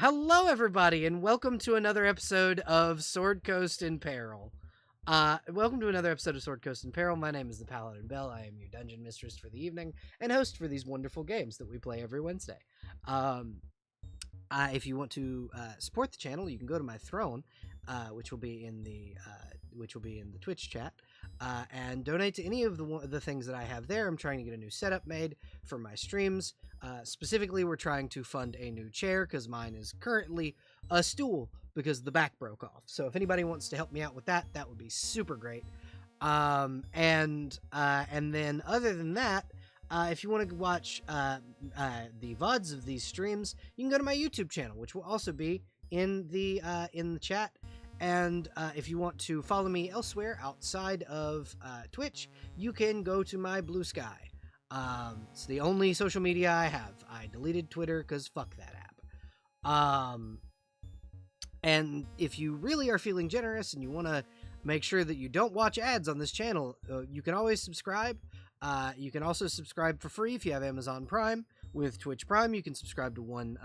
Hello, everybody, and welcome to another episode of Sword Coast in Peril. Welcome to another episode of Sword Coast in Peril. My name is ThePaladinBelle. I am your dungeon mistress for the evening and host for these wonderful games that we play every Wednesday. If you want to support the channel, you can go to my throne, which will be in the Twitch chat, and donate to any of the things that I have there. I'm trying to get a new setup made for my streams. Specifically, we're trying to fund a new chair because mine is currently a stool because the back broke off. So if anybody wants to help me out with that, that would be super great. And then other than that, if you want to watch the VODs of these streams, you can go to my YouTube channel, which will also be in the chat. And if you want to follow me elsewhere outside of Twitch, you can go to my Blue Sky. It's the only social media I have. I deleted Twitter because fuck that app. And if you really are feeling generous and you want to make sure that you don't watch ads on this channel, you can always subscribe. You can also subscribe for free if you have Amazon Prime. With Twitch Prime, you can subscribe to one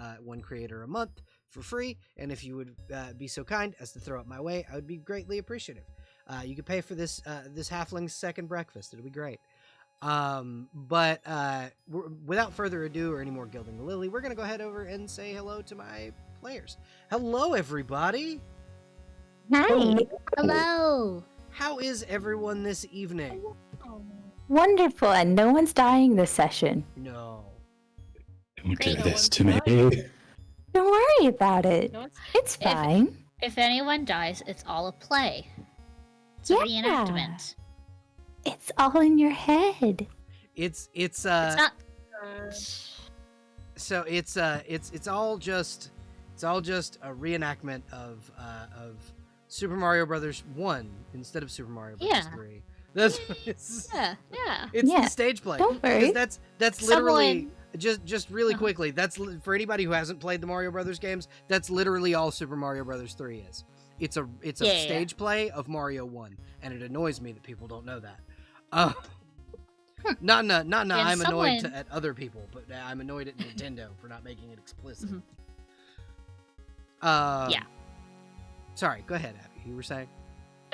creator a month for free. And if you would be so kind as to throw it my way, I would be greatly appreciative. You could pay for this halfling's second breakfast. It'll be great. But without further ado or any more gilding the lily, we're going to go ahead over and say hello to my players. Hello, everybody. Hi. Hello. How is everyone this evening? Wonderful, and no one's dying this session. No. Don't Great, do no this one's to me. Don't worry about it. No, It's fine. if anyone dies, it's all a play. It's a Yeah. reenactment. It's all in your head. It's It's not. so it's all just a reenactment of Super Mario Brothers 1 instead of Super Mario Brothers Yeah. 3. That's it's Yeah. it's Yeah, the stage play. don't worry. Because that's literally Someone- just really Uh-huh. quickly. That's for anybody who hasn't played the Mario Brothers games. That's literally all Super Mario Brothers 3 is. It's a Yeah. stage play of Mario 1, and it annoys me that people don't know that. Uh, not And I'm annoyed someone- at other people, but I'm annoyed at Nintendo for not making it explicit. Mhm. Yeah. Sorry, go ahead, Abby. You were saying?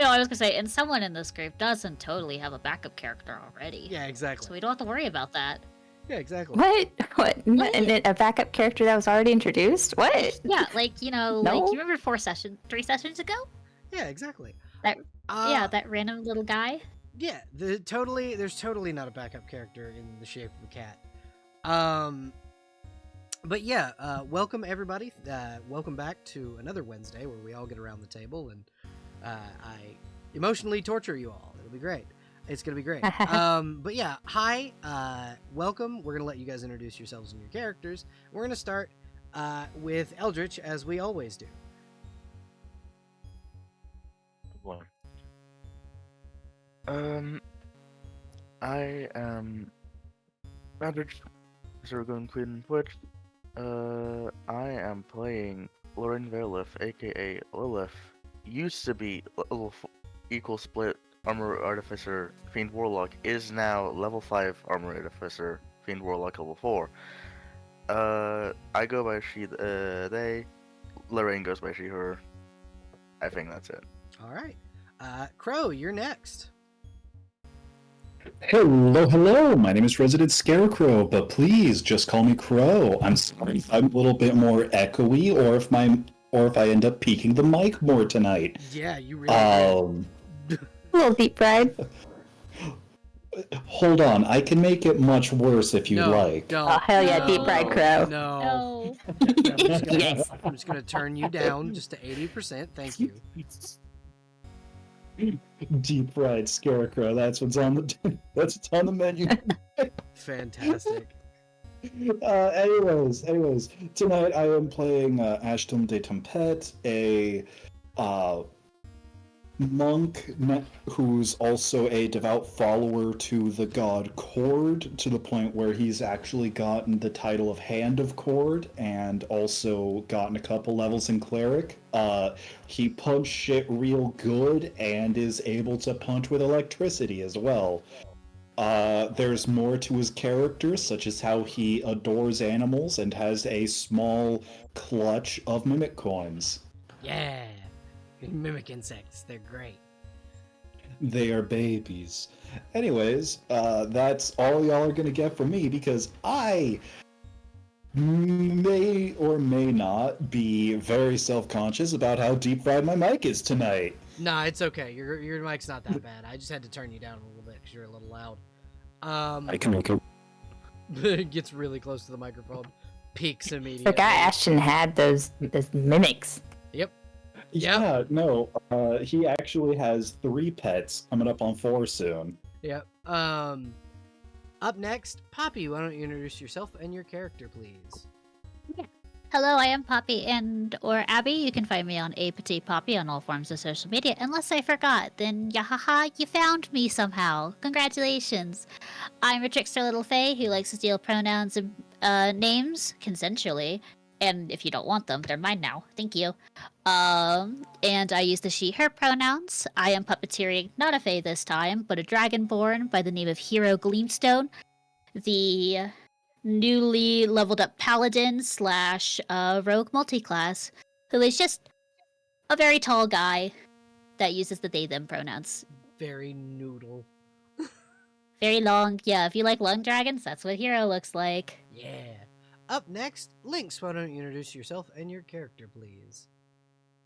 No, I was gonna say, and someone in this group doesn't totally have a backup character already. Yeah, exactly. So we don't have to worry about that. Yeah, exactly. What? And a backup character that was already introduced? What? Yeah, like No. like you remember 3 sessions ago? Yeah, exactly. That- Uh, Yeah, that random little guy. Yeah, there's totally not a backup character in the shape of a cat. But yeah, welcome everybody. Welcome back to another Wednesday where we all get around the table and I emotionally torture you all. It'll be great. It's gonna be great. But yeah, hi, welcome. We're gonna let you guys introduce yourselves and your characters. We're gonna start with Eldritch as we always do. One. I am Bandage, Zergon Queen Twitch. I am playing Lauren Verliff, aka Lilith. Used to be level equal split Armor Artificer Fiend Warlock, is now level 5 Armor Artificer Fiend Warlock level 4. I go by she, they. Lorraine goes by she, her. I think that's it. All right, Crow, you're next. Hello. My name is Resident Scarecrow, but please just call me Crow. I'm sorry if I'm a little bit more echoey, or if I end up peaking the mic more tonight. Yeah, you really. A little deep fried. Hold on, I can make it much worse if you'd like. Don't. Oh, hell yeah, No. deep fried crow. No. No. Yes. I'm just gonna turn you down just to 80%. Thank you. Deep fried Scarecrow. That's what's on the menu. Fantastic. Anyways, tonight I am playing Ashton de Tempête, a monk who's also a devout follower to the god Cord, to the point where he's actually gotten the title of Hand of Cord and also gotten a couple levels in Cleric. He punch shit real good and is able to punch with electricity as well. There's more to his character, such as how he adores animals and has a small clutch of mimic coins. Yeah. Mimic insects. They're great. They are babies. Anyways, that's all y'all are gonna get from me because I may or may not be very self-conscious about how deep fried my mic is tonight. Nah, it's okay. Your mic's not that bad. I just had to turn you down a little bit because you're a little loud. I can make it. It gets really close to the microphone. Peaks immediately. Forgot Ashton had those mimics. Yep. Yeah, no, he actually has 3 pets, coming up on 4 soon. Yep. Up next, Poppy, why don't you introduce yourself and your character, please? Hello, I am Poppy or Abby. You can find me on A Petite Poppy on all forms of social media. Unless I forgot, then yahaha, you found me somehow. Congratulations. I'm a trickster little fae who likes to steal pronouns and names consensually. And if you don't want them, they're mine now. Thank you. And I use the she/her pronouns. I am puppeteering not a fae this time, but a dragonborn by the name of Hero Gleamstone, the newly leveled up paladin / rogue multiclass, who is just a very tall guy that uses the they/them pronouns. Very noodle. Very long. Yeah, if you like long dragons, that's what Hero looks like. Yeah. Up next, Lynx, why don't you introduce yourself and your character, please?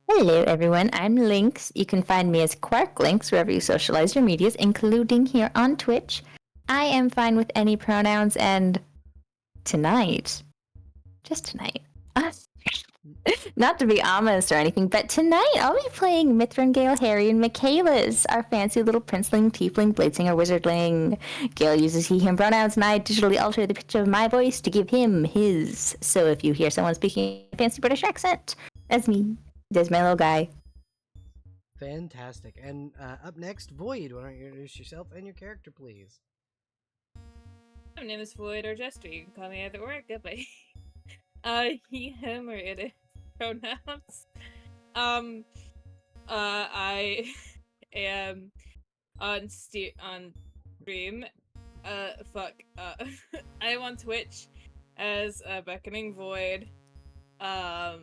Hello, everyone. I'm Lynx. You can find me as Quark Lynx wherever you socialize your medias, including here on Twitch. I am fine with any pronouns, and tonight, just tonight, not to be ominous or anything, but tonight I'll be playing Mithrin, Gale, Harry, and Michaelis, our fancy little princeling, tiefling, bladesinger, wizardling. Gale uses he, him pronouns, and I digitally alter the pitch of my voice to give him his. So if you hear someone speaking a fancy British accent, that's me. There's my little guy. Fantastic. And up next, Void, why don't you introduce yourself and your character, please? My name is Void or Jester. You can call me either or. Goodbye. He, him, or it pronouns. I am on stream. I am on Twitch as Beckoning Void. I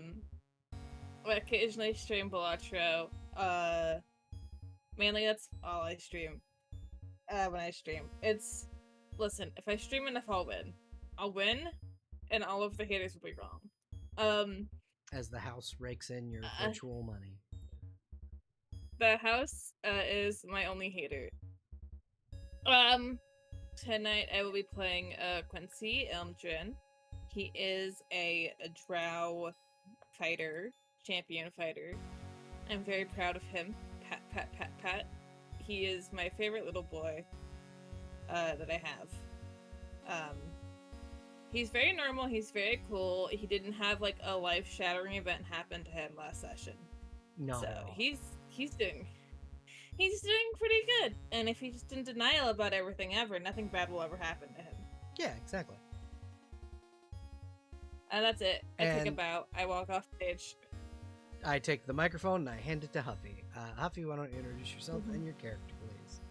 occasionally stream Belatro. Mainly that's all I stream. When I stream. Listen, if I stream enough, I'll win. I'll win, and all of the haters will be wrong. As the house rakes in your virtual money. The house is my only hater. Tonight I will be playing Quincy Elmdrin. He is a drow fighter, champion fighter. I'm very proud of him. Pat, pat, pat, pat. He is my favorite little boy that I have. He's very normal, he's very cool. He didn't have like a life-shattering event happen to him last session. No. So he's doing pretty good. And if he's just in denial about everything ever, nothing bad will ever happen to him. Yeah, exactly. And that's it. I And- take a bow. I walk off stage. I take the microphone and I hand it to Huffy. Huffy, why don't you introduce yourself and your character, please?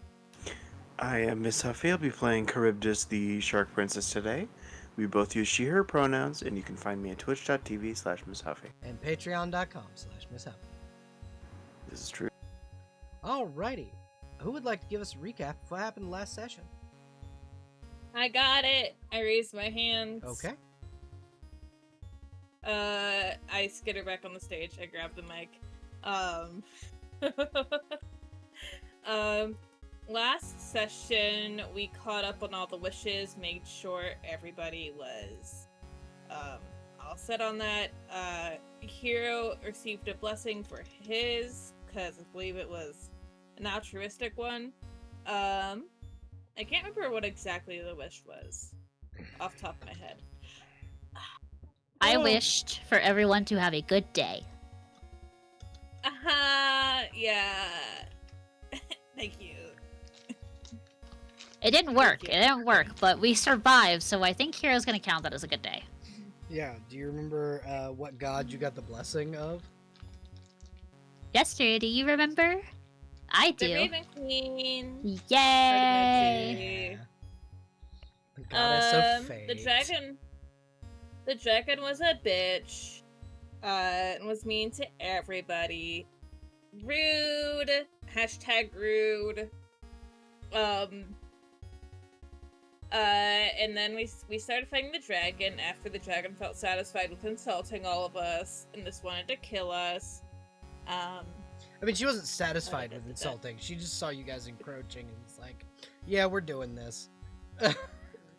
I am Miss Huffy. I'll be playing Charybdis, the Shark Princess today. We both use she, her pronouns, and you can find me at twitch.tv/Miss Huffy. And patreon.com/Miss Huffy. This is true. Alrighty. Who would like to give us a recap of what happened last session? I got it. I raised my hands. Okay. I skitter back on the stage. I grab the mic. Last session we caught up on all the wishes, made sure everybody was all set on that. Hero received a blessing for his, because I believe it was an altruistic one. I can't remember what exactly the wish was off the top of my head. I wished for everyone to have a good day. Yeah. Thank you. It didn't work. you. It didn't work, but we survived, so I think Hero's gonna count that as a good day. Yeah, do you remember what god you got the blessing of? Jester, do you remember? I The do. Raven Queen. Yay! The goddess of fate. The dragon was a bitch. And was mean to everybody. Rude. #rude. And then we started fighting the dragon after the dragon felt satisfied with insulting all of us and just wanted to kill us. I mean, she wasn't satisfied with insulting. She just saw you guys encroaching and was like, yeah, we're doing this.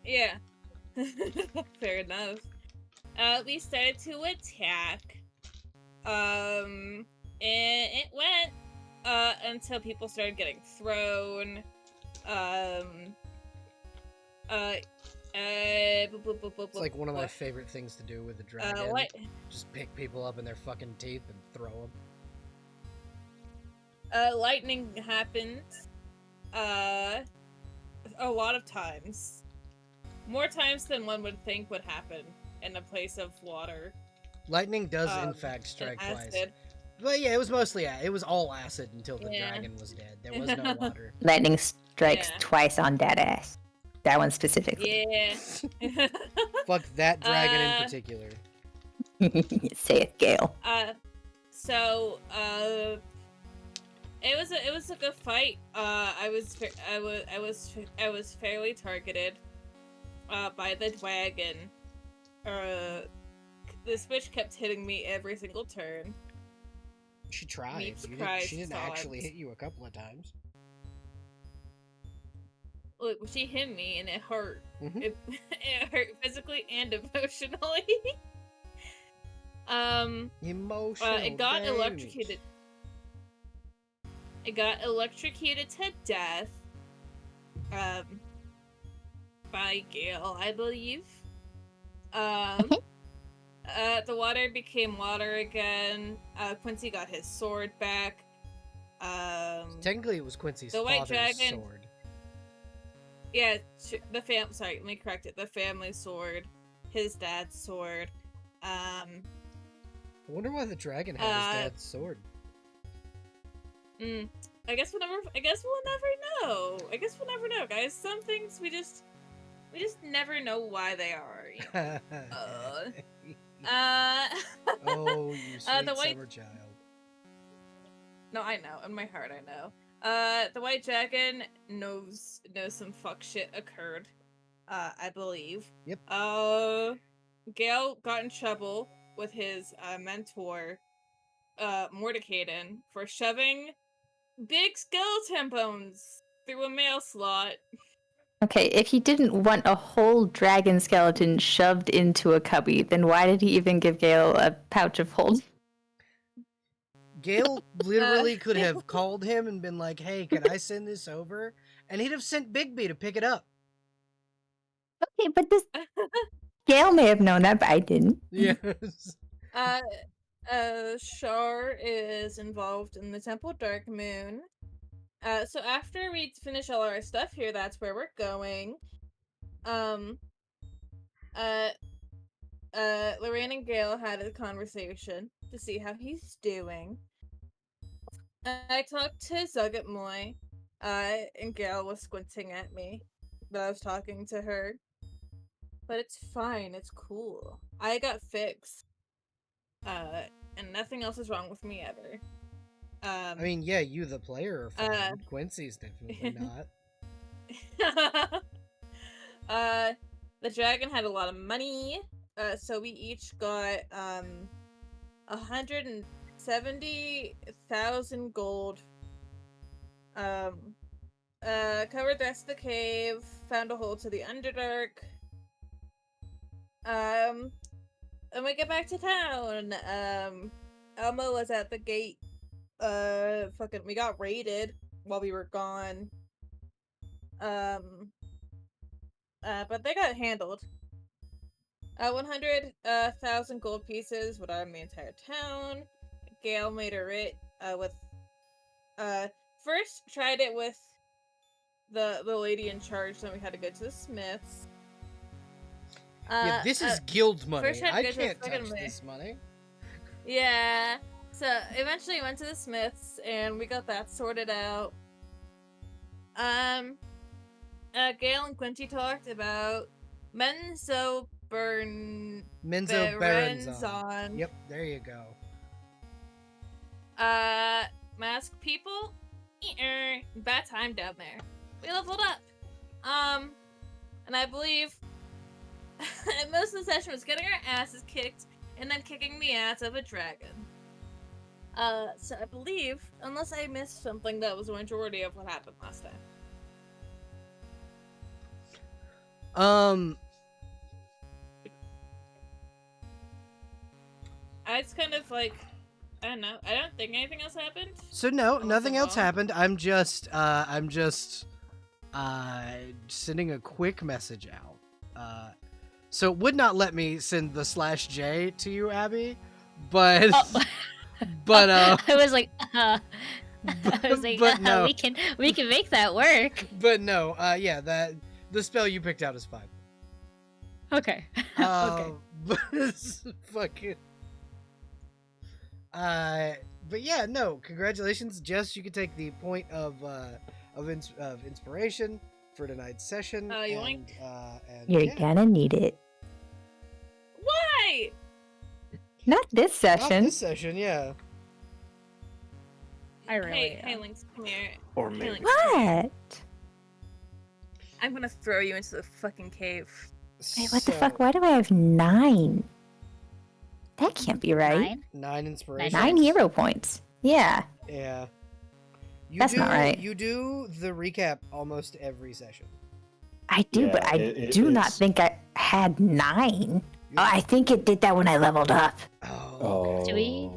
Yeah. Fair enough. We started to attack. And it went until people started getting thrown. It's like one of my favorite things to do with a dragon. What? Just pick people up in their fucking teeth and throw them. Lightning happened. A lot of times. More times than one would think would happen in a place of water. Lightning does, in fact, strike twice. Acid. But yeah, it was mostly it was all acid until the dragon was dead. There was no water. Lightning strikes twice on that ass. That one specifically. Yeah. Fuck that dragon in particular. Say it, Gale. It was a good fight. I was fairly targeted by the dragon. This bitch kept hitting me every single turn. She tried. She didn't actually hit you a couple of times. Look, she hit me and it hurt. Mm-hmm. It hurt physically and emotionally. Emotional. It got damage. electrocuted. It got electrocuted to death. By Gale, I believe. The water became water again. Quincy got his sword back. Technically, it was Quincy's the white father's dragon. sword. Yeah, sorry, let me correct it. The family sword, his dad's sword. I wonder why the dragon had his dad's sword. I guess we'll never know. Guys. Some things we just never know why they are. You know? Oh, you sweet the white... summer child. No, I know. In my heart, I know. The white dragon knows some fuck shit occurred. I believe. Yep. Gale got in trouble with his mentor, Mordekaden, for shoving big skeleton bones through a mail slot. Okay, if he didn't want a whole dragon skeleton shoved into a cubby, then why did he even give Gale a pouch of hold? Gale literally could have called him and been like, hey, can I send this over? And he'd have sent Bigby to pick it up. Okay, but this... Gale may have known that, but I didn't. Yes. Shar is involved in the Temple Darkmoon. So after we finish all our stuff here, that's where we're going. Lorraine and Gale had a conversation to see how he's doing. I talked to Zugatmoy, and Gale was squinting at me, but I was talking to her. But it's fine, it's cool. I got fixed. And nothing else is wrong with me ever. I mean, yeah, you the player are fine. Quincy's definitely not. The dragon had a lot of money, so we each got 170,000 gold. Covered the rest of the cave, found a hole to the Underdark. And we get back to town. Elmo was at the gate. We got raided while we were gone. But they got handled. 100,000 gold pieces would arm the entire town. Gale made a writ with first tried it with the lady in charge, then we had to go to the smiths. Yeah, this is guild money. first had to I go to the can't touch fucking this money. Yeah. So eventually went to the Smiths and we got that sorted out. Gale and Quincy talked about Menzo Berenzon. Berenzon. Yep, there you go. Masked people. Bad time down there. We leveled up. And I believe most of the session was getting our asses kicked and then kicking the ass of a dragon. So I believe, unless I missed something, that was the majority of what happened last time. I just kind of like, I don't know. I don't think anything else happened. So no, Unless nothing I'm else wrong. happened. I'm just sending a quick message out. So it would not let me send the /J to you, Abby, but Oh. but I was like, I was like, but no. we can make that work. but no, yeah, that the spell you picked out is fine. Okay. Okay. But it's fucking. But yeah, no. Congratulations, Jess. You can take the point of inspiration for tonight's session. Yoink. And You're yeah. gonna need it. Why? Not this Not session. this session, yeah. I really Hey, Lynx, come here. Or Hey, maybe. Lynx, come here. What? I'm gonna throw you into the fucking cave. Wait, what the So, fuck? Why do I have 9? That can't be right. 9 inspiration. 9 hero points. Yeah. Yeah. You That's do, not right. You do the recap almost every session. I do, Yeah, but I do not it's- think I had 9. You- Oh, I think it did that when I leveled up. Oh. Oh. Do we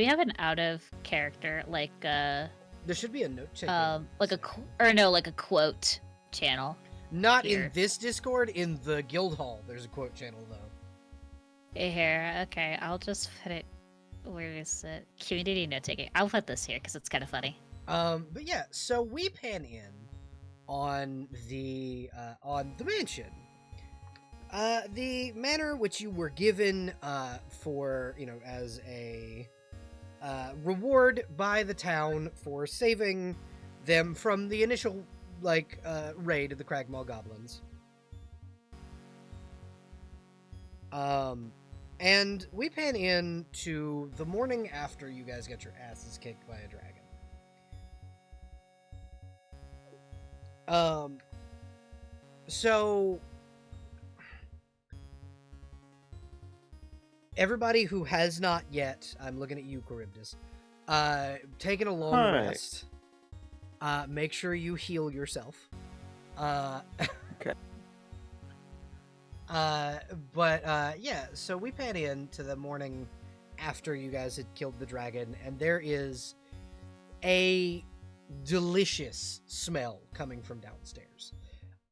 have an out of character like There should be a note taker. like a quote channel? Not here. in this Discord. In the guild hall, there's a quote channel though. Here, okay, I'll just put it. Where is it? Community note taking. I'll put this here because it's kind of funny. But yeah, so we pan in on the mansion. The manor which you were given for, as a reward by the town for saving them from the initial raid of the Cragmaw goblins. And we pan in to the morning after you guys got your asses kicked by a dragon. So everybody who has not yet, I'm looking at you, Charybdis, taken a long Hi. rest. Make sure you heal yourself. Okay. Yeah, so we pan in to the morning after you guys had killed the dragon, and there is a delicious smell coming from downstairs.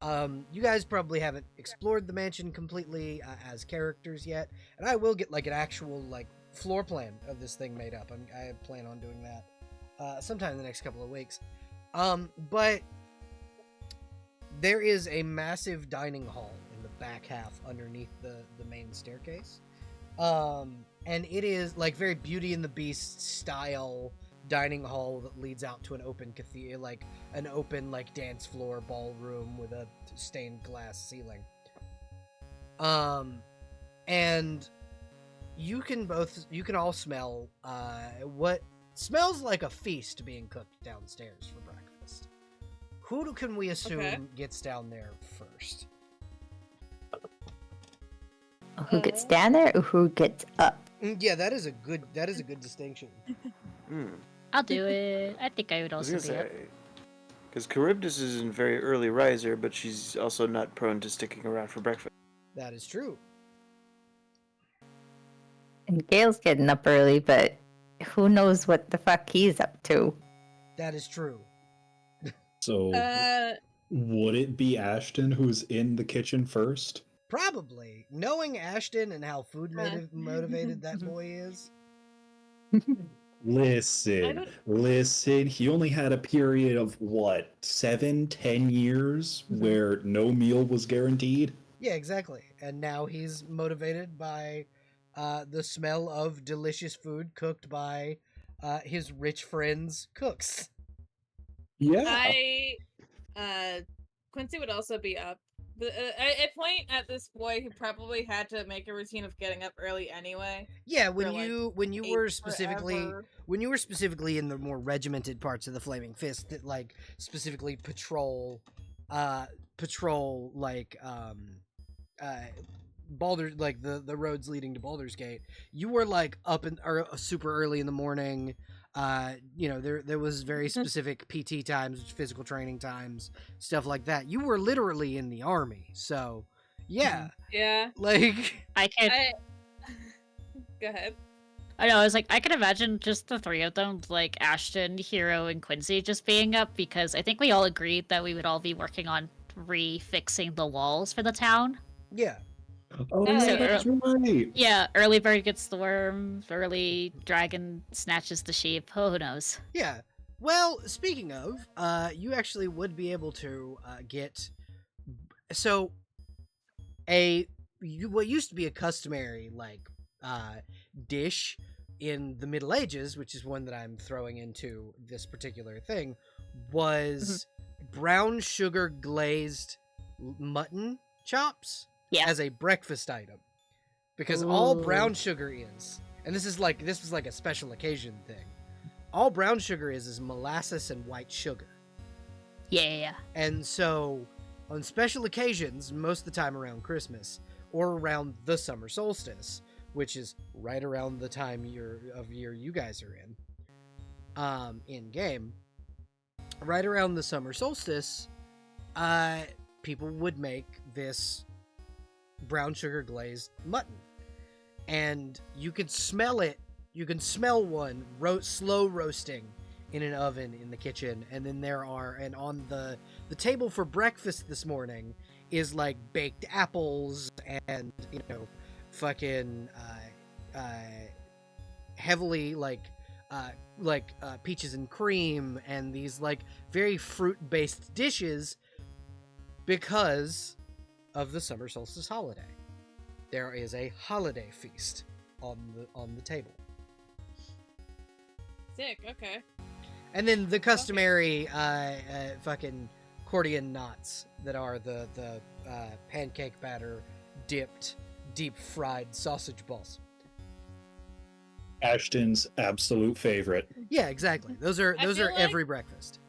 You guys probably haven't explored the mansion completely as characters yet, and I will get an actual floor plan of this thing made up. I plan on doing that sometime in the next couple of weeks. But there is a massive dining hall in the back half underneath the main staircase. And it is very Beauty and the Beast style dining hall that leads out to an open cathedral, an open dance floor ballroom with a stained glass ceiling. And you can all smell what smells like a feast being cooked downstairs for breakfast. Who can we assume gets down there first? Who gets down there or who gets up? Yeah, that is a good distinction. I'll do it. I think I would I was also gonna be up. say, because Charybdis is a very early riser, but she's also not prone to sticking around for breakfast. That is true. And Gale's getting up early, but who knows what the fuck he's up to? That is true. So, would it be Ashton who's in the kitchen first? Probably. Knowing Ashton and how food motivated that boy is. Listen, he only had a period of 7-10 years where no meal was guaranteed. Yeah, exactly. And now he's motivated by the smell of delicious food cooked by his rich friends' cooks. Yeah. Quincy would also be up. I point at this boy who probably had to make a routine of getting up early anyway. Yeah, For, like, when you were specifically forever. when you were specifically in the more regimented parts of the Flaming Fist that like specifically patrol like Baldur, like the roads leading to Baldur's Gate, you were like up in super early in the morning. You know, there was very specific PT times, physical training times, stuff like that. You were literally in the army, so yeah, Yeah. like I could. Go ahead. I know. I was like, I could imagine just the three of them, like Ashton, Hero, and Quincy, just being up because I think we all agreed that we would all be working on refixing the walls for the town. yeah. Oh, Yeah, yeah, that's right. Yeah, early bird gets the worm, early dragon snatches the sheep. Oh, who knows? Yeah. Well, speaking of, you actually would be able to get so what used to be a customary like dish in the Middle Ages, which is one that I'm throwing into this particular thing, was brown sugar glazed mutton chops as a breakfast item, because all brown sugar is, and this was like a special occasion thing. All brown sugar is molasses and white sugar. Yeah. And so, on special occasions, most of the time around Christmas or around the summer solstice, which is right around the time of year you guys are in game, right around the summer solstice, people would make this brown sugar glazed mutton, and you could smell it. You can smell one slow roasting in an oven in the kitchen, and then and on the table for breakfast this morning is like baked apples and, you know, fucking heavily like peaches and cream and these like very fruit based dishes because of the summer solstice holiday. There is a holiday feast on the table. Sick. Okay. And then the customary fucking accordion knots that are the pancake batter dipped deep fried sausage balls. Ashton's absolute favorite. Yeah, exactly. Those are feel like- every breakfast.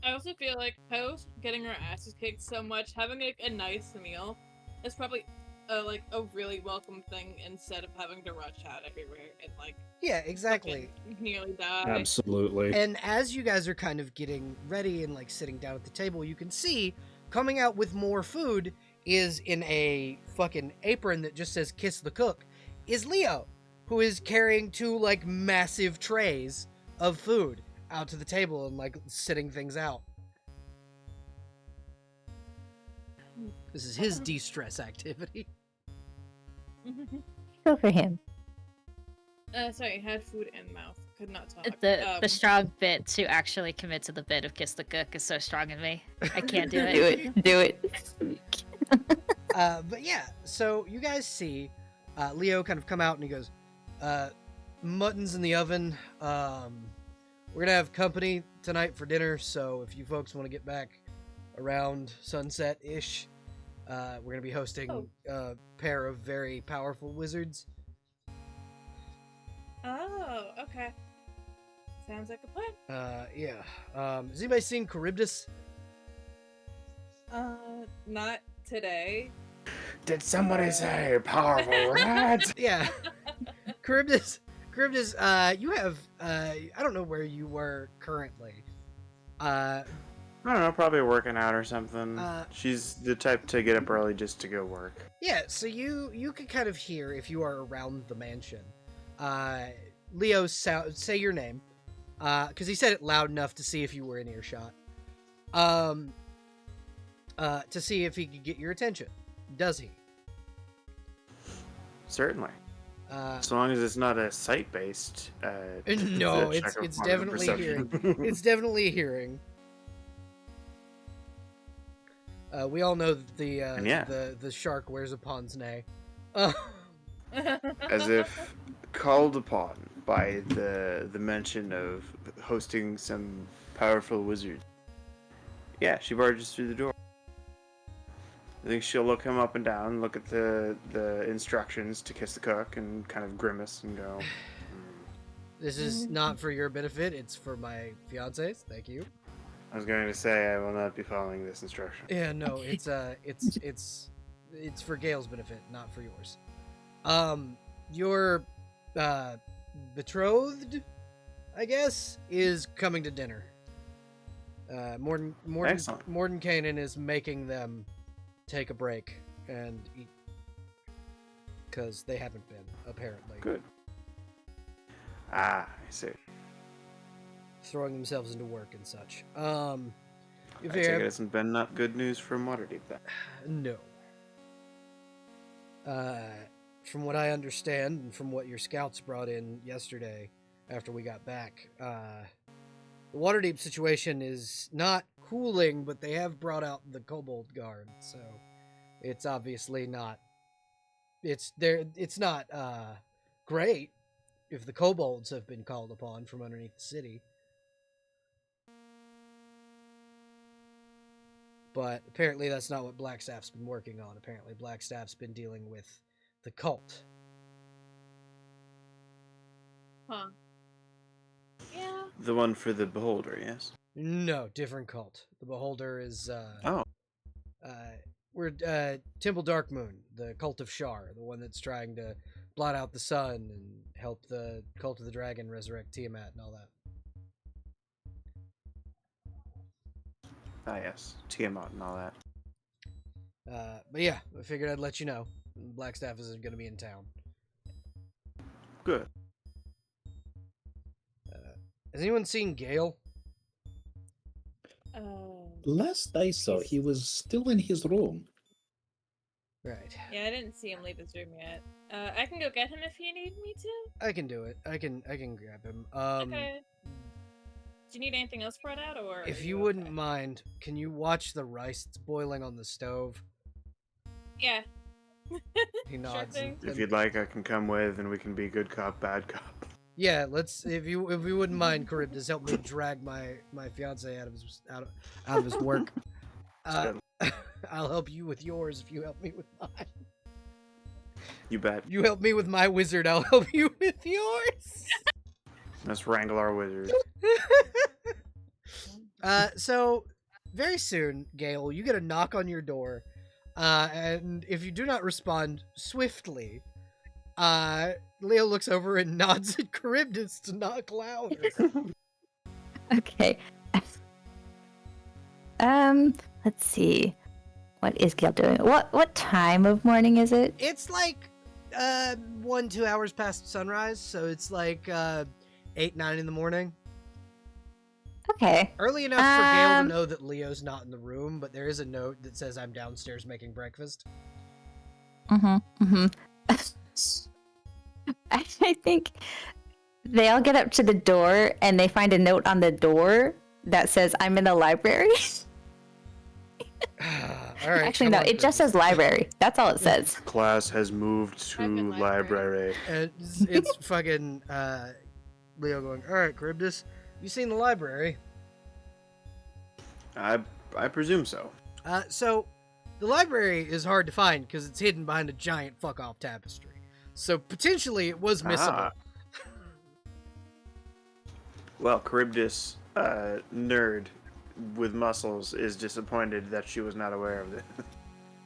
I also feel like post getting our asses kicked so much, having like a nice meal is probably like a really welcome thing instead of having to rush out everywhere and like Yeah, exactly. nearly die. Absolutely. And as you guys are kind of getting ready and like sitting down at the table, you can see coming out with more food is in a fucking apron that just says "Kiss the Cook" is Leo, who is carrying two like massive trays of food out to the table and like sitting things out. This is his de-stress activity. Go for him. Sorry, had food in mouth, could not talk. The strong bit to actually commit to the bit of kiss the cook is so strong in me. I can't do it. Do it. But yeah, so you guys see Leo kind of come out and he goes, mutton's in the oven. We're gonna have company tonight for dinner, so if you folks want to get back around sunset-ish, we're gonna be hosting a pair of very powerful wizards. Oh, okay. Sounds like a plan. Yeah. Has anybody seen Charybdis? Not today. Did somebody say powerful rat? Yeah. Charybdis, you have, I don't know where you were currently. I don't know, probably working out or something. She's the type to get up early just to go work. Yeah, so you could kind of hear, if you are around the mansion, Leo say your name, because he said it loud enough to see if you were in earshot, to see if he could get your attention. Does he? Certainly. As long as it's not a sight-based. No, check it's of definitely perception. hearing. It's definitely hearing. We all know that the shark wears a pince nez. as if called upon by the mention of hosting some powerful wizard. Yeah, she barges through the door. I think she'll look him up and down, look at the instructions to kiss the cook, and kind of grimace and go, This is not for your benefit. It's for my fiance's. Thank you. I was going to say I will not be following this instruction. Yeah, no, it's for Gale's benefit, not for yours. Your betrothed, I guess, is coming to dinner. Morden Excellent. Kanan is making them take a break and eat because they haven't been, apparently. Good. Ah, I see. Throwing themselves into work and such. If I you take have- it hasn't been not good news from Waterdeep then. No. From what I understand, and from what your scouts brought in yesterday after we got back, the Waterdeep situation is not cooling, but they have brought out the Kobold Guard, so it's obviously not. It's not great if the kobolds have been called upon from underneath the city. But apparently that's not what Blackstaff's been working on. Apparently Blackstaff's been dealing with the cult. Huh. Yeah. The one for the beholder, yes? No, different cult. The Beholder is Oh. we're Temple Darkmoon, the cult of Shar, the one that's trying to blot out the sun and help the cult of the dragon resurrect Tiamat and all that. Ah, yes. Tiamat and all that. But yeah, I figured I'd let you know. Blackstaff isn't going to be in town. Good. Has anyone seen Gale? Last I saw, he was still in his room. Right. Yeah, I didn't see him leave his room yet. I can go get him if you need me to. I can do it. I can grab him. Okay. Do you need anything else brought out, or? If are you okay? wouldn't mind, can you watch the rice that's boiling on the stove? Yeah. He nods. thing. If you'd like, I can come with and we can be good cop, bad cop. Yeah, let's. If you wouldn't mind, Charybdis, help me drag my fiance out of his work. I'll help you with yours if you help me with mine. You bet. You help me with my wizard, I'll help you with yours. Let's wrangle our wizard. So very soon, Gale, you get a knock on your door, and if you do not respond swiftly, Leo looks over and nods at Charybdis to knock louder. Okay. Let's see. What is Gale doing? What time of morning is it? It's like 1-2 hours past sunrise, so it's like 8-9 in the morning. Okay. Early enough for Gale to know that Leo's not in the room, but there is a note that says I'm downstairs making breakfast. I think they all get up to the door and they find a note on the door that says I'm in the library. All right. Actually, no, it just says library. That's all it says. Class has moved to Fucking library. And it's fucking Leo going, all right, Charybdis, you seen the library? I presume so. So the library is hard to find because it's hidden behind a giant fuck-off tapestry. So potentially it was missable. Well, Charybdis, nerd with muscles, is disappointed that she was not aware of this.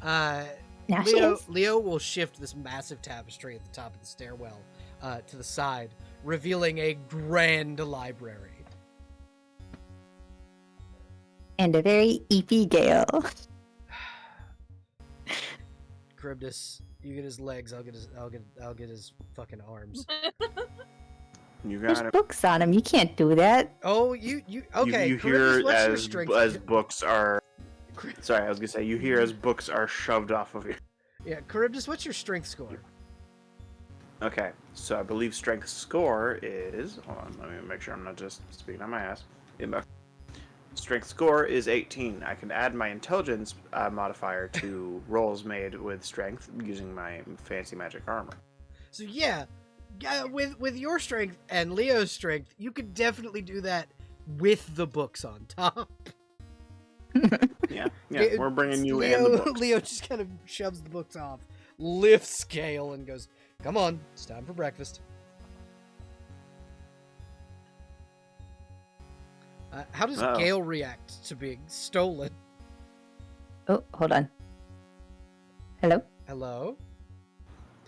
Now she is. Leo will shift this massive tapestry at the top of the stairwell to the side, revealing a grand library. And a very eepy Gale. Charybdis, you get his legs, I'll get his fucking arms. You There's got it. books on him. You can't do that. Oh, you okay? You Charybdis, hear what's your as strength? books are. Sorry, I was gonna say you hear as books are shoved off of you. Yeah, Charybdis, what's your strength score? Okay, so I believe strength score is. Hold on, let me make sure I'm not just speaking on my ass. Strength score is 18. I can add my intelligence modifier to rolls made with strength using my fancy magic armor. So yeah, with your strength and Leo's strength, you could definitely do that with the books on top. Yeah, we're bringing you Leo, and the books. Leo just kind of shoves the books off, lifts Gale, and goes, "Come on, it's time for breakfast." How does Uh-oh. Gale react to being stolen? Oh, hold on. Hello? Hello? I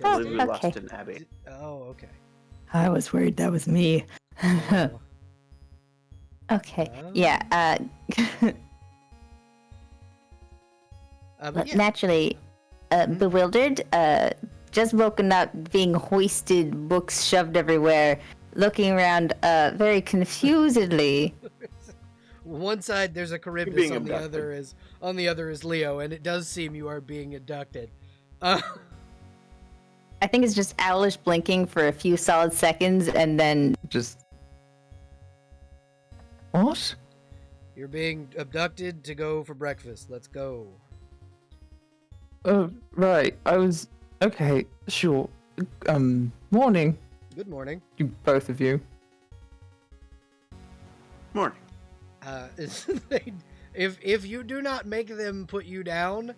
Oh, believe we okay. lost an Abby. Oh, okay. I was worried that was me. Oh. Okay. Oh. Yeah, But yeah, naturally, bewildered, just woken up, being hoisted, books shoved everywhere, looking around very confusedly. one side there's a Charybdis, being on the abducted. other is Leo, and it does seem you are being abducted. I think it's just owlish blinking for a few solid seconds, and then just... What? You're being abducted to go for breakfast. Let's go. Oh, right. I was... Okay, sure. Morning, Good morning. you both of you. Morning. If you do not make them put you down,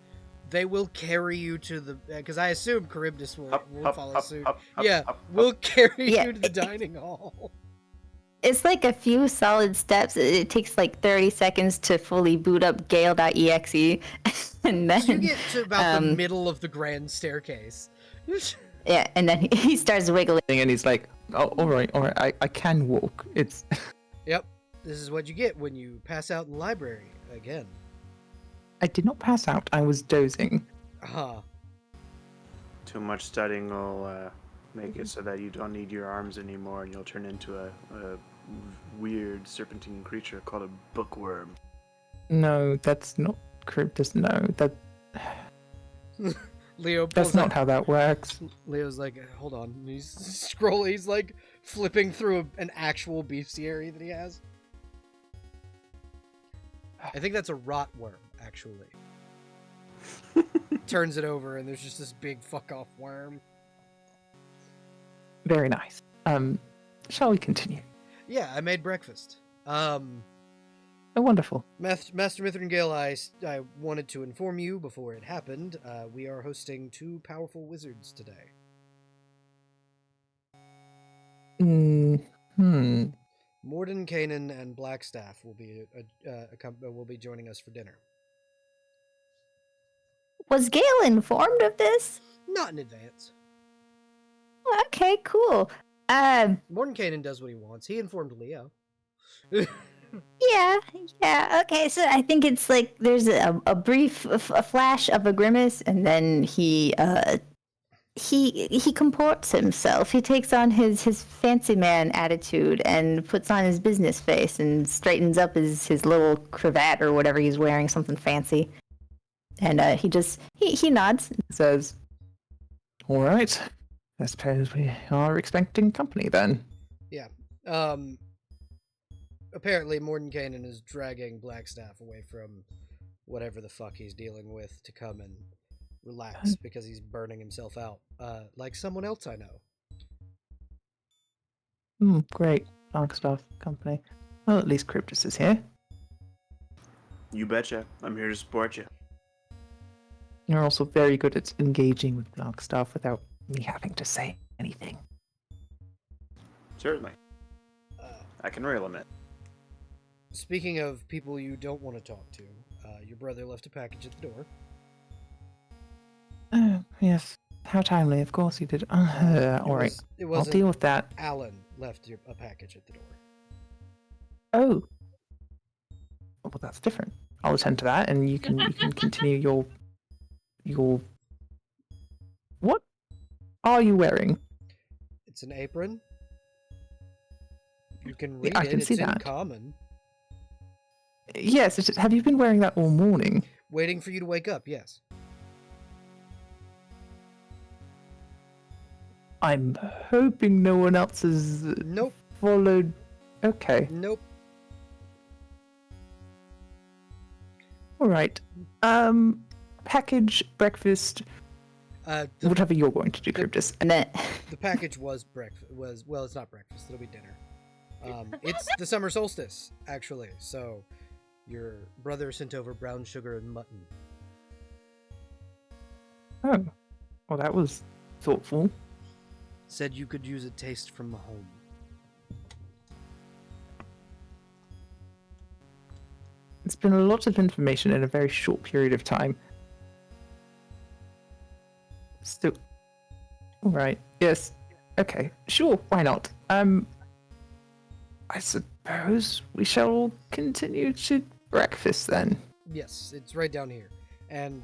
they will carry you to the... Because I assume Charybdis will follow suit. Yeah, we'll carry Yeah, you to the dining hall. it's like a few solid steps. It takes like 30 seconds to fully boot up Gale.exe, and then... So you get to about the um, middle of the grand staircase. Yeah, and then he starts wiggling. And he's like, oh, all right, I can walk. It's... Yep, this is what you get when you pass out in the library again. I did not pass out. I was dozing. Ah, Too much studying will make it so that you don't need your arms anymore, and you'll turn into a weird serpentine creature called a bookworm. No, that's not Cryptus. No, Leo that's pulls not out. how that works. Leo's like, hold on. He's scrolling. He's like flipping through an actual bestiary that he has. I think that's a rot worm, actually. Turns it over, and there's just this big fuck off worm. Very nice. Shall we continue? Yeah, I made breakfast. Oh, wonderful. Master Mithrin Gale, I wanted to inform you before it happened. We are hosting 2 powerful wizards today. Morden Kanan and Blackstaff will be joining us for dinner. Was Gale informed of this? Not in advance. Okay, cool. Morden Kanan does what he wants. He informed Leo. Yeah. Okay, so I think it's like there's a brief a flash of a grimace, and then he comports himself. He takes on his fancy man attitude and puts on his business face and straightens up his little cravat or whatever he's wearing, something fancy. And he nods. Says, all right. I suppose we are expecting company then. Yeah. Apparently, Morden Kanan is dragging Blackstaff away from whatever the fuck he's dealing with to come and relax because he's burning himself out. Like someone else I know. Great. Dark stuff company. Well, at least Cryptus is here. You betcha. I'm here to support you. You're also very good at engaging with dark stuff without me having to say anything. Certainly. I can reel him in. Speaking of people you don't want to talk to, your brother left a package at the door. Oh, yes. How timely. Of course he did. All right. It I'll wasn't deal with that. Alan left a package at the door. Oh. Well, that's different. I'll attend to that, and you can continue your. What are you wearing? It's an apron. You can read I it. can It's see in that. common. Yes. Have you been wearing that all morning? Waiting for you to wake up. Yes. I'm hoping no one else has Nope. followed. Okay. Nope. All right. Package breakfast. The, Whatever you're going to do, Cryptus. And then the package was breakfast. Well, it's not breakfast. It'll be dinner. It's the summer solstice, actually. So, your brother sent over brown sugar and mutton. Oh, well, that was thoughtful. Said you could use a taste from home. It's been a lot of information in a very short period of time. So, all right, yes, okay, sure, why not? I suppose we shall continue to breakfast then. Yes, it's right down here. And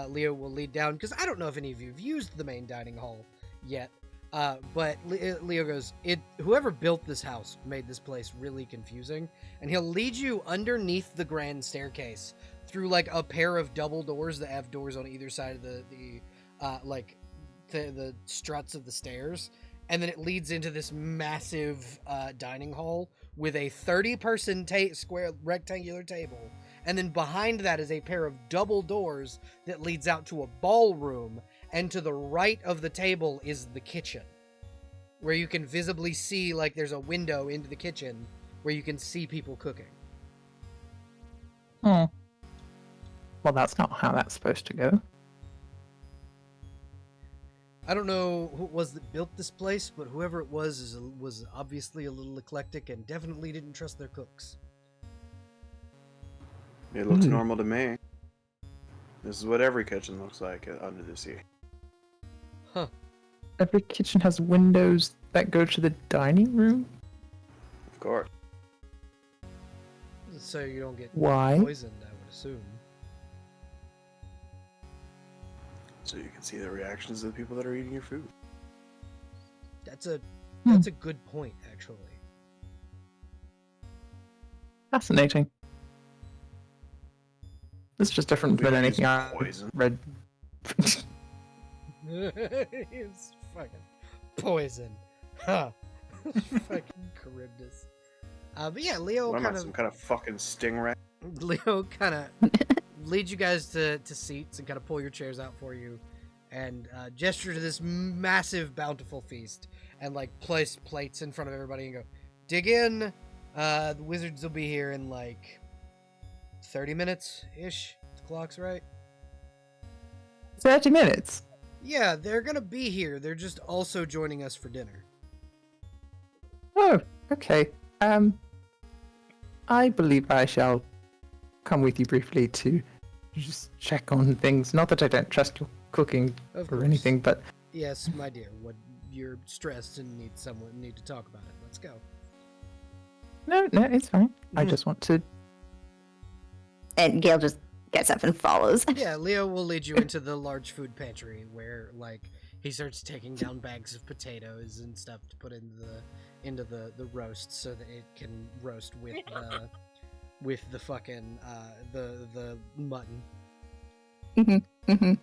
Leo will lead down, because I don't know if any of you have used the main dining hall yet, but Leo goes, whoever built this house made this place really confusing, and he'll lead you underneath the grand staircase through like a pair of double doors that have doors on either side of the struts of the stairs, and then it leads into this massive dining hall with a 30-person square rectangular table, and then behind that is a pair of double doors that leads out to a ballroom, and to the right of the table is the kitchen, where you can visibly see, like, there's a window into the kitchen where you can see people cooking. Oh. Well, that's not how that's supposed to go. I don't know who it was that built this place, but whoever it was obviously a little eclectic and definitely didn't trust their cooks. It looks normal to me. This is what every kitchen looks like under the sea. Huh. Every kitchen has windows that go to the dining room? Of course. So you don't get Why? poisoned, I would assume. So you can see the reactions of the people that are eating your food. That's a good point, actually. Fascinating. It's just different We than don't anything use I poison. read. It's fucking poison. Huh. Fucking Charybdis. But yeah, Leo What am I, kind some kind of fucking stingray? Leo kind of leads you guys to seats and kind of pull your chairs out for you, and gesture to this massive, bountiful feast, and like place plates in front of everybody and go, dig in. The wizards will be here in like 30 minutes ish. The clock's right. 30 minutes? Yeah, they're gonna be here. They're just also joining us for dinner. Oh, okay. I believe I shall come with you briefly to just check on things. Not that I don't trust your cooking Of or course. anything, but Yes, my dear. What you're stressed and need to talk about it. Let's go. no, it's fine. I just want to. and Gale just gets up and follows. Yeah, Leo will lead you into the large food pantry where, like, he starts taking down bags of potatoes and stuff to put into the roast so that it can roast with the fucking the mutton. Mm-hmm.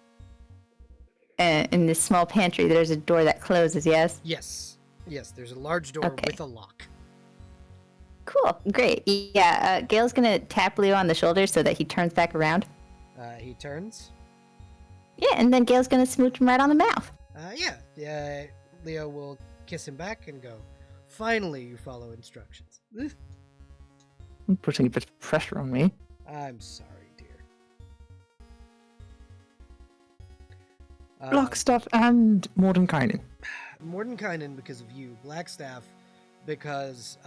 In this small pantry, there's a door that closes. Yes. Yes, there's a large door Okay. with a lock. Cool. Great. Yeah. Gale's gonna tap Leo on the shoulder so that he turns back around. He turns. Yeah, and then Gale's gonna smooch him right on the mouth. Yeah. Leo will kiss him back and go, finally you follow instructions. I'm putting a bit of pressure on me. I'm sorry, dear. Blockstaff and Mordenkainen. Mordenkainen because of you. Blackstaff because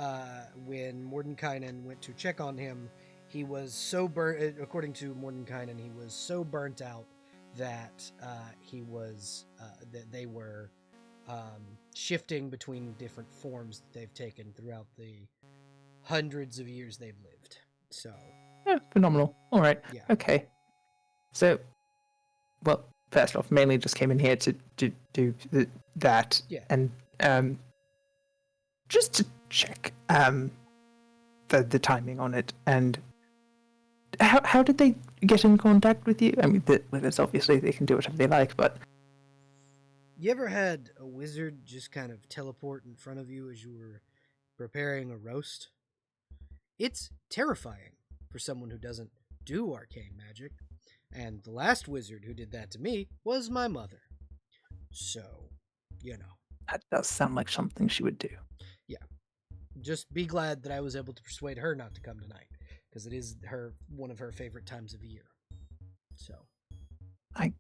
when Mordenkainen went to check on him, he was so burnt. According to Mordenkainen, he was so burnt out that that they were shifting between different forms that they've taken throughout the hundreds of years they've lived. So Yeah, phenomenal. All right. Yeah. Okay. So, well, first off, mainly just came in here to do that. Yeah. And just to check the timing on it. And how did they get in contact with you? I mean, with us, obviously they can do whatever they like, but you ever had a wizard just kind of teleport in front of you as you were preparing a roast? It's terrifying for someone who doesn't do arcane magic. And the last wizard who did that to me was my mother. So, you know. That does sound like something she would do. Just be glad that I was able to persuade her not to come tonight, because it is one of her favorite times of year. So, I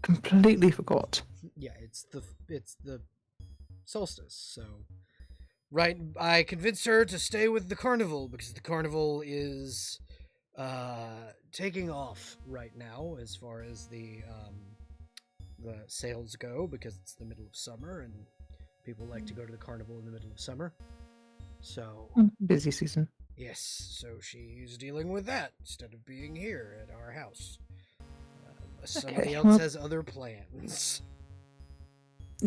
completely forgot. yeah, it's the solstice. So, right, I convinced her to stay with the carnival because the carnival is taking off right now as far as the sales go, because it's the middle of summer and people like to go to the carnival in the middle of summer. So, Busy season. yes, so she's dealing with that instead of being here at our house. Unless somebody Okay, else well- has other plans.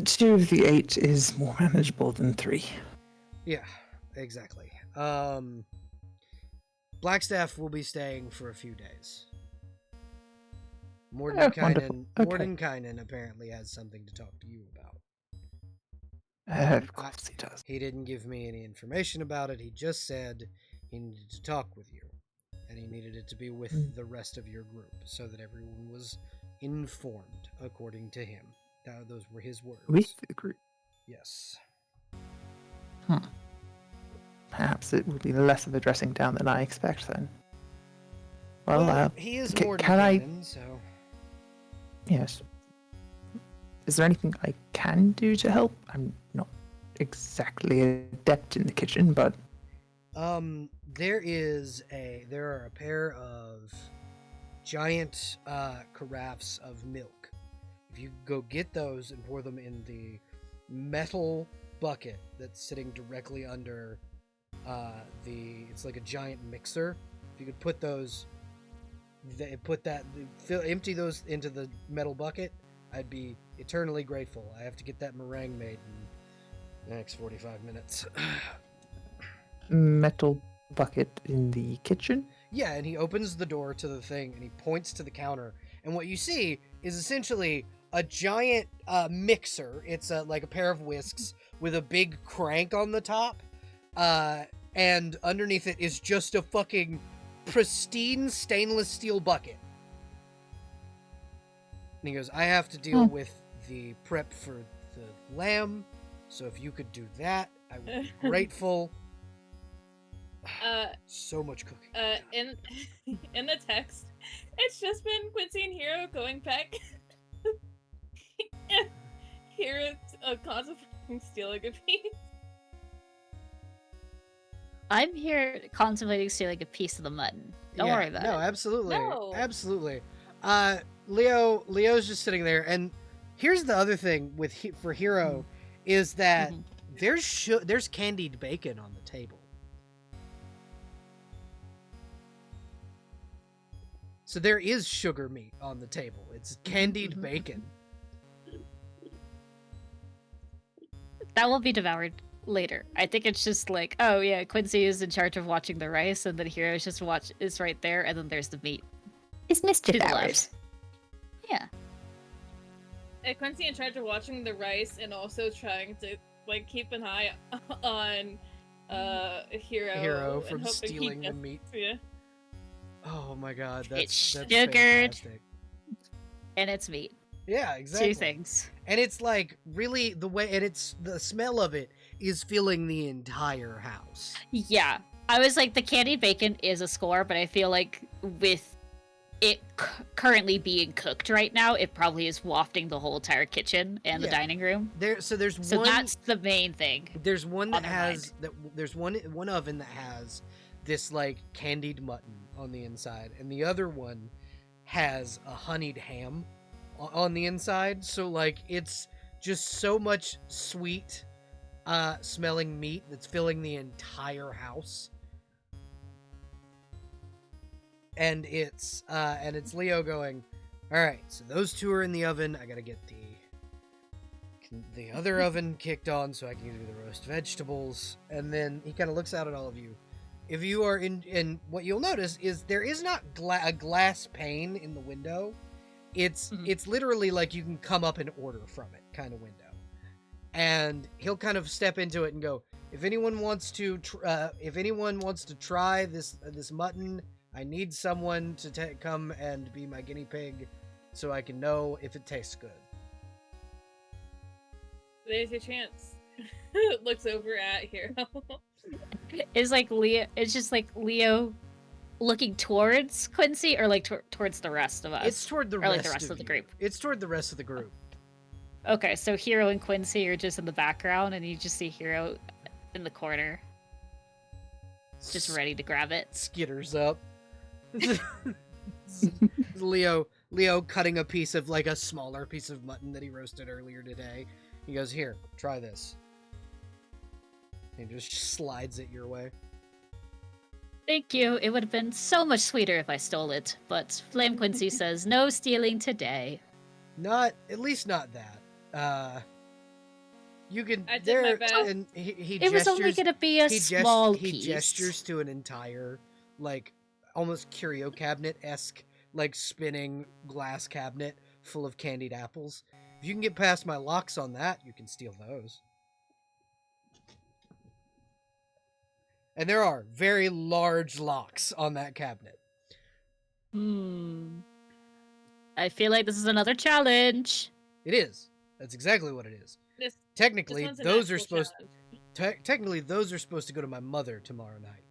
2 of the 8 is more manageable than 3. Yeah, exactly. Blackstaff will be staying for a few days. wonderful. Okay. Mordenkainen apparently has something to talk to you about. Of course he does. He didn't give me any information about it. He just said he needed to talk with you. And he needed it to be with the rest of your group so that everyone was informed, according to him. Those were his words. With the group. Yes. Perhaps it will be less of a dressing down than I expect then. Well, he is can I... Mordenkainen, so... Yes. Is there anything I can do to help? I'm not exactly adept in the kitchen, but... There are a pair of giant carafes of milk. If you go get those and pour them in the metal bucket that's sitting directly under it's like a giant mixer. If you could put those, empty those into the metal bucket, I'd be eternally grateful. I have to get that meringue made in the next 45 minutes. Metal bucket in the kitchen? Yeah, and he opens the door to the thing and he points to the counter. And what you see is essentially a giant mixer. It's like a pair of whisks with a big crank on the top. And underneath it is just a fucking pristine stainless steel bucket. And he goes, I have to deal with the prep for the lamb. So if you could do that, I would be grateful. So much cooking. In the text, it's just been Quincy and Hero going back. And Hero contemplating stealing a piece. I'm here contemplating stealing a piece of the mutton. Don't worry about it. No, absolutely. No. Absolutely. Leo's just sitting there, and here's the other thing for Hero is that there's candied bacon on the table. So there is sugar meat on the table. It's candied bacon. That will be devoured later. I think it's just like, oh yeah, Quincy is in charge of watching the rice, and then Hero is right there, and then there's the meat. It's mischief To the hours. left. Yeah. Quincy in charge of watching the rice and also trying to like keep an eye on Hero From and hoping he stealing the gets- meat. Yeah. Oh my god, It's that's sugared. fantastic. And it's meat. Yeah, exactly. Two things. And it's like really the smell of it is filling the entire house. Yeah. I was like, the candied bacon is a score, but I feel like with it currently being cooked right now, it probably is wafting the whole entire kitchen and the Yeah. dining room. There's So one. that's the main thing. There's one that on their has that. There's one oven that has this like candied mutton on the inside, and the other one has a honeyed ham on the inside. So like it's just so much sweet smelling meat that's filling the entire house. And it's Leo going, all right, so those two are in the oven. I gotta get the other oven kicked on so I can do the roast vegetables. And then he kind of looks out at all of you. If you are in what you'll notice is there is not a glass pane in the window. It's literally like you can come up and order from it kind of window. And he'll kind of step into it and go, if anyone wants to try this mutton, I need someone to come and be my guinea pig so I can know if it tastes good. There's your chance. Looks over at Hero. It's like Leo. It's just like Leo looking towards Quincy, or like towards the rest of us. It's toward the or rest, like the rest of the you. group. It's toward the rest of the group. Okay, so Hero and Quincy are just in the background, and you just see Hero in the corner, just ready to grab it. Skitters up. Leo cutting a piece of like a smaller piece of mutton that he roasted earlier today. He goes, "Here, try this." He just slides it your way. Thank you. It would have been so much sweeter if I stole it, but Flame Quincy says no stealing today. At least not that. You can. I did my best. And he It gestures, was only gonna be a small He piece. gestures to an entire, like, almost curio cabinet-esque, like, spinning glass cabinet full of candied apples. If you can get past my locks on that, you can steal those. And there are very large locks on that cabinet. I feel like this is another challenge. It is. That's exactly what it is. This Technically, one's an those are actual supposed. challenge. Technically, those are supposed to go to my mother tomorrow night.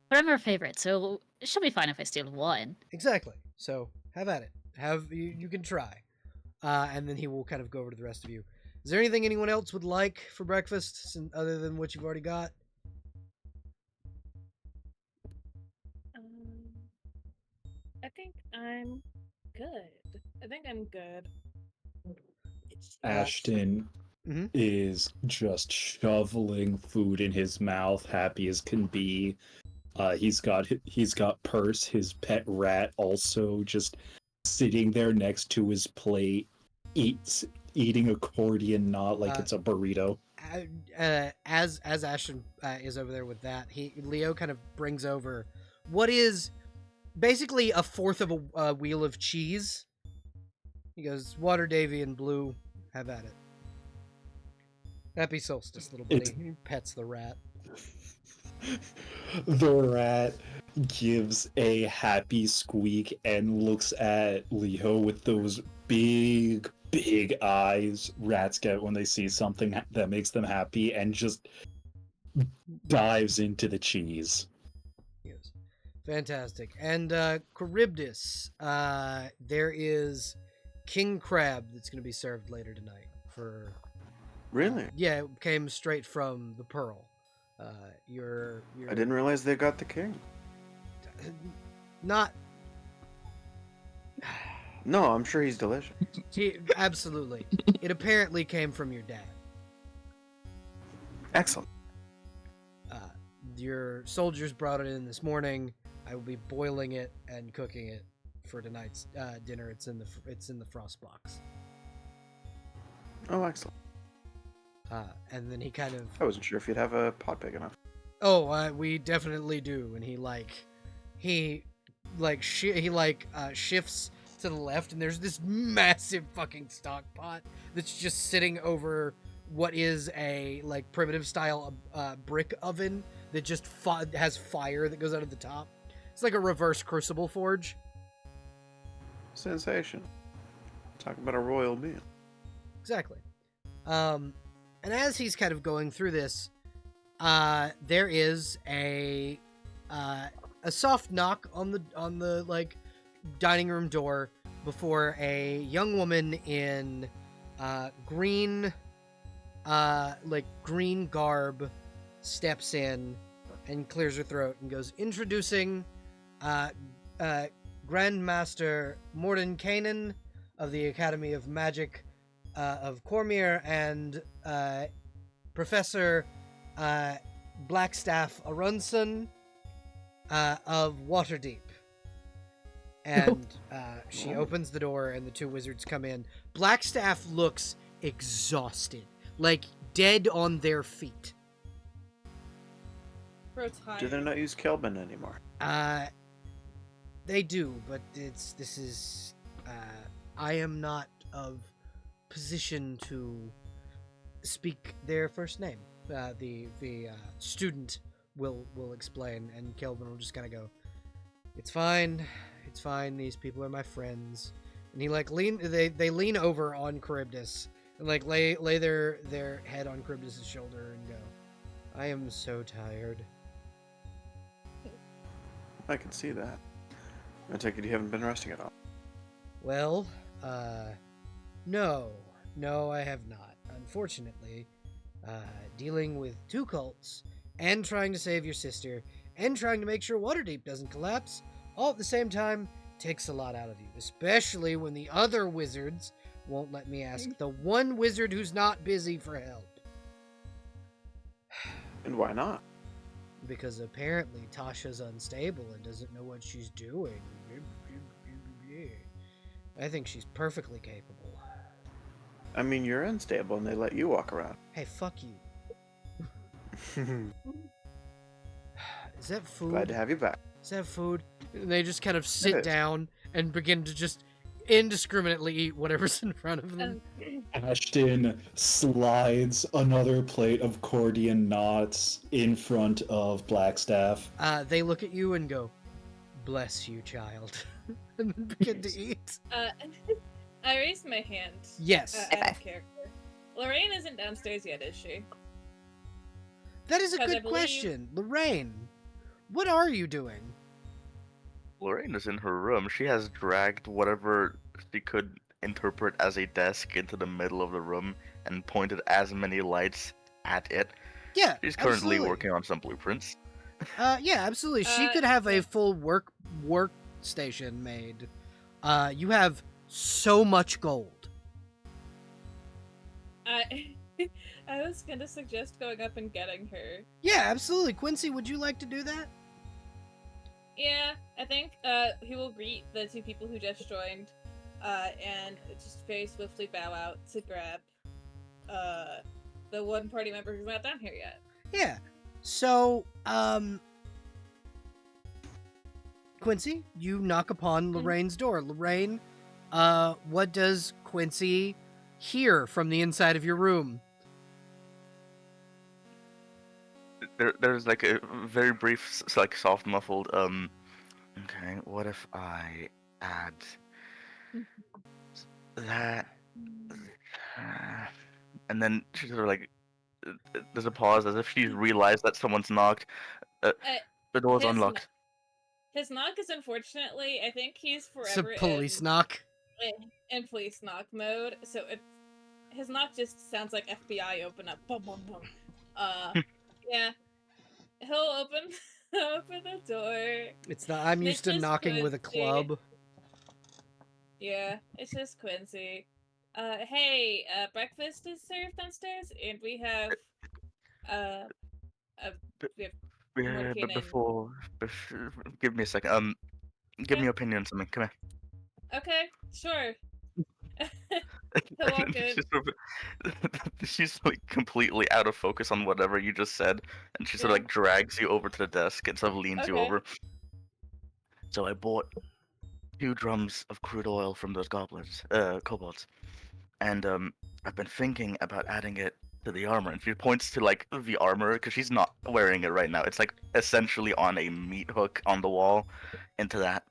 But I'm her favorite, so she'll be fine if I steal one. Exactly. So have at it. You can try, and then he will kind of go over to the rest of you. Is there anything anyone else would like for breakfast other than what you've already got? I think I'm good. Ashton Mhm. is just shoveling food in his mouth, happy as can be. He's got Purse, his pet rat, also just sitting there next to his plate, eating accordion, not like it's a burrito. As Ashton is over there with that, Leo kind of brings over what is basically a fourth of a wheel of cheese. He goes, "Water, Davy, and Blue, have at it." Happy solstice, little buddy. He pets the rat. The rat gives a happy squeak and looks at Leo with those big eyes rats get when they see something that makes them happy, and just dives into the cheese. Yes. Fantastic. And Charybdis, there is king crab that's going to be served later tonight. Really? Yeah, it came straight from the Pearl. I didn't realize they got the king. Not. No, I'm sure he's delicious. Absolutely. It apparently came from your dad. Excellent. Your soldiers brought it in this morning. I will be boiling it and cooking it for tonight's dinner. It's in the frost box. Oh, excellent. And then he kind of. I wasn't sure if you'd have a pot big enough. Oh, we definitely do. And he shifts to the left, and there's this massive fucking stock pot that's just sitting over what is a primitive style brick oven that just has fire that goes out of the top. It's like a reverse crucible forge. Sensation. Talk about a royal meal. Exactly. And as he's kind of going through this, there is a soft knock on the dining room door before a young woman in green garb steps in and clears her throat and goes, "Introducing Grandmaster Morden Kanan of the Academy of Magic of Cormier and Professor Blackstaff Arunson of Waterdeep." And she opens the door and the two wizards come in. Blackstaff looks exhausted, like dead on their feet. Do they not use Kelvin anymore? They do, but I am not of position to speak their first name. The student will explain, and Kelvin will just kind of go, It's fine. These people are my friends. And he like they lean over on Charybdis and like lay their head on Charybdis's shoulder and go, I am so tired. I can see that. I take it you haven't been resting at all. Well, no, I have not. Unfortunately, dealing with 2 cults and trying to save your sister and trying to make sure Waterdeep doesn't collapse all at the same time takes a lot out of you, especially when the other wizards won't let me ask the one wizard who's not busy for help. And why not? Because apparently Tasha's unstable and doesn't know what she's doing. I think she's perfectly capable. I mean, you're unstable and they let you walk around. Hey, fuck you. Is that food? Glad to have you back. Is that food? And they just kind of sit is. down and begin to just indiscriminately eat whatever's in front of them. Ashton slides another plate of Cordian knots in front of Blackstaff. They look at you and go, bless you, child. And then begin to eat. I raised my hand. Yes. Out of character. Lorraine isn't downstairs yet, is she? That is a 'Cause I good believe- question. Lorraine, what are you doing? Lorraine is in her room. She has dragged whatever she could interpret as a desk into the middle of the room and pointed as many lights at it. Yeah, She's currently absolutely. working on some blueprints. Yeah, absolutely. She could have a full workstation made. You have so much gold. I was gonna suggest going up and getting her. Yeah, absolutely. Quincy, would you like to do that? Yeah, I think he will greet the 2 people who just joined, and just very swiftly bow out to grab the one party member who's not down here yet. Yeah. So, Quincy, you knock upon Lorraine's door. Lorraine, what does Quincy hear from the inside of your room? There's like a very brief, like soft muffled, okay, what if I add that, and then she sort of like, there's a pause as if she's realized that someone's knocked, the door's his unlocked. His knock is unfortunately, I think he's It's a forever police knock. in police knock mode, so his knock just sounds like FBI open up. Boom, boom, boom. Yeah. He'll open the door. It's the I'm used to just knocking with a Quincy. club. Yeah, it's just Quincy. Hey, breakfast is served downstairs, and we have we have Yeah, Morgan but and- before, give me a second. Give me Yeah. your opinion on something. Come Okay, sure. here. He'll walk in. She's like completely out of focus on whatever you just said, and she sort of Yeah. like drags you over to the desk and sort of leans you Okay. over. So I bought 2 drums of crude oil from those kobolds, and I've been thinking about adding it to the armor. And she points to like the armor because she's not wearing it right now. It's like essentially on a meat hook on the wall into that.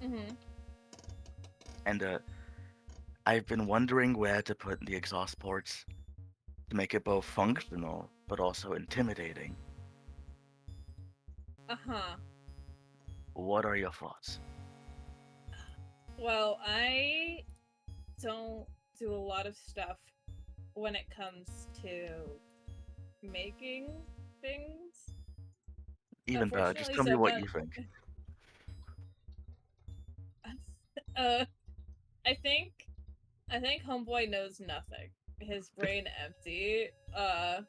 Mm-hmm. And I've been wondering where to put the exhaust ports to make it both functional but also intimidating. Uh-huh. What are your thoughts? Well, I don't do a lot of stuff when it comes to making things. Even better, just Unfortunately, tell me so what far- you think. I think Homeboy knows nothing. His brain empty. I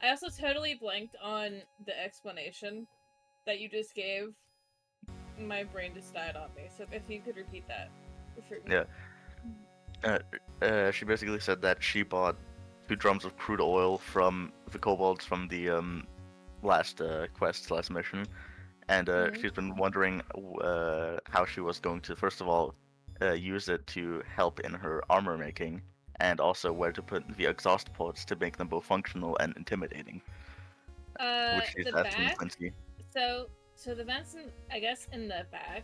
also totally blanked on the explanation that you just gave. My brain just died on me. So if you could repeat that for me. Yeah. She basically said that she bought 2 drums of crude oil from the kobolds from the last last mission, and Mhm. she's been wondering how she was going to, first of all, use it to help in her armor making, and also where to put the exhaust ports to make them both functional and intimidating. Which she's The asking back. Quincy. So So the vents, I guess, in the back.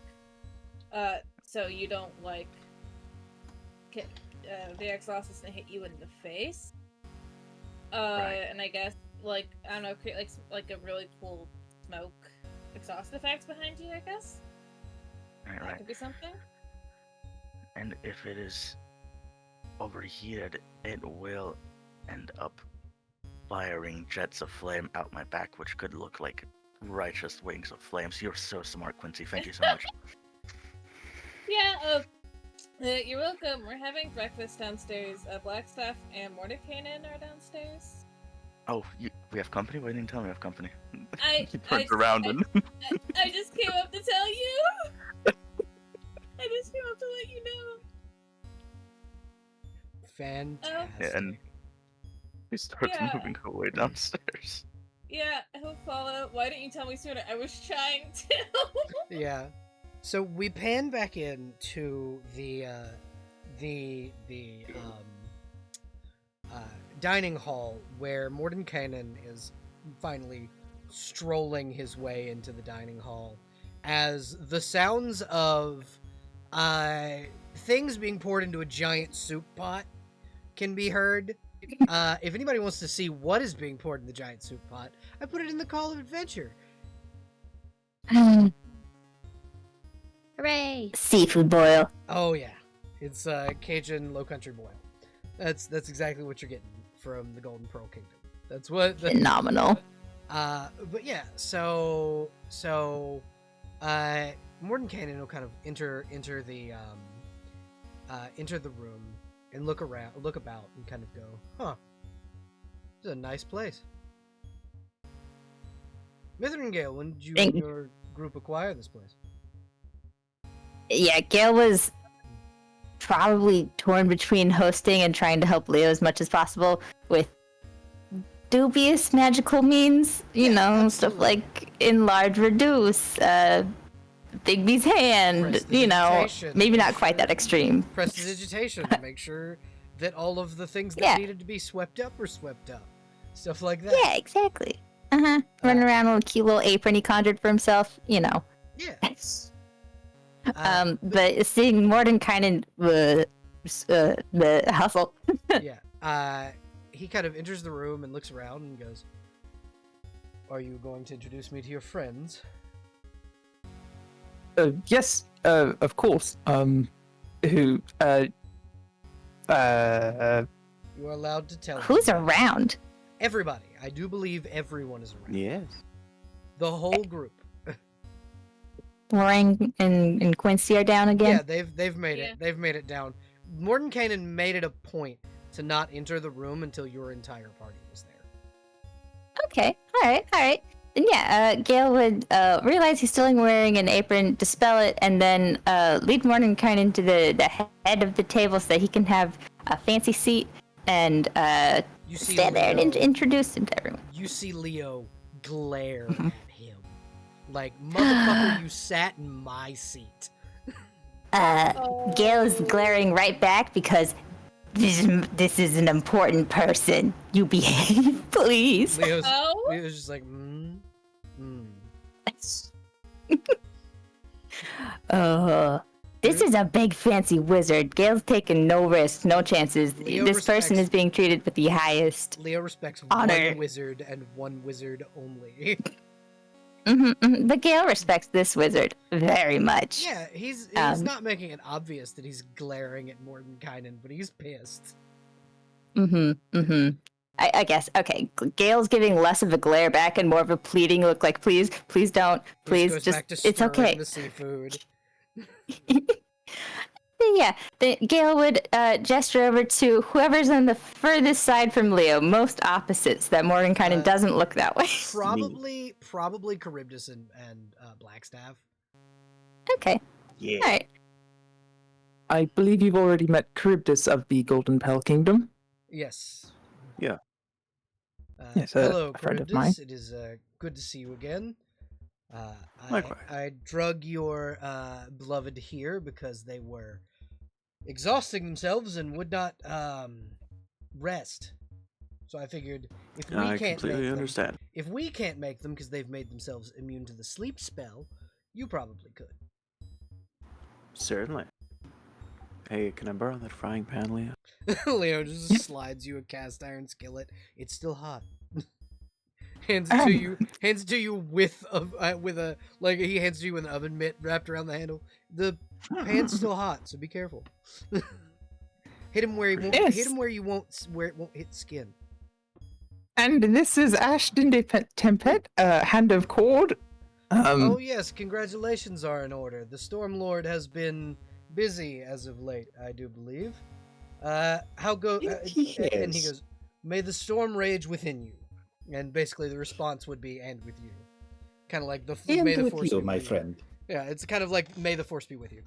So you don't like the exhaust doesn't hit you in the face. Right. And I guess I don't know, create like a really cool smoke exhaust effects behind you. I guess that Right. could be something. And if it is overheated, it will end up firing jets of flame out my back, which could look like righteous wings of flames. You're so smart, Quincy. Thank you so much. Yeah. You're welcome. We're having breakfast downstairs. Blackstaff and Mordekainen are downstairs. Oh, we have company? Why didn't you tell me we have company? I He turns around and... I just came up to tell you. I just came up to let you know. Fantastic. and he starts Yeah. moving away downstairs. Yeah, he'll follow. Why didn't you tell me sooner? I was trying to. Yeah. So we pan back into the dining hall where Mordenkainen is finally strolling his way into the dining hall as the sounds of things being poured into a giant soup pot can be heard. If anybody wants to see what is being poured in the giant soup pot, I put it in the Call of Adventure. Hooray! Seafood boil. Oh yeah, it's Cajun Low Country boil. That's exactly what you're getting from the Golden Pearl Kingdom. That's what. Phenomenal. But yeah, so Mordenkainen will kind of enter the room and look about, and kind of go, huh? This is a nice place. Mithrin and Gale, when did you and your group acquire this place? Yeah, Gale was probably torn between hosting and trying to help Leo as much as possible with dubious magical means, stuff like enlarge, reduce, Bigby's hand, maybe not quite that extreme. Prestidigitation to make sure that all of the things that needed to be swept up were swept up. Stuff like that. Yeah, exactly. Running around with a cute little apron he conjured for himself, Yeah. But seeing Mordenkainen the hustle. Yeah. He kind of enters the room and looks around and goes, "Are you going to introduce me to your friends?" Yes, of course. Who, You are allowed to tell Who's them. around? Everybody. I do believe everyone is around. Yes. The whole group. Lorraine and Quincy are down again? Yeah, they've made it. They've made it down. Mordenkainen made it a point to not enter the room until your entire party was there. Okay, alright. Then Gale would realize he's still wearing an apron, dispel it, and then lead Mordenkainen to the head of the table so that he can have a fancy seat and stand there and introduce him to everyone. You see Leo glare at him. Like, motherfucker, you sat in my seat. Gale is glaring right back because this is an important person. You behave, please. Leo's just like, This is a big fancy wizard. Gale's taking no risks, no chances. This person is being treated with the highest Leo respects honor. One wizard and one wizard only. But Gale respects this wizard very much. Yeah, he's not making it obvious that he's glaring at Mordenkainen, but he's pissed. I guess. Okay, Gale's giving less of a glare back and more of a pleading look like, please don't, please, just, it's okay. The seafood. Yeah, Gale would gesture over to whoever's on the furthest side from Leo, most opposites, that Mordenkainen doesn't look that way. Probably Charybdis and Blackstaff. Okay. Yeah. All right. I believe you've already met Charybdis of the Golden Pearl Kingdom. Yes. Yeah. Yes, hello, a friend of mine. Charybdis. It is good to see you again. Likewise. I drug your beloved here because they were exhausting themselves and would not rest. So I figured if we I can't completely make them, understand. if we can't make them because they've made themselves immune to the sleep spell, you probably could. Certainly. Hey, can I borrow that frying pan, Leo? Leo just slides you a cast iron skillet. It's still hot. Hands it to you. Hands it to you with a like he hands it to you with an oven mitt wrapped around the handle. The pan's still hot, so be careful. Hit him where he won't. Yes. Hit him where you won't. Where it won't hit skin. And this is Ashton de Tempet, Hand of Cord. Oh yes, congratulations are in order. The Storm Lord has been busy as of late, I do believe. How go? And he goes, "May the storm rage within you," and basically the response would be, "And with you," kind of like the And May the with Force you, be my with you. friend. Yeah, it's kind of like "May the Force be with you."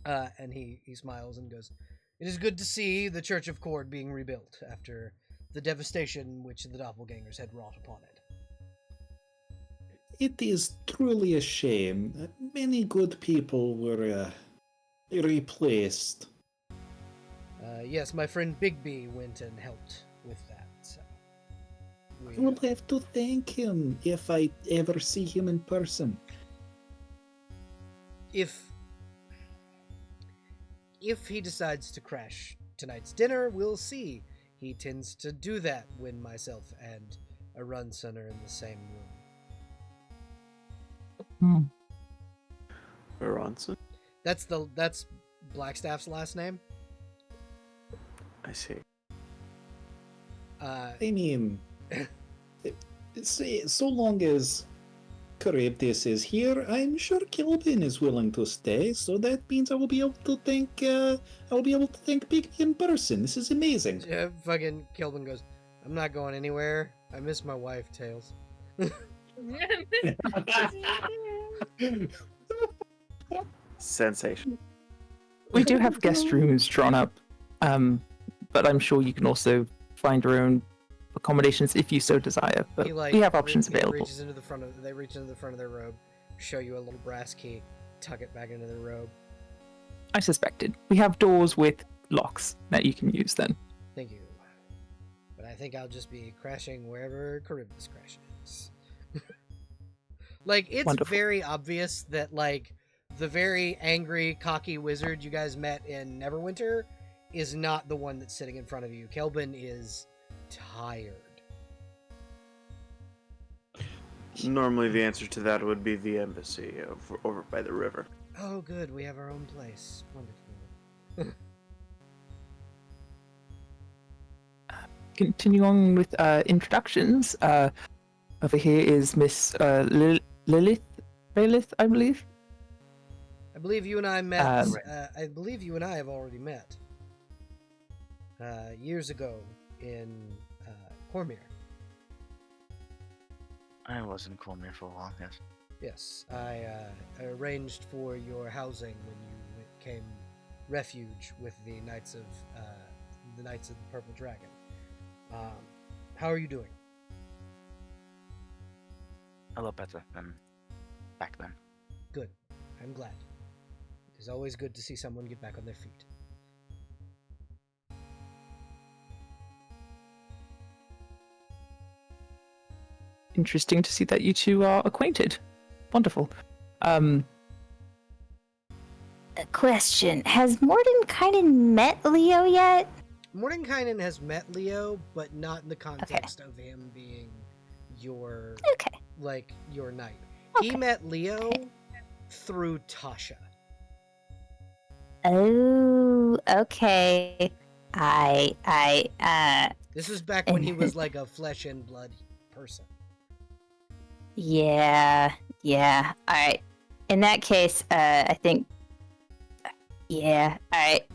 And he smiles and goes, "It is good to see the Church of Cord being rebuilt after the devastation which the doppelgangers had wrought upon it." It is truly a shame that many good people were replaced. Yes, my friend Bigby went and helped with that. So I will have to thank him if I ever see him in person. if he decides to crash tonight's dinner, we'll see. He tends to do that when myself and a Runson are in the same room. Ronson? That's Blackstaff's last name. I see. I mean, so long as Charybdis is here, I'm sure Kilbin is willing to stay. So that means I will be able to thank Bigby in person. This is amazing. Yeah, fucking Kilbin goes, "I'm not going anywhere. I miss my wife, Tails." Sensation. We do have guest rooms drawn up, but I'm sure you can also find your own accommodations if you so desire. But He, like, we have options he available. They reach into the front of their robe, show you a little brass key, tuck it back into their robe. I suspected. We have doors with locks that you can use then. Thank you. But I think I'll just be crashing wherever Charybdis crashes. Like, it's Wonderful. very obvious that, like, the very angry, cocky wizard you guys met in Neverwinter is not the one that's sitting in front of you. Kelvin is tired. Normally, the answer to that would be the embassy over by the river. Oh, good. We have our own place. Wonderful. Continue on with introductions. Over here is Miss Lilith, I believe. I believe you and I met. I believe you and I have already met years ago in Cormier. I was in Cormier for a while, yes. Yes, I arranged for your housing when you came refuge with the Knights of the Purple Dragon. How are you doing? A lot better than back then. Good. I'm glad. It is always good to see someone get back on their feet. Interesting to see that you two are acquainted. Wonderful. A question: has Mordenkainen met Leo yet? Mordenkainen has met Leo, but not in the context of him being your your knight. He met Leo through Tasha. Oh, okay. This was back when he was like a flesh and blood person. Yeah. All right. In that case, I think. Yeah. All right.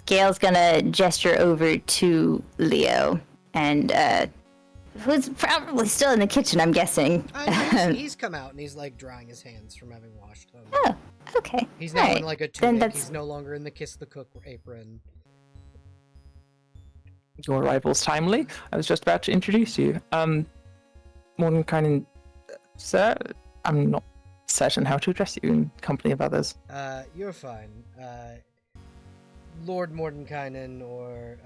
Gale's gonna gesture over to Leo, and who's probably still in the kitchen, I'm guessing. He's come out and he's like drying his hands from having washed them. Oh, okay. He's now Alright. in like a Then tunic. that's- He's no longer in the kiss the cook apron. Your arrival's timely. I was just about to introduce you. Mordenkainen, sir, I'm not certain how to address you in company of others. You're fine. Lord Mordenkainen or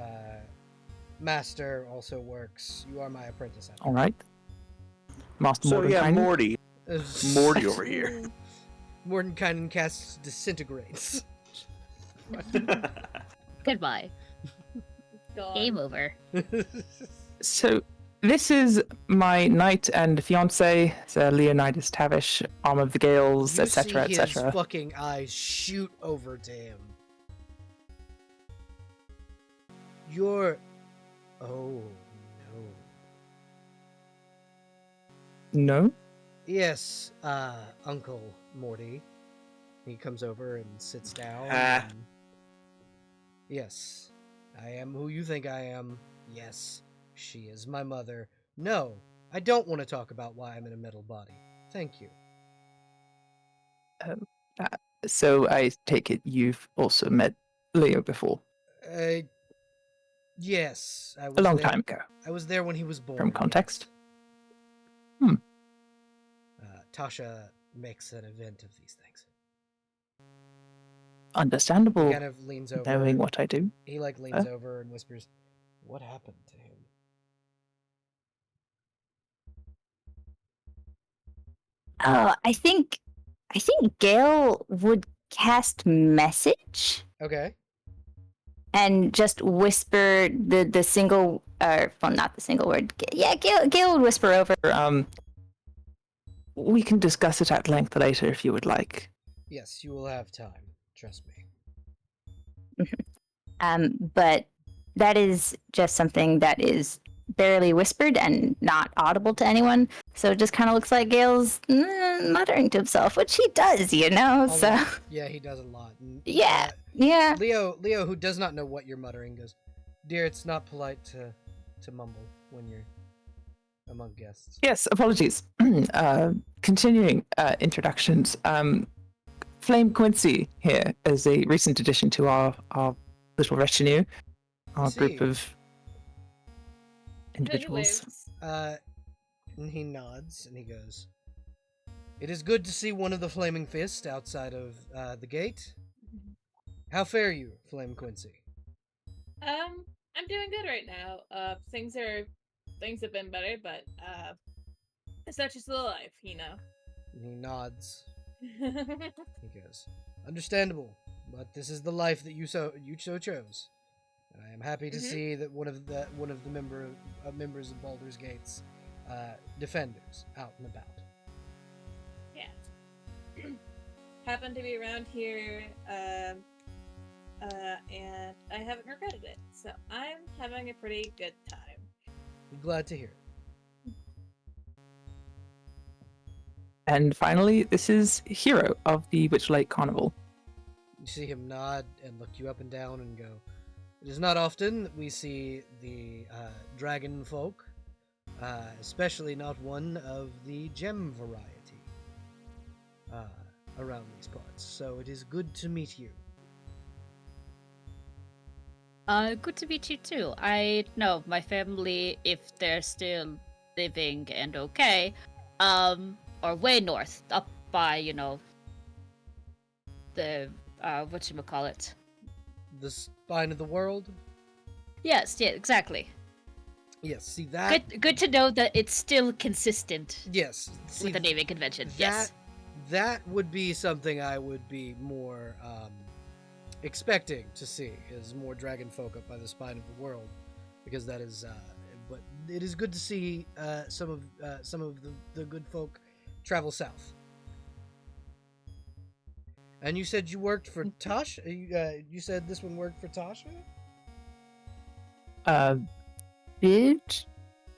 Master also works. You are my apprentice. All right. Master So yeah, Mordenkainen. Morty. Morty over here. Mordenkainen casts disintegrates. Goodbye. God. Game over. So this is my knight and fiance, Sir Leonidas Tavish, arm of the Gales, You etc., see his etc. fucking eyes shoot over to him. You're... Oh, no. No? Yes, Uncle Morty. He comes over and sits down. Ah. and- Yes, I am who you think I am. Yes, she is my mother. No, I don't want to talk about why I'm in a metal body. Thank you. So I take it you've also met Leo before, Yes, I was a long there. time ago. I was there when he was born. From context? Yes. Tasha makes an event of these things. He Understandable, kind of leans over. knowing what I do. He leans over and whispers, "What happened to him?" Oh, I think Gale would cast message Okay. and just whisper the single well, not the single word. Yeah, Gale would whisper over. We can discuss it at length later if you would like. Yes, you will have time. Trust me. But that is just something that is barely whispered and not audible to anyone. So it just kind of looks like Gale's muttering to himself, which he does, you know. A So lot. Yeah, he does a lot. And, yeah, yeah. Leo, who does not know what you're muttering, goes, "Dear, it's not polite to mumble when you're among guests." Yes, apologies. Continuing introductions. Flame Quincy here is a recent addition to our little retinue, our group see. of individuals. Anyways, And he nods and he goes, "It is good to see one of the Flaming Fist outside of the gate. How fare you, Flame Quincy?" I'm doing good right now. Things have been better, but it's not just the life, you know. And he nods. He goes, "Understandable, but this is the life that you so chose. And I am happy to Mhm. see that one of the members of Baldur's Gate's defenders out and about." Yeah. Happened to be around here, and I haven't regretted it. So I'm having a pretty good time. I'm glad to hear it. And finally, this is Hero of the Witch Lake Carnival. You see him nod and look you up and down and go, "It is not often that we see the dragon folk, especially not one of the gem variety, around these parts. So it is good to meet you." Good to meet you too. I know my family, if they're still living and okay, are way north, up by, you know, the, whatchamacallit. The spine of the world? Yes, yeah, exactly. Yes, see that? Good to know that it's still consistent Yes. See, with the naming convention. that, Yes. that would be something I would be more expecting to see, is more dragon folk up by the spine of the world, because that is but it is good to see some of the good folk travel south. And you said you worked for Tasha? You said this one worked for Tasha? Did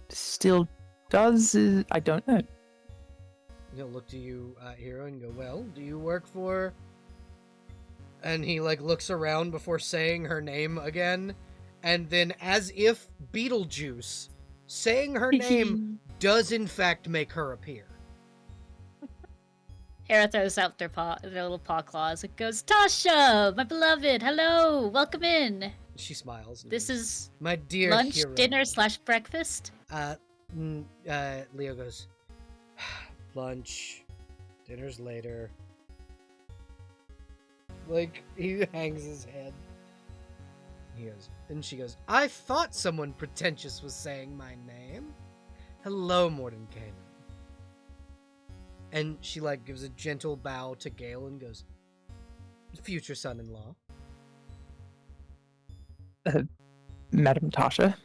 still does I don't know. He'll look to you, Hero, and go, "Well, do you work for..." And he, looks around before saying her name again. And then, as if Beetlejuice, saying her name does in fact make her appear. Hera throws out their little paw claws and goes, "Tasha, my beloved, hello, welcome in. She smiles. And This goes, is "My dear lunch, Hero." dinner / breakfast." Leo goes, "Lunch, dinner's later." He hangs his head. She goes, I thought someone pretentious was saying my name. Hello, Mordenkainen. And she like gives a gentle bow to Gale and goes, future son-in-law. Madam Tasha.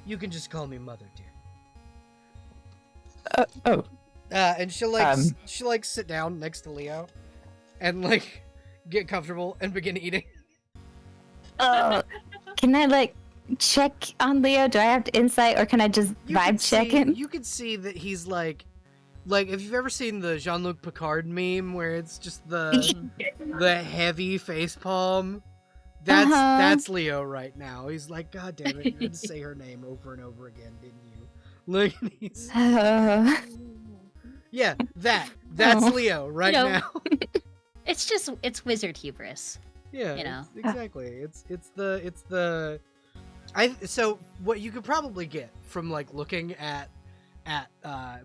You can just call me Mother, dear. Oh. And she'll like sit down next to Leo, and like get comfortable and begin eating. Can I like check on Leo? Do I have to insight, or can I just vibe check him? You could see that he's like if you've ever seen the Jean-Luc Picard meme where it's just the heavy face palm. That's Leo right now. He's like, God damn it, you had to say her name over and over again, didn't you? Like he's yeah, that's Leo right now. It's wizard hubris. Yeah, you know. Exactly. So what you could probably get from like looking at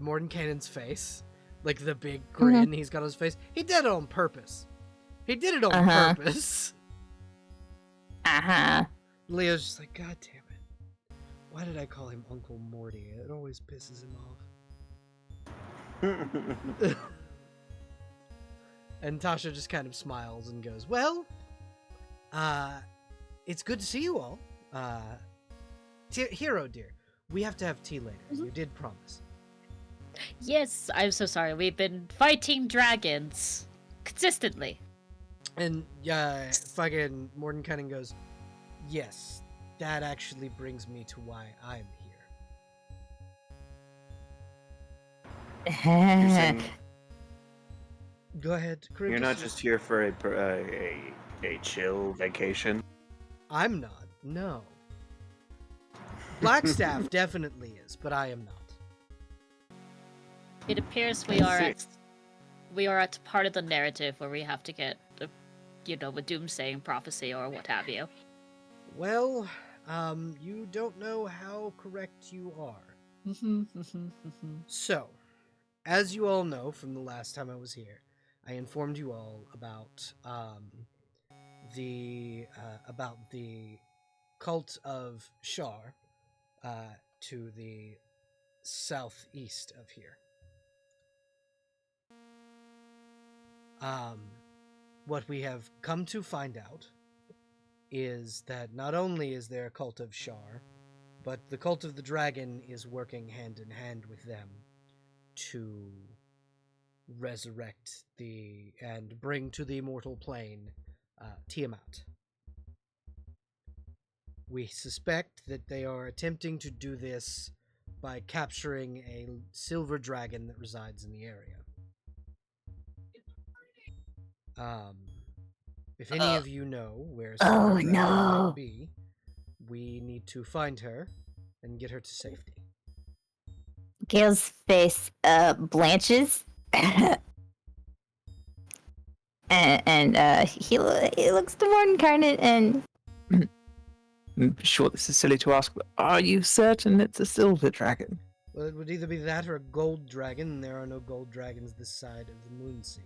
Mordenkainen's face, like the big grin he's got on his face, he did it on purpose. Purpose. Leo's just like, God damn it. Why did I call him Uncle Morty? It always pisses him off. And Tasha just kind of smiles and goes, well, it's good to see you all. Hero, dear, we have to have tea later. You did promise. Yes, I'm so sorry. We've been fighting dragons consistently. And fucking Mordenkainen goes, yes, that actually brings me to why I'm here. You're saying Go ahead, Karuk. you're not just here for a chill vacation? I'm not, no. Blackstaff definitely is, but I am not. It appears we are at part of the narrative where we have to get a doomsaying prophecy or what have you. Well, you don't know how correct you are. So, as you all know from the last time I was here, I informed you all about the cult of Shar to the southeast of here. What we have come to find out is that not only is there a cult of Shar, but the cult of the dragon is working hand in hand with them to resurrect and bring to the immortal plane Tiamat. We suspect that they are attempting to do this by capturing a silver dragon that resides in the area. If any of you know where Silver Dragon might be, we need to find her and get her to safety. Gale's face blanches. and he looks to Mordenkainen and... I'm sure this is silly to ask, but are you certain it's a silver dragon? Well, it would either be that or a gold dragon, and there are no gold dragons this side of the Moonsea.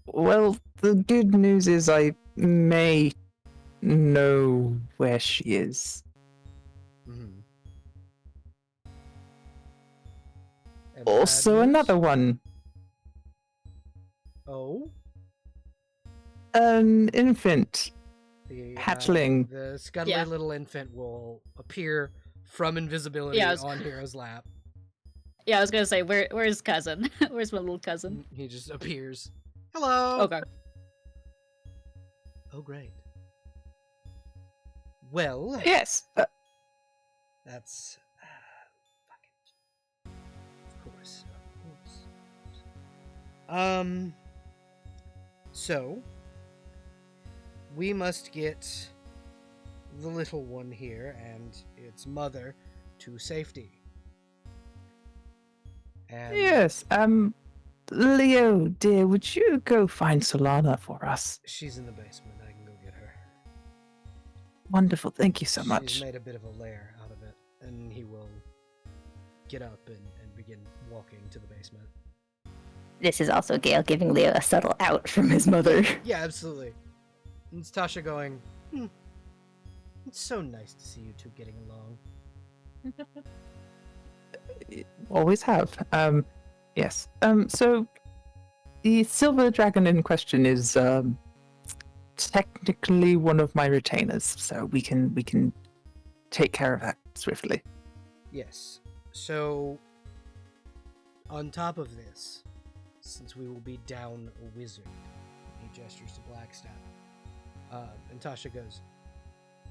Well, the good news is I may know where she is. Mm-hmm. Also, another one. Oh? An infant. The hatchling. The scuttly little infant will appear from invisibility on Hero's lap. Yeah, I was gonna say, where's cousin? Where's my little cousin? He just appears. Hello! Okay. Oh, great. Well... Yes! That's... Of course. So... we must get the little one here and its mother to safety. And Yes, Leo, dear, would you go find Solana for us? she's in the basement. I can go get her. Wonderful, thank you so much. She's made a bit of a lair out of it, and he will get up and begin walking to the basement. This is also Gale giving Leo a subtle out from his mother. Yeah, absolutely. And it's Tasha going, it's so nice to see you two getting along. Always have. Yes. So the silver dragon in question is technically one of my retainers, so we can take care of that swiftly. Yes. So, on top of this, since we will be down a wizard, he gestures to Blackstaff. And Tasha goes,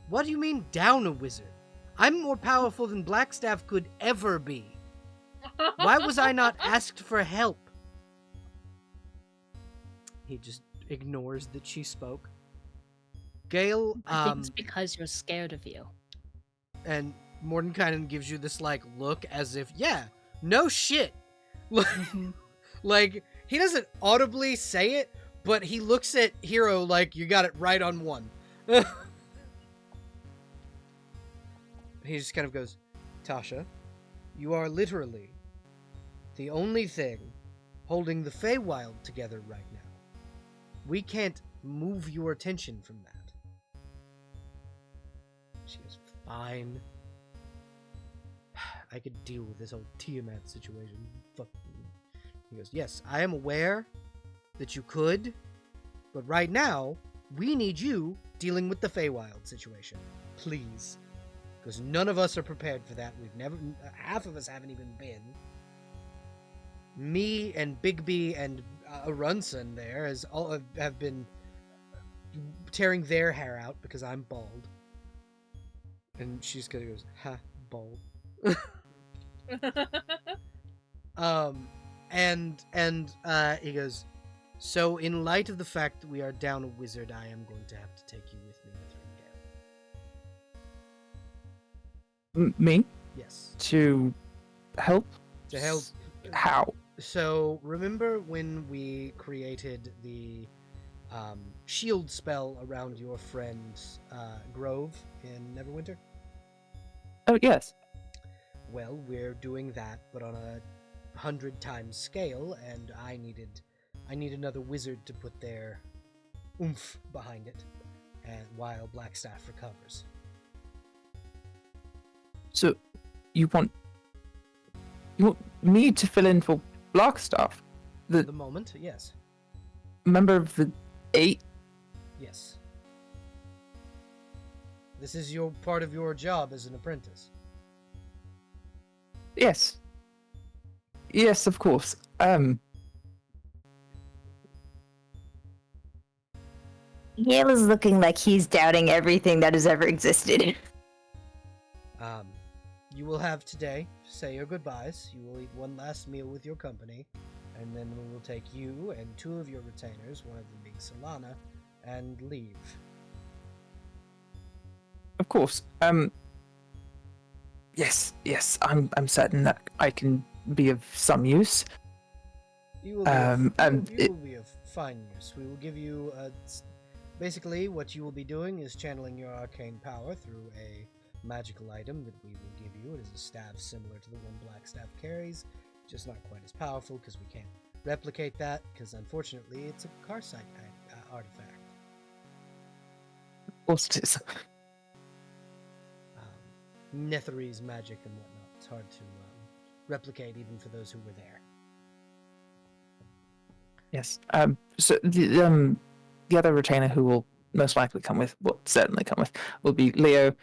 what do you mean down a wizard? I'm more powerful than Blackstaff could ever be. Why was I not asked for help? He just ignores that she spoke. Gale, I think it's because you're scared of you. and Mordenkainen gives you this, like, look as if, yeah, no shit. Like, he doesn't audibly say it, but he looks at Hero like, you got it right on one. He just kind of goes, Tasha, you are literally the only thing holding the Feywild together right now. We can't move your attention from that. She goes, fine. I could deal with this whole Tiamat situation. Fuck. He goes, yes, I am aware that you could, but right now, we need you dealing with the Feywild situation. Please. Because none of us are prepared for that. Half of us haven't even been. Me and Bigby and Arunson there have been tearing their hair out because I'm bald. And she just kind of goes, ha, bald. And he goes, so in light of the fact that we are down a wizard, I am going to have to take you with me, Gale. Me? Yes. To help? To help. How? So, remember when we created the shield spell around your friend's grove in Neverwinter? Oh, yes. Well, we're doing that, but on a 100 times scale, and I need another wizard to put their oomph behind it, and while Blackstaff recovers. So, you want me to fill in for Blackstaff? For the moment, yes. Member of the 8? Yes. This is your part of your job as an apprentice. Yes. Yes, of course. Gale is looking like he's doubting everything that has ever existed. You will have today to say your goodbyes. You will eat one last meal with your company, and then we will take you and 2 of your retainers, one of them being Solana, and leave. Of course. Yes, I'm certain that I can be of some use. You will be of fine use. We will give you basically what you will be doing is channeling your arcane power through a magical item that we will give you. It is a staff similar to the one Blackstaff carries, just not quite as powerful because we can't replicate that because unfortunately it's a Karsite artifact. Of course it is. Netherese magic and whatnot. It's hard to replicate even for those who were there. Yes. So the other retainer who will most likely come with, will certainly come with, will be Leo.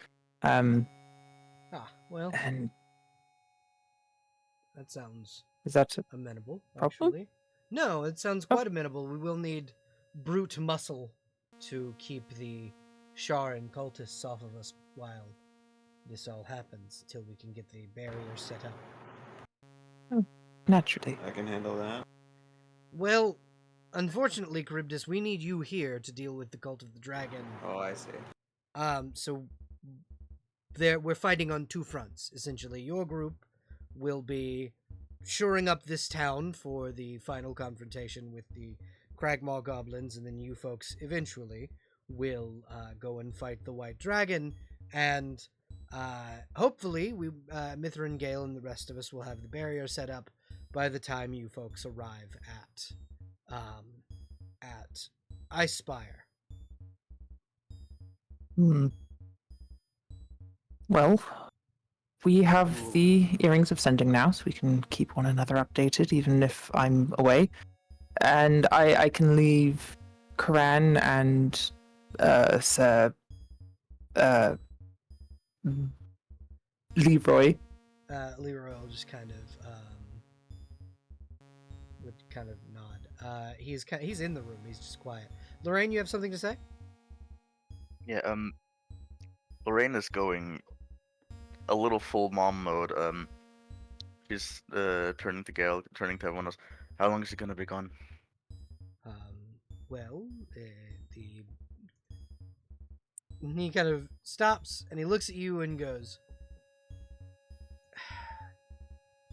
Well, and that sounds is that amenable, problem? actually. No, it sounds quite amenable. We will need brute muscle to keep the Sharan cultists off of us while this all happens, till we can get the barrier set up. Oh, naturally. I can handle that. Well, unfortunately, Charybdis, we need you here to deal with the Cult of the Dragon. Oh, I see. So we're fighting on 2 fronts, essentially. Your group will be shoring up this town for the final confrontation with the Cragmaw goblins, and then you folks eventually will go and fight the White Dragon, and hopefully Mithrin, Gale, and the rest of us will have the barrier set up by the time you folks arrive at Icespire. Hmm. Well, we have the earrings of sending now, so we can keep one another updated, even if I'm away. And I can leave Karan and Sir Leroy. Leroy will just kind of would kind of nod. He's in the room. He's just quiet. Lorraine, you have something to say? Yeah, Lorraine is going a little full mom mode. She's turning to Gale, turning to everyone else. How long is he gonna be gone? Well, the and he kind of stops and he looks at you and goes,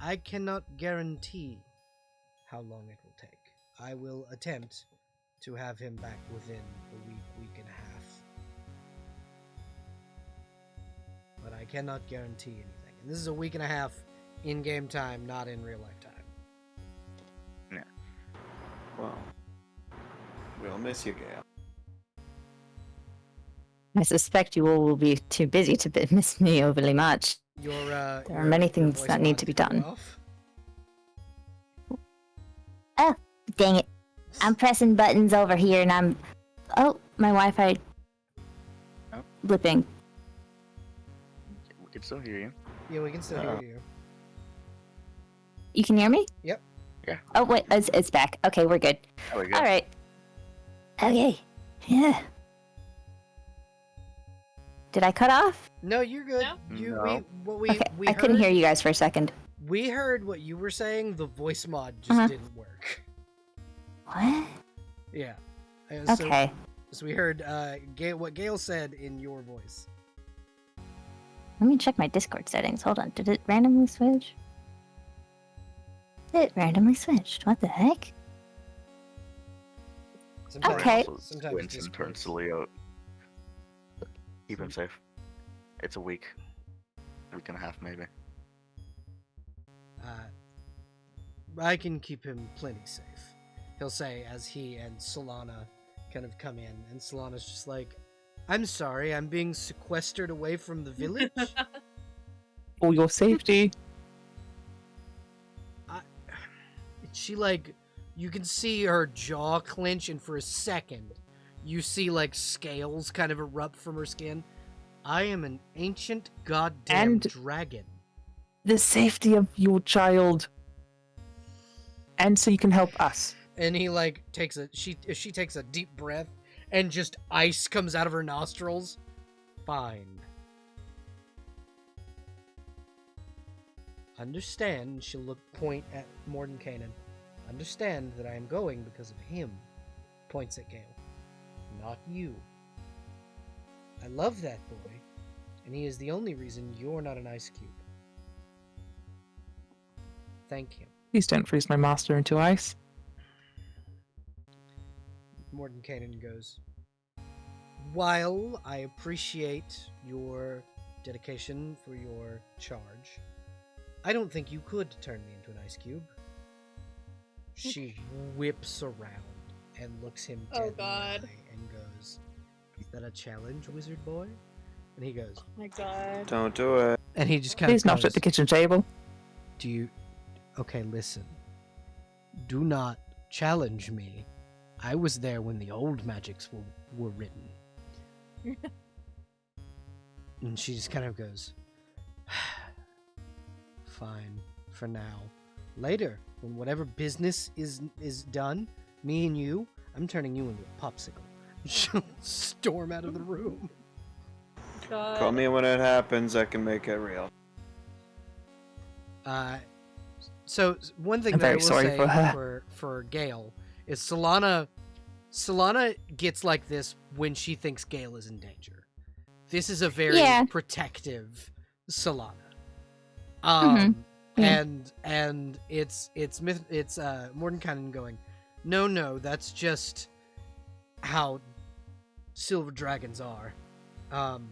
I cannot guarantee how long it will take. I will attempt to have him back within a week and a half. But I cannot guarantee anything. And this is a week and a half in-game time, not in real-life time. Well, we'll miss you, Gale. I suspect you all will be too busy to miss me overly much. There are many things that need to be done. Oh, dang it. I'm pressing buttons over here and I'm... Oh, my Wi-Fi... Oh. Blipping. We can still hear you. Yeah, we can still hear you. You can hear me? Yep. Yeah. Oh, wait, it's back. Okay, we're good. There we go. Alright. Okay. Yeah. Did I cut off? No, you're good. No. Okay, I couldn't hear you guys for a second. We heard what you were saying. The voice mod just didn't work. What? Yeah. Okay. So we heard what Gale said in your voice. Let me check my Discord settings. Hold on. Did it randomly switch? It randomly switched. What the heck? Sometimes, Okay. Sometimes Winston turns to Leo. Keep him safe. It's a week and a half maybe. I can keep him plenty safe. He'll say as he and Solana kind of come in, and Solana's just like, I'm sorry, I'm being sequestered away from the village? For your safety. She, like, you can see her jaw clench, and for a second, you see, like, scales kind of erupt from her skin. I am an ancient goddamn dragon. The safety of your child. And so you can help us. And he, like, she takes a deep breath, and just ice comes out of her nostrils. Fine. Understand, she'll point at Mordenkainen. Understand that I am going because of him. Points at Gale. Not you. I love that boy, and he is the only reason you're not an ice cube. Thank him. Please don't freeze my master into ice. Mordenkainen goes, while I appreciate your dedication for your charge, I don't think you could turn me into an ice cube. She whips around and looks him dead in the eye and goes, is that a challenge, wizard boy? And he goes, Oh my god. Don't do it. and he just kind of Please not at the kitchen table. do you... Okay, listen. Do not challenge me. I was there when the old magics were written. And she just kind of goes, fine, for now. Later, when whatever business is done, me and you, I'm turning you into a popsicle. She'll storm out of the room. God. Call me when it happens. I can make it real. So one thing I'm that I very will sorry say for her. for Gale is Solana gets like this when she thinks Gale is in danger. This is a very protective Solana. Yeah. And it's Mordenkainen going, no, that's just how silver dragons are. And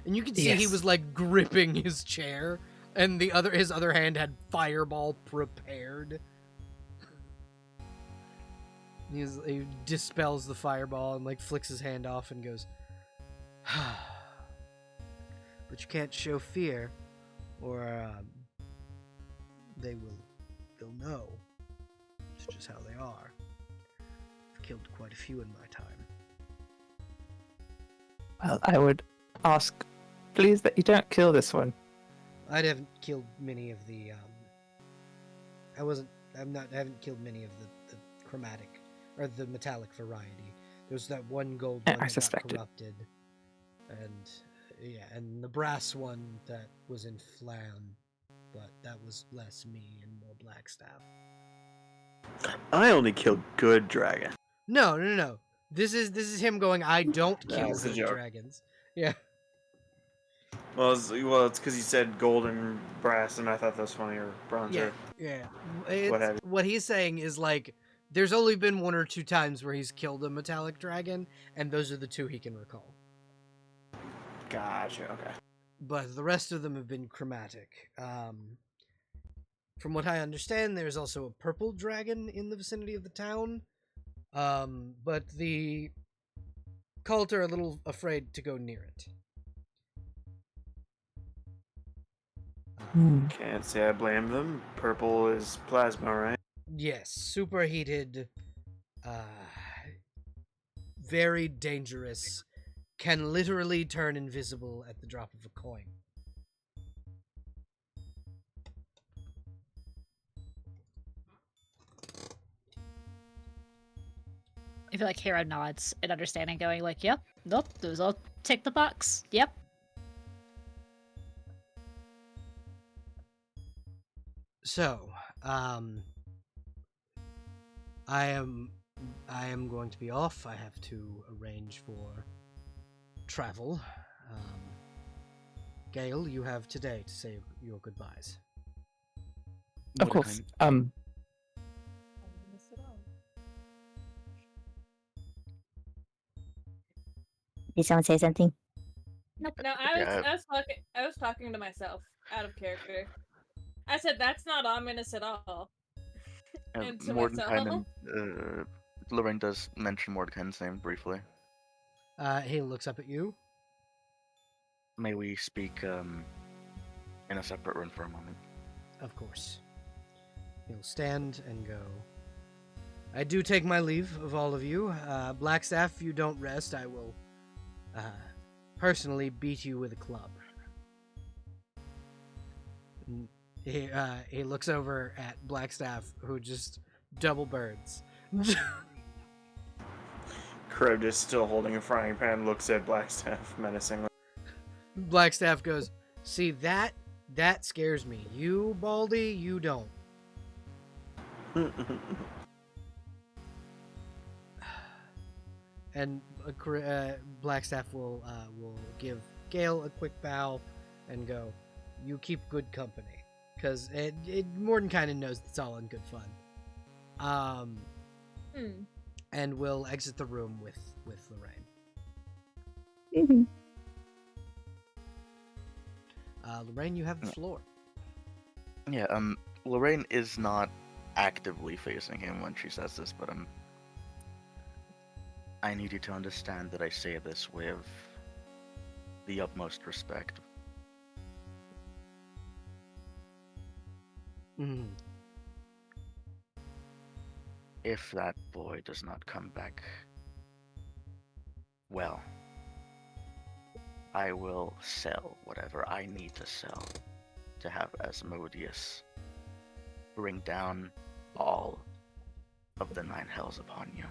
you can see he was like gripping his chair, and his other hand had fireball prepared. He dispels the fireball and like flicks his hand off and goes, But you can't show fear, or they'll know. It's just how they are. I've killed quite a few in my time. Well, I would ask, please, that you don't kill this one. I haven't killed many of the. I haven't killed many of the chromatic or the metallic variety. There's that one gold Yeah, one I that got suspected. corrupted, and the brass one that was in flam, but that was less me and more Blackstaff. I only killed good dragon. No. This is him going. I don't kill That's a good joke. dragons. Yeah. Well, it's because he said gold and brass, and I thought that was funny, or bronze, Yeah, or yeah. what have you. What he's saying is like, there's only been 1 or 2 times where he's killed a metallic dragon, and those are the 2 he can recall. Gotcha. Okay. But the rest of them have been chromatic. From what I understand, there's also a purple dragon in the vicinity of the town. But the cult are a little afraid to go near it. Can't say I blame them. Purple is plasma, right? Yes, superheated, very dangerous, can literally turn invisible at the drop of a coin. I feel like Hero nods in understanding, going like, "Yep, nope, those all tick the box. Yep." So, I am going to be off. I have to arrange for travel. Gale, you have today to say your goodbyes. Of course. Did someone say something? No, Yeah. I was talking to myself out of character. I said that's not ominous at all. And to Mordenkainen, Lorraine does mention Mordenkaisen's name briefly. He looks up at you. May we speak in a separate room for a moment? Of course. He'll stand and go. I do take my leave of all of you. Blackstaff, if you don't rest, I will personally beat you with a club. He looks over at Blackstaff, who just double birds. Krebs is still holding a frying pan, looks at Blackstaff menacingly. Blackstaff goes, see, that scares me. You, Baldy, you don't. And Blackstaff will give Gale a quick bow and go, you keep good company. Because Mordenkainen knows it's all in good fun. And we'll exit the room with Lorraine. Lorraine, you have the floor. Yeah, Lorraine is not actively facing him when she says this, but I need you to understand that I say this with the utmost respect. Mm. If that boy does not come back, well, I will sell whatever I need to sell to have Asmodeus bring down all of the 9 hells upon you.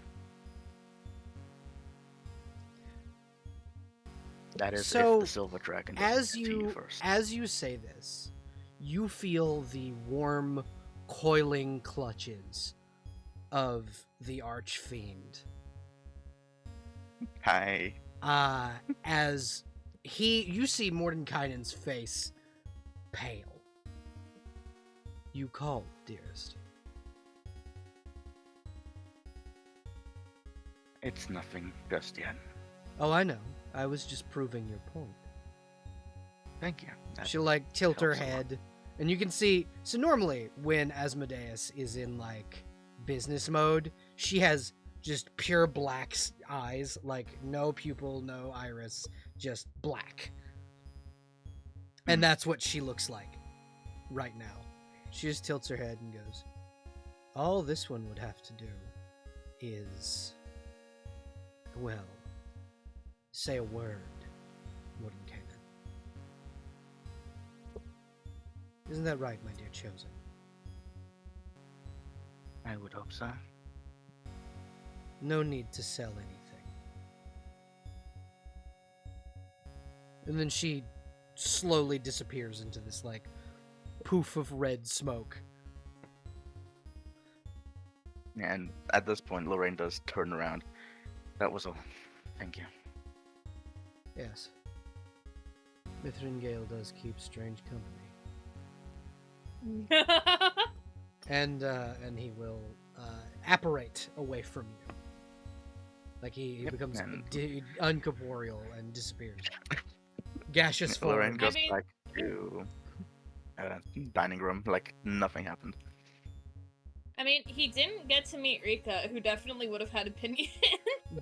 That is So, if the Silver Dragon doesn't get to you first. As you say this, you feel the warm, coiling clutches of the Archfiend. Hi. As you see Mordenkainen's face pale. You called, dearest. It's nothing just yet. Oh, I know. I was just proving your point. Thank you. That She'll like tilt her helps a lot. head, and you can see. So normally, when Asmodeus is in like business mode, she has just pure black eyes, like no pupil, no iris, just black. And that's what she looks like right now. She just tilts her head and goes, all this one would have to do is, well, say a word, Mordenkainen. Isn't that right, my dear chosen? I would hope so. No need to sell anything. And then she slowly disappears into this, like, poof of red smoke. And at this point, Lorraine does turn around. That was all. Thank you. Yes. Mithrin Gale does keep strange company. And he will apparate away from you. Like he becomes uncorporeal and disappears. Gaseous form. Lorraine goes back to dining room like nothing happened. I mean, he didn't get to meet Rika, who definitely would have had opinion.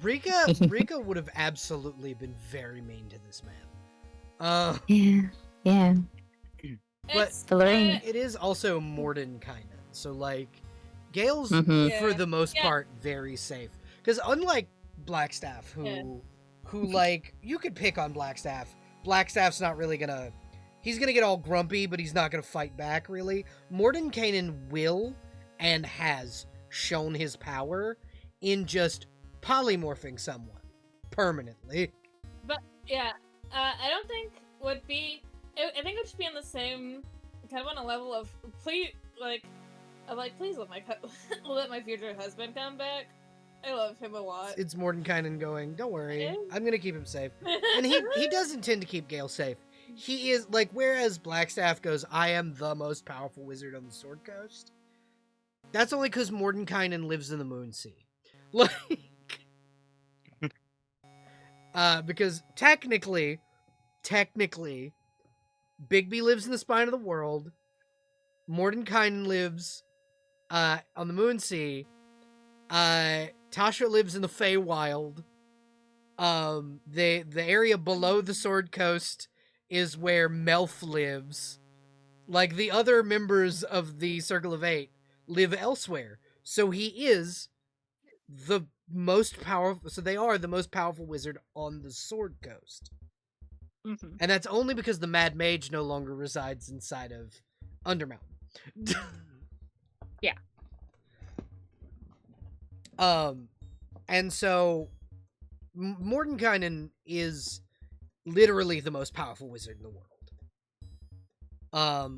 Rika would have absolutely been very mean to this man. Yeah. But Lorraine. it is also Mordenkainen, so like Gale's Mhm. for the most part very safe. Because unlike Blackstaff, who like you could pick on Blackstaff. Blackstaff's not really gonna. He's gonna get all grumpy, but he's not gonna fight back really. Mordenkainen will and has shown his power in just polymorphing someone permanently. But yeah, I don't think would be. I think it would just be on the same kind of on a level of please, please let my future husband come back. I love him a lot. It's Mordenkainen going, don't worry, I'm gonna keep him safe. And he does intend to keep Gale safe. He is, like, whereas Blackstaff goes, I am the most powerful wizard on the Sword Coast, that's only because Mordenkainen lives in the Moon Sea. Like, because technically, Bigby lives in the spine of the world, Mordenkainen lives on the Moon Sea, Tasha lives in the Feywild. The area below the Sword Coast is where Melf lives. Like, the other members of the Circle of Eight live elsewhere. So he is the most powerful. So they are the most powerful wizard on the Sword Coast. Mm-hmm. And that's only because the Mad Mage no longer resides inside of Undermountain. Yeah. And so Mordenkainen is literally the most powerful wizard in the world.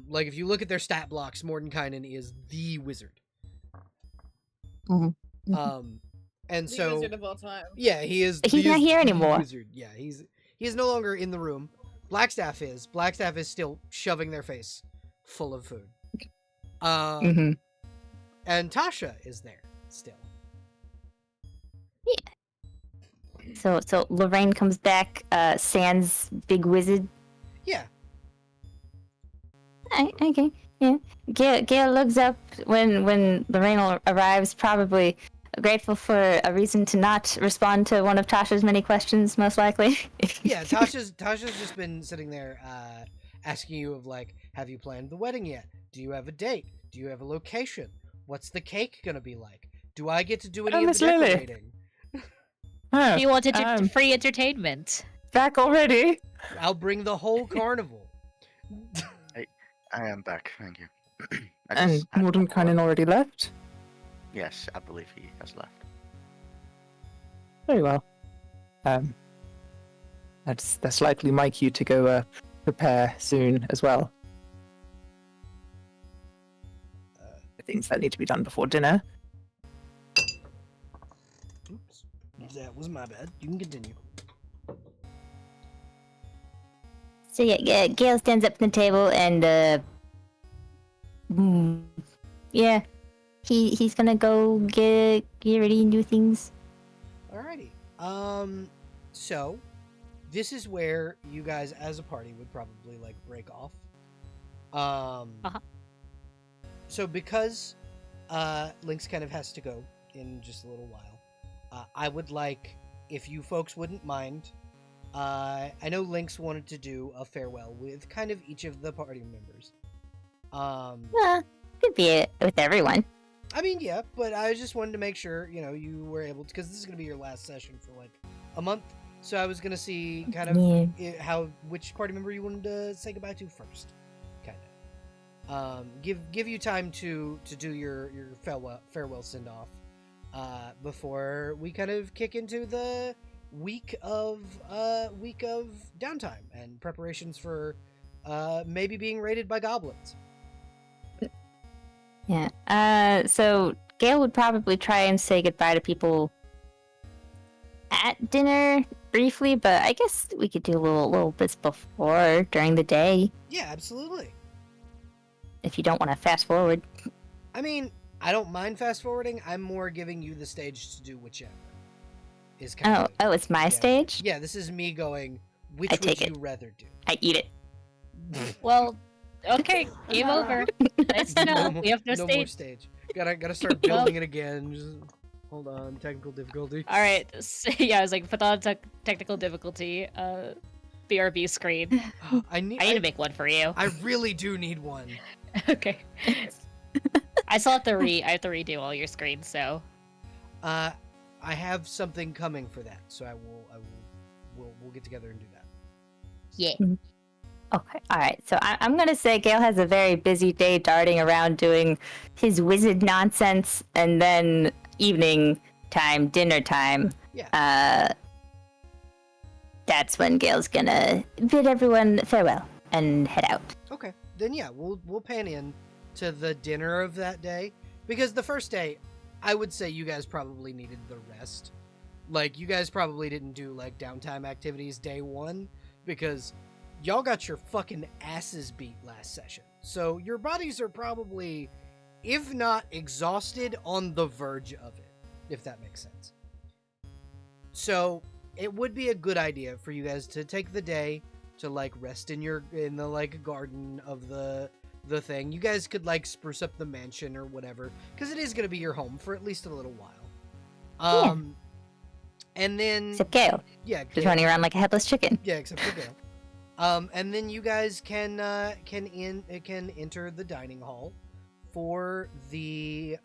Like, if you look at their stat blocks, Mordenkainen is the wizard. Mhm. And The so wizard of all time. yeah, he is. He's he not is here the anymore. Wizard. Yeah, he's no longer in the room. Blackstaff is. Blackstaff is still shoving their face full of food. Mhm. And Tasha is there still. So Lorraine comes back, sans big wizard. Yeah. Okay, yeah. Gale looks up when Lorraine arrives, probably grateful for a reason to not respond to one of Tasha's many questions, most likely. Yeah, Tasha's just been sitting there asking you of, like, have you planned the wedding yet? Do you have a date? Do you have a location? What's the cake gonna be like? Do I get to do any of Miss the Lily. decorating? Oh, You wanted free entertainment. back already? I'll bring the whole carnival. I am back, thank you. I And just had a couple Mordenkainen of- already left? Yes, I believe he has left. Very well. That's likely my cue to go prepare soon as well. The things that need to be done before dinner. Oops. That was my bad. You can continue. So yeah, Gale stands up from the table and yeah, he's gonna go get ready and do things. Alrighty. So this is where you guys as a party would probably, like, break off. So because Lynx kind of has to go in just a little while, I would like, if you folks wouldn't mind, I know Lynx wanted to do a farewell with kind of each of the party members. Could be it with everyone. I mean, yeah, but I just wanted to make sure, you were able to, because this is going to be your last session for like a month. So I was going to see kind of which party member you wanted to say goodbye to first, kind of. Give you time to do your farewell send off, before we kind of kick into the week of downtime and preparations for maybe being raided by goblins. Yeah. So Gale would probably try and say goodbye to people at dinner briefly, but I guess we could do a little bits before during the day. Yeah, absolutely. If you don't want to fast forward. I mean, I don't mind fast forwarding. I'm more giving you the stage to do whichever. Is kind of it's my stage? Yeah, this is me going, which would you rather do? I eat it. Well, okay, game over. Nice to know. We have no more stage. stage. Gotta start building it again. Just, hold on, technical difficulty. All right. So, yeah, I was like, put on technical difficulty. BRB screen. I need to make one for you. I really do need one. Okay. I still have to redo all your screens, so. I have something coming for that, so we'll get together and do that. Yeah. Okay, alright. So I'm gonna say Gale has a very busy day darting around doing his wizard nonsense, and then evening time, dinner time. Yeah. That's when Gale's gonna bid everyone farewell and head out. Okay. Then yeah, we'll pan in to the dinner of that day, because the first day, I would say you guys probably needed the rest. Like, you guys probably didn't do like downtime activities day one, because y'all got your fucking asses beat last session. So your bodies are probably, if not exhausted, on the verge of it, if that makes sense. So it would be a good idea for you guys to take the day to like rest in the like garden of the thing. You guys could like spruce up the mansion or whatever, because it is going to be your home for at least a little while. And then except Gale. Yeah, just running around like a headless chicken. Yeah, except for Gale. And then you guys can enter the dining hall for the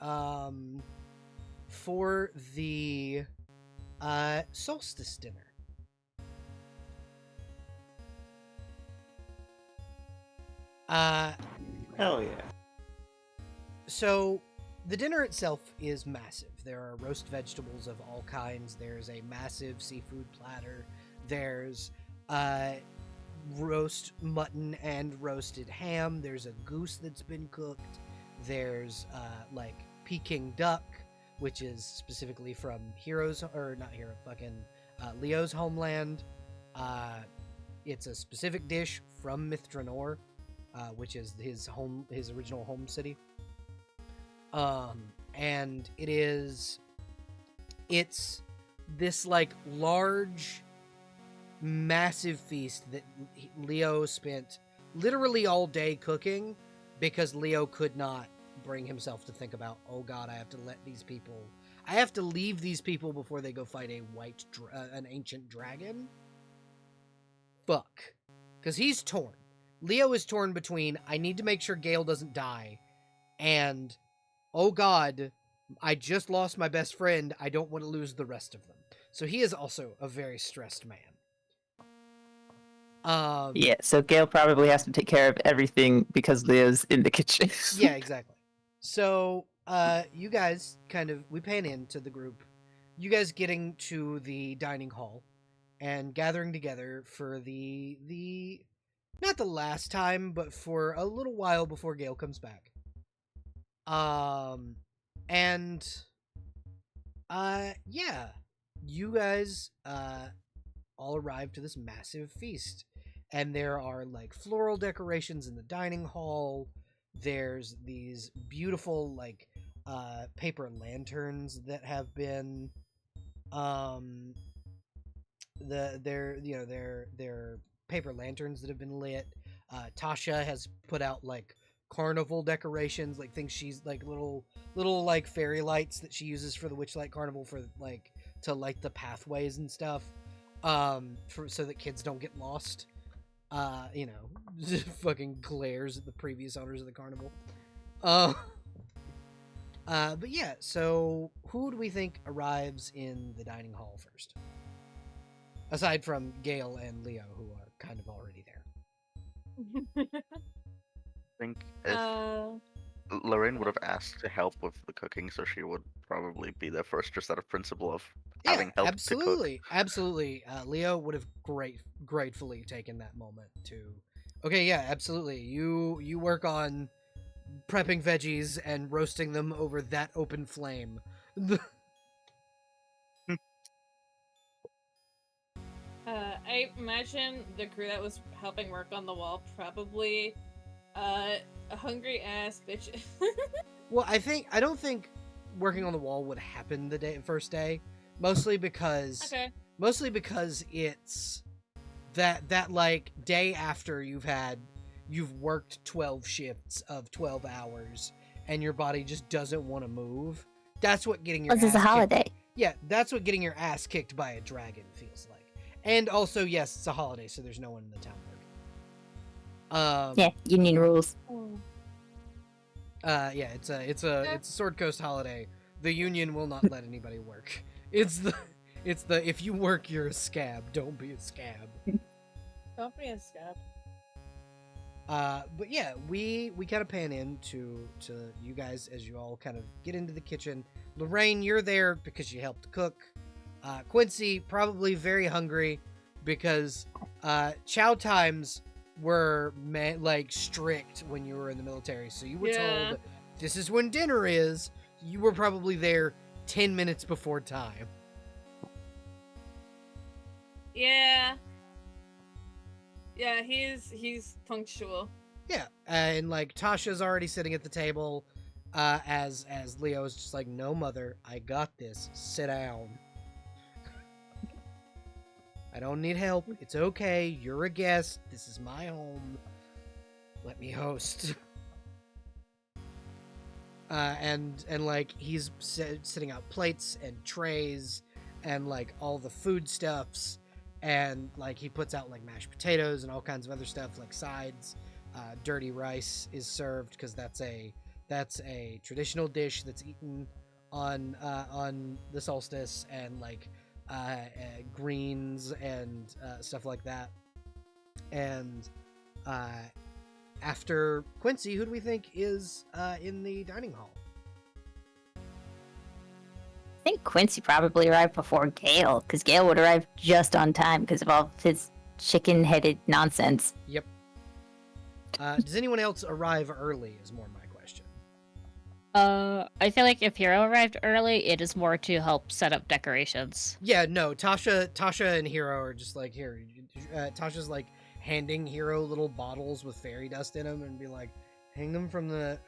solstice dinner. Hell yeah. So the dinner itself is massive. There are roast vegetables of all kinds. There's a massive seafood platter. There's roast mutton and roasted ham. There's a goose that's been cooked. There's like Peking duck, which is specifically from Leo's homeland. It's a specific dish from Mithranor, which is his original home city. And it's this like large, massive feast that Leo spent literally all day cooking, because Leo could not bring himself to think about, oh god, I have to leave these people before they go fight an ancient dragon. Fuck. Because he's torn. Leo is torn between, I need to make sure Gale doesn't die, and, oh god, I just lost my best friend, I don't want to lose the rest of them. So he is also a very stressed man. Yeah, so Gale probably has to take care of everything because Leo's in the kitchen. Yeah, exactly. So, you guys we pan into the group, you guys getting to the dining hall and gathering together for the not the last time, but for a little while before Gale comes back. Yeah, you guys, all arrived to this massive feast, and there are like floral decorations in the dining hall. There's these beautiful like paper lanterns that have been they're paper lanterns that have been lit. Tasha has put out like carnival decorations, like things she's like little like fairy lights that she uses for the Witchlight Carnival for like to light the pathways and stuff. so that kids don't get lost. You know, just fucking glares at the previous owners of the carnival. But yeah, so who do we think arrives in the dining hall first? Aside from Gale and Leo, who are kind of already there. I think if Lorraine would have asked to help with the cooking, so she would probably be there first, just out of principle of having help absolutely, absolutely. Leo would have gratefully taken that moment to. Okay, yeah, absolutely. You work on prepping veggies and roasting them over that open flame. I imagine the crew that was helping work on the wall probably a hungry ass bitch. Well, I don't think working on the wall would happen the first day, mostly because it's that like day after you've worked 12 shifts of 12 hours and your body just doesn't want to move. That's what getting your This is a holiday. Yeah, that's what getting your ass kicked by a dragon feels like. And also, yes, it's a holiday, so there's no one in the town working. Yeah, union rules. Yeah, it's a Sword Coast holiday. The union will not let anybody work. It's the if you work, you're a scab. Don't be a scab. Don't be a scab. But yeah, we kind of pan into you guys as you all kind of get into the kitchen. Lorraine, you're there because you helped cook. Quincy, probably very hungry because chow times were strict when you were in the military. So you were told this is when dinner is. You were probably there 10 minutes before time. Yeah. Yeah, he's punctual. Yeah, and like Tasha's already sitting at the table, as Leo is just like, no, mother, I got this. Sit down. I don't need help. It's okay. You're a guest. This is my home. Let me host. And like he's setting out plates and trays and like all the foodstuffs. And like he puts out like mashed potatoes and all kinds of other stuff like sides. Dirty rice is served because that's a traditional dish that's eaten on the solstice, and like greens and stuff like that. And after Quincy, who do we think is in the dining hall? I think Quincy probably arrived before Gale, because Gale would arrive just on time because of all his chicken-headed nonsense. Yep. Does anyone else arrive early is more my question. I feel like if Hero arrived early, it is more to help set up decorations. Yeah, no, Tasha and Hero are just like, here. Tasha's like handing Hero little bottles with fairy dust in them and be like, hang them from the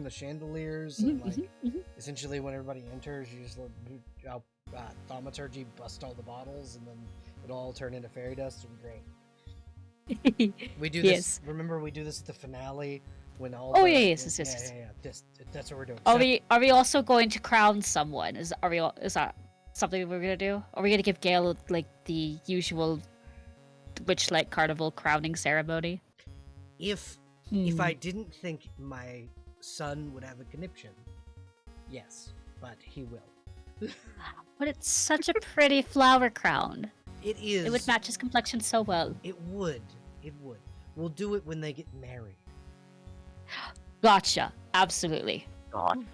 chandeliers, and like essentially when everybody enters, you just thaumaturgy bust all the bottles, and then it'll all turn into fairy dust. It'll be great. We do this. Yes. Remember, we do this at the finale when all. Oh, the, yes. That's what we're doing. Are we also going to crown someone? Is that something we're gonna do? Are we gonna give Gale like the usual witch-like carnival crowning ceremony? If I didn't think my son would have a conniption, yes, but he will. But it's such a pretty flower crown. It is. It would match his complexion so well. It would. We'll do it when they get married. Gotcha. Absolutely. God.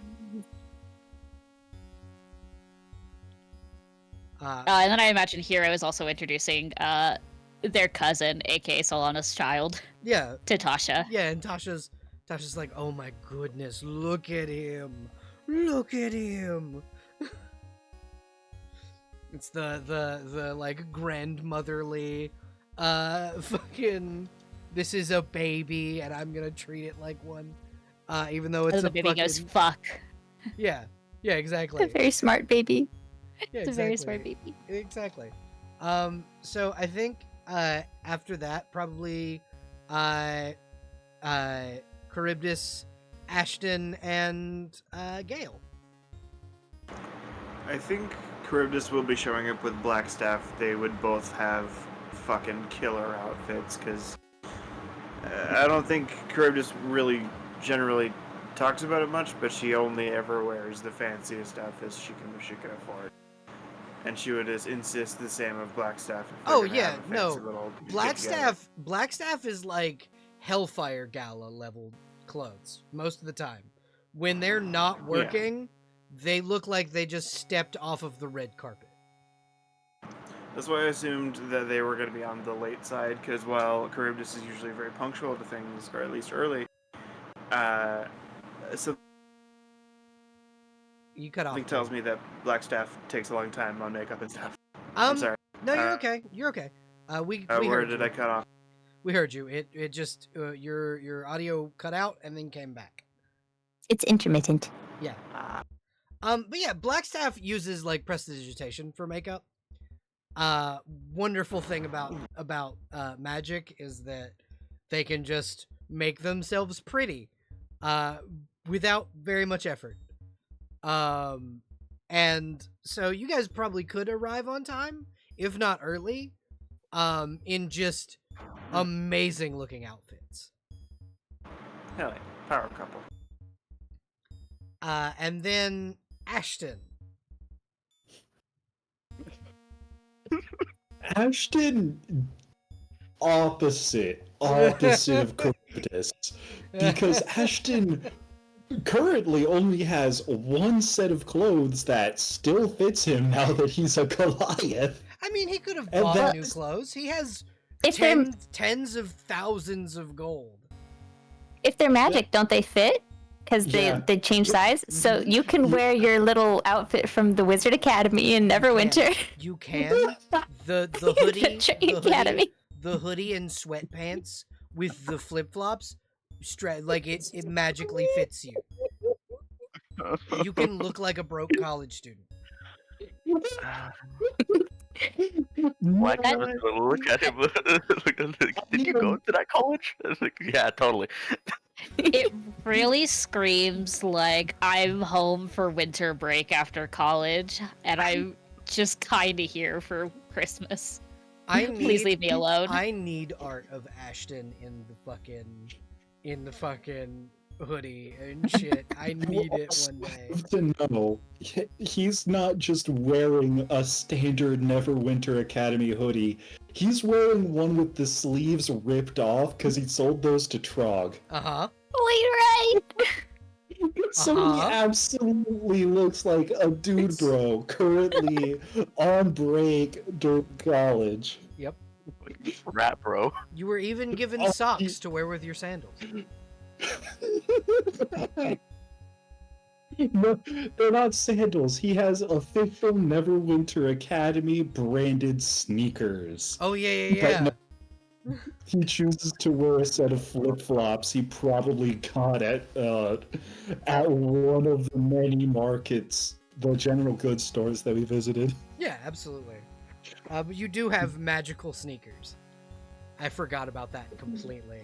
And then I imagine Hero is also introducing their cousin, aka Solana's child. Yeah. To Tasha. Yeah, and Tasha's like, oh my goodness, look at him. Look at him. It's the like grandmotherly fucking, this is a baby and I'm gonna treat it like one. Even though it's the baby goes fuck. Yeah, exactly. A very smart baby. Yeah, It's a very smart baby. Exactly. So I think after that, probably Charybdis, Ashton, and Gale. I think Charybdis will be showing up with Blackstaff. They would both have fucking killer outfits, because I don't think Charybdis really generally talks about it much, but she only ever wears the fanciest outfits she can afford. And she would just insist the same of Blackstaff. If they're Oh gonna yeah, have a fancy no. little get-together. Blackstaff is like Hellfire Gala level clothes most of the time. When they're not working, they look like they just stepped off of the red carpet. That's why I assumed that they were going to be on the late side, because while Charybdis is usually very punctual to things, or at least early, something You cut off. tells me that Blackstaff takes a long time on makeup and stuff. I'm sorry. No, you're okay. You're okay. We Where heard did you. I cut off? We heard you. It just your audio cut out and then came back. It's intermittent. Yeah. But yeah, Blackstaff uses like prestidigitation for makeup. Wonderful thing about magic is that they can just make themselves pretty, without very much effort. And so you guys probably could arrive on time, if not early, in just amazing looking outfits. Hell yeah. Power couple. And then Ashton. Ashton, opposite of Charybdis, because Ashton currently only has one set of clothes that still fits him now that he's a Goliath. I mean, he could have And bought new that's- clothes. He has If they're tens of thousands of gold. if they're magic, don't they fit? Because they change size. So you can wear your little outfit from the Wizard Academy in Neverwinter. You can. The hoodie, Academy. the hoodie and sweatpants with the flip flops, like it magically fits you. You can look like a broke college student. Black was gonna look at him. Did you go to that college? I was like, yeah, totally. It really screams like I'm home for winter break after college, and I'm just kind of here for Christmas. Please leave me alone. I need art of Ashton in the fucking hoodie and shit. I need it one day. To know, he's not just wearing a standard Neverwinter Academy hoodie. He's wearing one with the sleeves ripped off because he sold those to Trog. Uh-huh. Wait, right? So he absolutely looks like a dude bro currently on break during college. Yep. Rat bro. You were even given socks to wear with your sandals. No, they're not sandals. He has official Neverwinter Academy branded sneakers. Oh yeah. But no, he chooses to wear a set of flip-flops he probably got at one of the many markets, the general goods stores that we visited. Yeah, absolutely. But you do have magical sneakers. I forgot about that completely.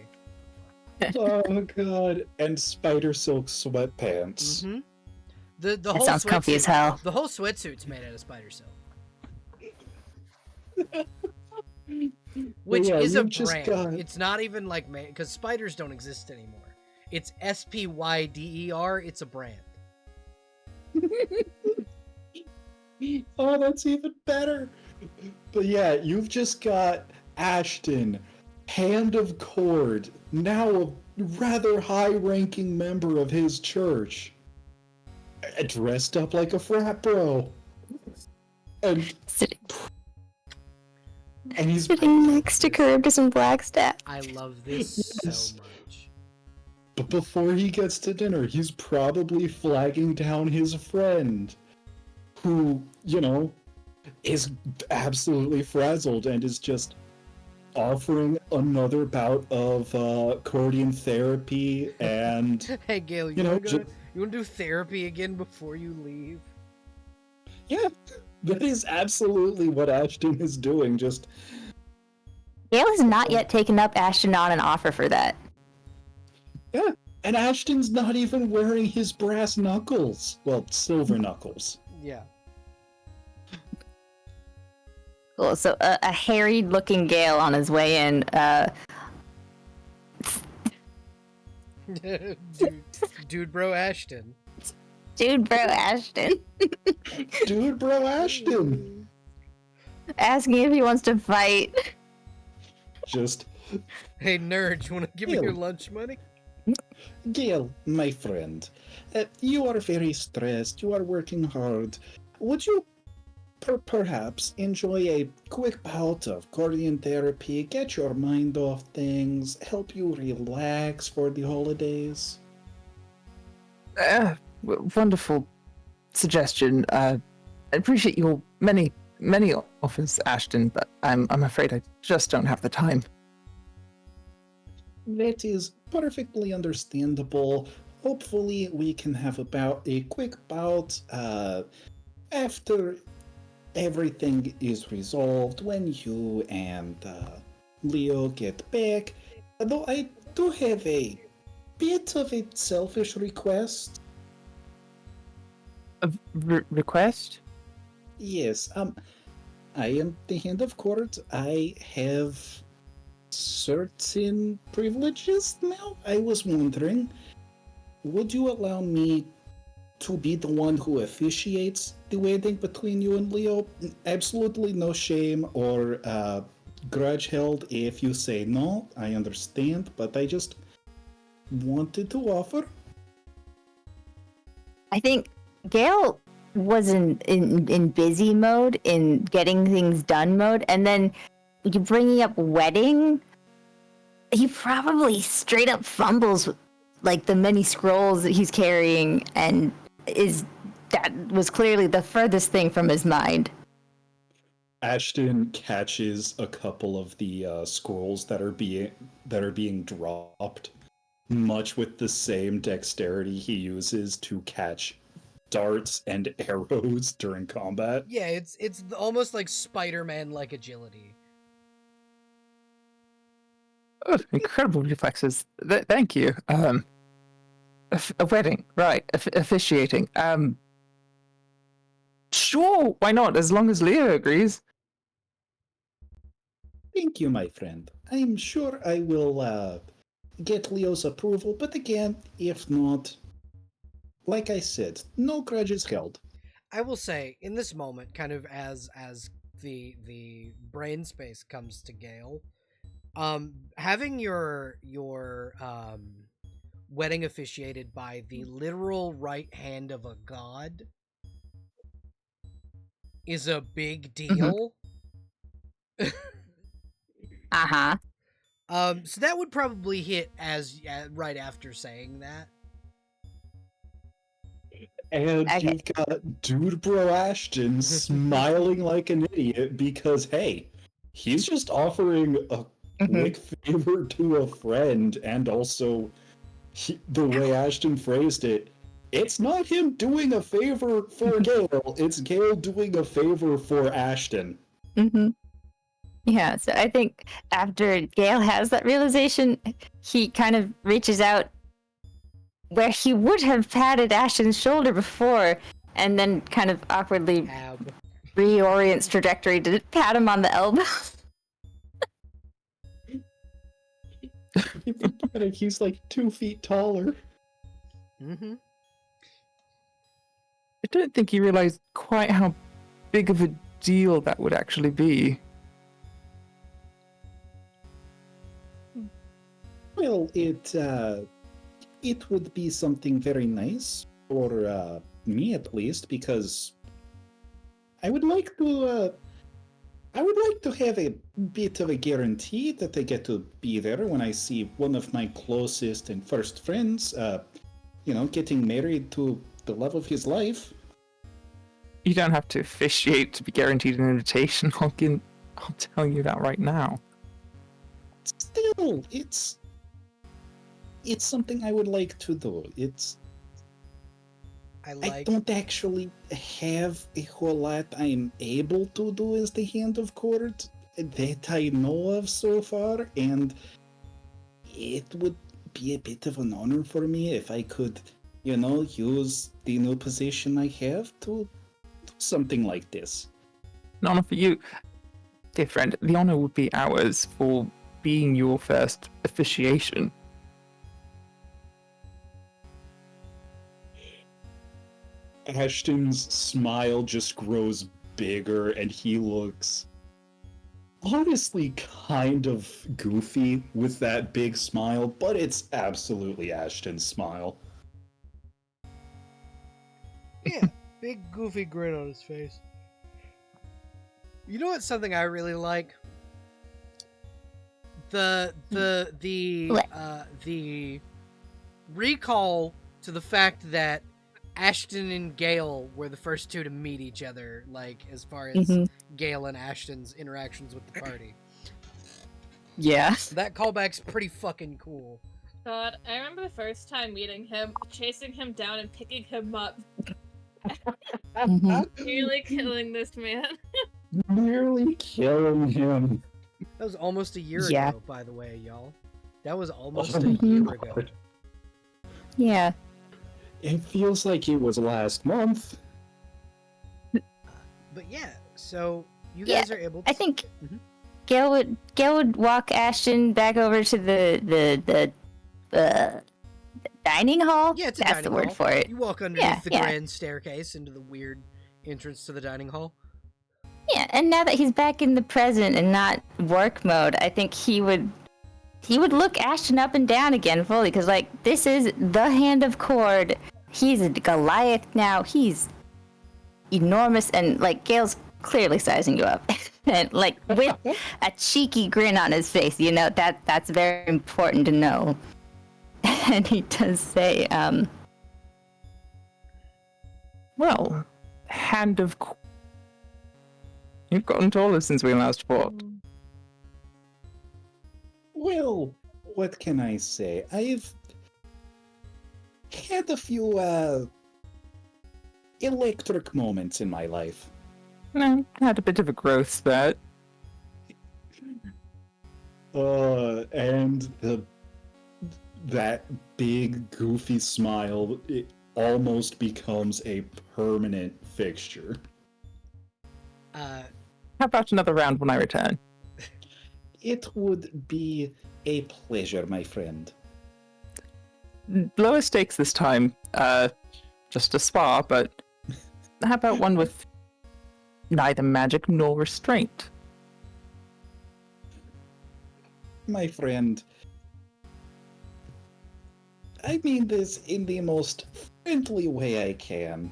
Oh god! And spider silk sweatpants. Mm-hmm. The That whole sounds comfy as sweatsuit- hell. The whole sweatsuit's made out of spider silk, which Yeah, is a we've just brand. got- It's not even like because spiders don't exist anymore. It's SPYDER. It's a brand. Oh, that's even better. But yeah, you've just got Ashton, Hand of Cord, now a rather high-ranking member of his church, dressed up like a frat bro, and he's Sitting next to Charybdis and Blackstaff. I love this Yes. so much. But before he gets to dinner, he's probably flagging down his friend, who, you know, is absolutely frazzled and is just offering another bout of Cordian therapy and, Hey Gale, you, you know, wanna do therapy again before you leave? yeah, that is absolutely what Ashton is doing, just... Gale has not yet taken up Ashton on an offer for that. Yeah, and Ashton's not even wearing his brass knuckles. Well, silver knuckles. Yeah. Cool. So a harried-looking Gale on his way in. Dude, bro, Ashton. Dude, bro, Ashton. Dude, bro, Ashton. Asking if he wants to fight. Just, Hey, nerd, you want to give me Ew. your lunch money? Gale, my friend, you are very stressed. You are working hard. Would you perhaps enjoy a quick bout of Guardian therapy, get your mind off things, help you relax for the holidays? Wonderful suggestion. I appreciate your many offers, Ashton, but I'm afraid I just don't have the time. That is perfectly understandable. Hopefully, we can have a quick bout after everything is resolved when you and Leo get back. Though I do have a bit of a selfish request. A request? Yes, I am the Hand of Court. I have certain privileges now. I was wondering, would you allow me to be the one who officiates the wedding between you and Leo? Absolutely no shame or grudge held if you say no. I understand, but I just wanted to offer. I think Gale was in busy mode, in getting things done mode, and then you bringing up wedding, he probably straight up fumbles like the many scrolls that he's carrying, and that was clearly the furthest thing from his mind. Ashton catches a couple of the scrolls that are being dropped, much with the same dexterity he uses to catch darts and arrows during combat. Yeah, it's almost like Spider-Man like agility. Oh, incredible reflexes. Thank you. A wedding, right? Officiating. Sure, why not? As long as Leo agrees. Thank you, my friend. I'm sure I will get Leo's approval, but again, if not, like I said, no grudges held. I will say, in this moment, kind of as the brain space comes to Gale, having your wedding officiated by the literal right hand of a god is a big deal. Uh-huh. So that would probably hit as right after saying that. And Okay. you've got Dude Bro Ashton smiling like an idiot because, hey, he's just offering a quick favor to a friend, and also, the way Ashton phrased it, it's not him doing a favor for Gale, it's Gale doing a favor for Ashton. Mm-hmm. Yeah, so I think after Gale has that realization, he kind of reaches out where he would have patted Ashton's shoulder before, and then kind of awkwardly reorients trajectory to pat him on the elbow. He's like 2 feet taller. Mm-hmm. I don't think he realized quite how big of a deal that would actually be. Well, it would be something very nice for me at least, because I would like to have a bit of a guarantee that I get to be there when I see one of my closest and first friends, getting married to the love of his life. You don't have to officiate to be guaranteed an invitation. I'll tell you that right now. Still, it's something I would like to do. I don't actually have a whole lot I'm able to do as the Hand of Court that I know of so far, and it would be a bit of an honor for me if I could, use the new position I have to do something like this. An honor for you. Dear friend, the honor would be ours for being your first officiation. Ashton's smile just grows bigger, and he looks honestly kind of goofy with that big smile, but it's absolutely Ashton's smile. Yeah, big goofy grin on his face. You know what's something I really like? The recall to the fact that Ashton and Gale were the first two to meet each other, like as far as Gale and Ashton's interactions with the party. Yeah. That callback's pretty fucking cool. God, I remember the first time meeting him, chasing him down and picking him up. Nearly killing this man. Nearly killing him. That was almost a year Yeah. ago, by the way, y'all. That was almost Oh a my year God. ago. Yeah. It feels like it was last month. But yeah, so you Yeah, guys are able to... I think Mhm. Gale would walk Ashton back over to the dining hall. Yeah, it's a That's dining the word hall. for it. You walk underneath the yeah. grand staircase into the weird entrance to the dining hall. Yeah, and now that he's back in the present and not work mode, I think he would look Ashton up and down again fully, because like this is the Hand of Cord. He's a Goliath now. He's enormous, and like Gale's clearly sizing you up, and like with a cheeky grin on his face. You know that's very important to know. And he does say, Well, Hand of You've gotten taller since we last fought. Well, what can I say? I've had a few electric moments in my life. No, had a bit of a growth spurt. And that big goofy smile, it almost becomes a permanent fixture. How about another round when I return? It would be a pleasure, my friend. Lower stakes this time. Just a spa, but how about one with neither magic nor restraint? My friend, I mean this in the most friendly way I can.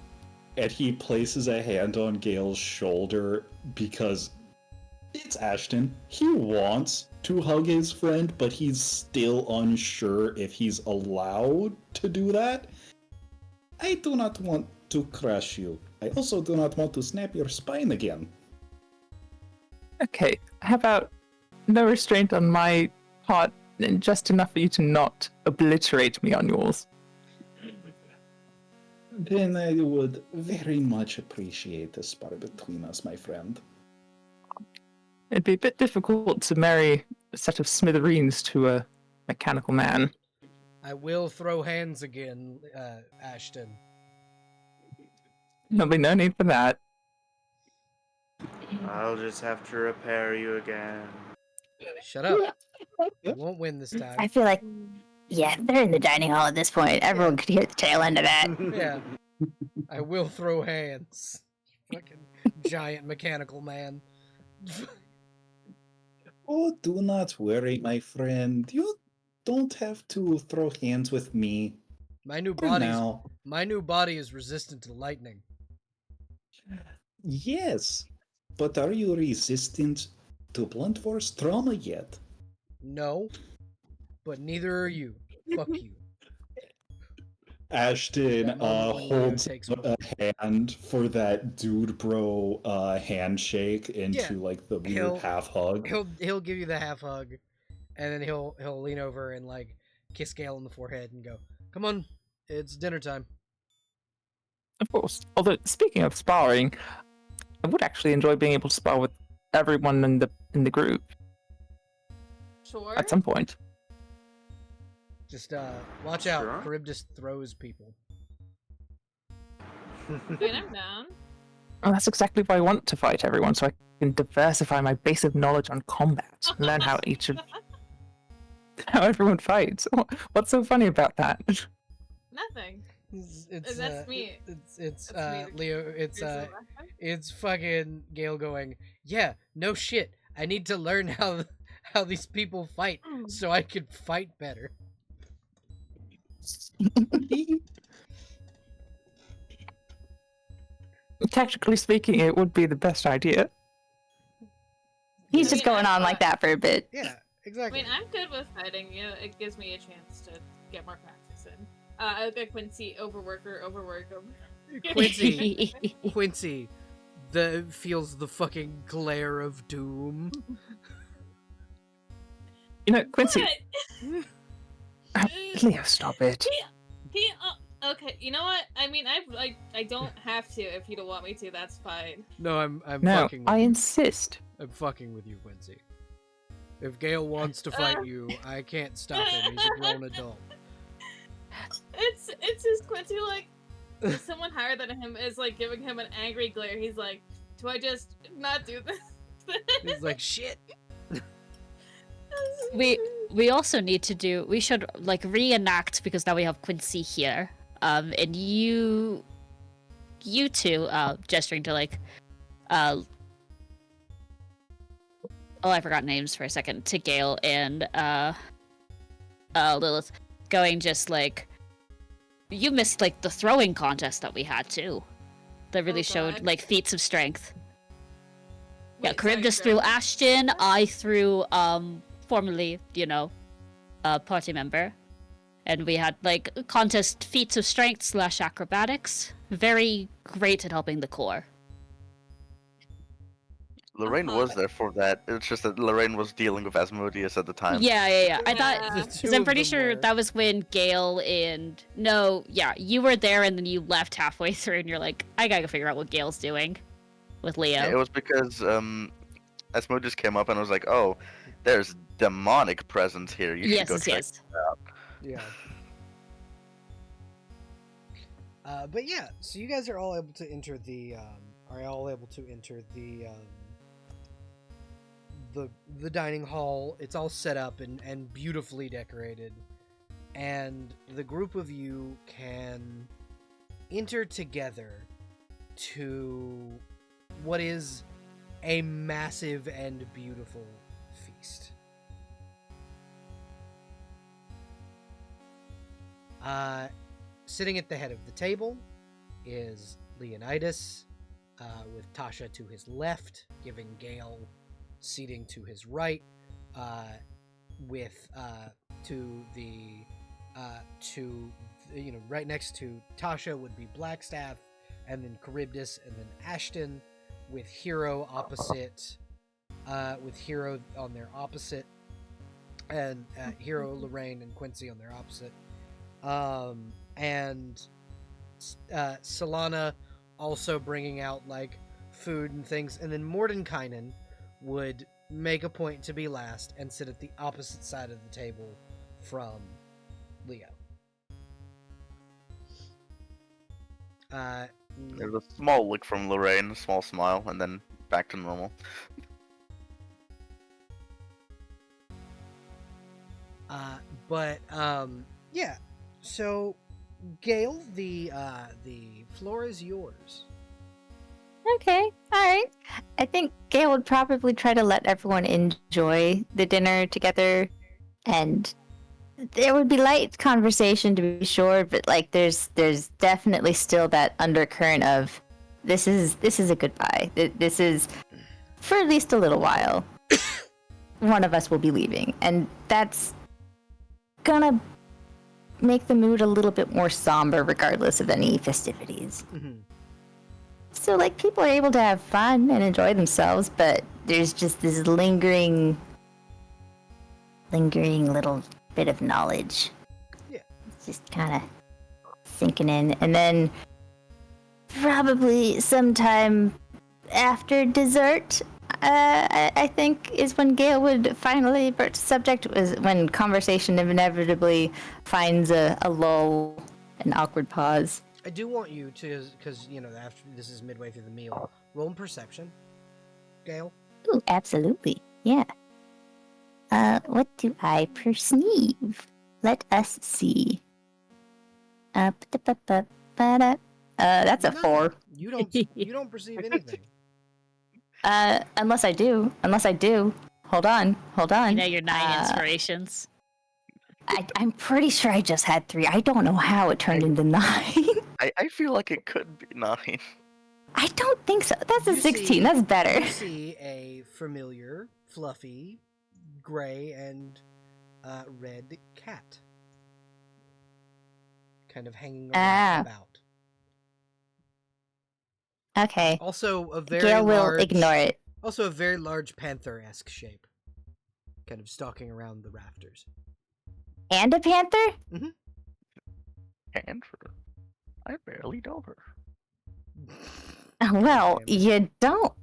And he places a hand on Gale's shoulder because it's Ashton. He wants to hug his friend, but he's still unsure if he's allowed to do that. I do not want to crush you. I also do not want to snap your spine again. Okay, how about no restraint on my part and just enough for you to not obliterate me on yours? Then I would very much appreciate a spar between us, my friend. It'd be a bit difficult to marry a set of smithereens to a mechanical man. I will throw hands again, Ashton. There'll be no need for that. I'll just have to repair you again. Shut up. You won't win this time. I feel like, yeah, they're in the dining hall at this point. Everyone could hear the tail end of that. Yeah. I will throw hands. Fucking giant mechanical man. Oh, do not worry, my friend. You don't have to throw hands with me My new for body. now. My new body is resistant to lightning. Yes, but are you resistant to blunt force trauma yet? No, but neither are you. Fuck you. Ashton That moment when Leo holds takes a hand for that dude bro handshake into Yeah, like the weird he'll- half hug. He'll give you the half hug, and then he'll lean over and like kiss Gale on the forehead and go, "Come on, it's dinner time." Of course. Although, speaking of sparring, I would actually enjoy being able to spar with everyone in the group Sure. at some point. Just watch out. Sure. Charybdis throws people. I mean, I'm down. And that's exactly why I want to fight everyone, so I can diversify my base of knowledge on combat, learn how how everyone fights. What's so funny about that? Nothing. It's That's me. It's That's me. Leo. Here's the laughter. It's fucking Gale going. Yeah, no shit. I need to learn how these people fight so I can fight better. Tactically speaking, it would be the best idea. He's I just mean, going I'm on like that for a bit. Yeah, I exactly. mean, I'm good with fighting. You know, it gives me a chance to get more practice in. Okay, Quincy, overwork. Quincy, feels the fucking glare of doom. You know, Quincy. What? Leo, stop it. Okay, you know what? I mean, I don't have to if you don't want me to. That's fine. No, I'm No, fucking. With I you. insist. I'm fucking with you, Quincy. If Gale wants to fight you, I can't stop him. He's a grown adult. It's just Quincy, like, someone higher than him is like giving him an angry glare. He's like, do I just not do this? He's like, shit. We also need to do. We should like reenact because now we have Quincy here. And you two, gesturing to like, oh, I forgot names for a second. To Gale and Lilith, going just like, you missed like the throwing contest that we had too. That really showed God. like feats of strength. Wait, Yeah, sorry, Charybdis sorry. threw Ashton. I threw formerly, party member. And we had like contest feats of strength / acrobatics. Very great at helping the core. Lorraine was there for that. It's just that Lorraine was dealing with Asmodeus at the time. Yeah. I thought Yeah. because I'm pretty sure that was when Gale and you were there and then you left halfway through and you're like, I gotta figure out what Gale's doing with Leo. Yeah, it was because Asmodeus came up and was like, "Oh, there's demonic presence here. You should go check yes. it out." Yeah. But yeah, so you guys are all able to enter the the dining hall. It's all set up and beautifully decorated, and the group of you can enter together to what is a massive and beautiful feast. Sitting at the head of the table is Leonidas, with Tasha to his left, giving Gale seating to his right, right next to Tasha would be Blackstaff, and then Charybdis, and then Ashton, with Hero opposite, with Hero on their opposite, and Hero, Lorraine, and Quincy on their opposite. And Solana also bringing out like food and things, and then Mordenkainen would make a point to be last and sit at the opposite side of the table from Leo. There's a small look from Lorraine, a small smile, and then back to normal. Yeah. So, Gale, the floor is yours. Okay, alright. I think Gale would probably try to let everyone enjoy the dinner together, and there would be light conversation to be sure, but like there's definitely still that undercurrent of this is a goodbye. This is for at least a little while. One of us will be leaving, and that's gonna make the mood a little bit more somber regardless of any festivities. Mm-hmm. So, like, people are able to have fun and enjoy themselves, but there's just this lingering little bit of knowledge. Yeah. It's just kind of sinking in. And then probably sometime after dessert, I think is when Gale would finally broach the subject, was when conversation inevitably finds a lull, an awkward pause. I do want you to, because after this is midway through the meal, roll in perception, Gale. Ooh, absolutely. Yeah. What do I perceive? Let us see. That's a Nothing. 4. You don't perceive anything. Unless I do. Hold on. You know your 9 inspirations. I'm pretty sure I just had 3. I don't know how it turned into 9. I feel like it could be 9. I don't think so. That's a You 16. see- That's better. You see a familiar, fluffy, gray and red cat, kind of hanging about. Okay. Also, a very Gale will large, ignore it. Also, a very large panther-esque shape, kind of stalking around the rafters. And a panther? Panther? I barely know her. Well, Damn it. you don't.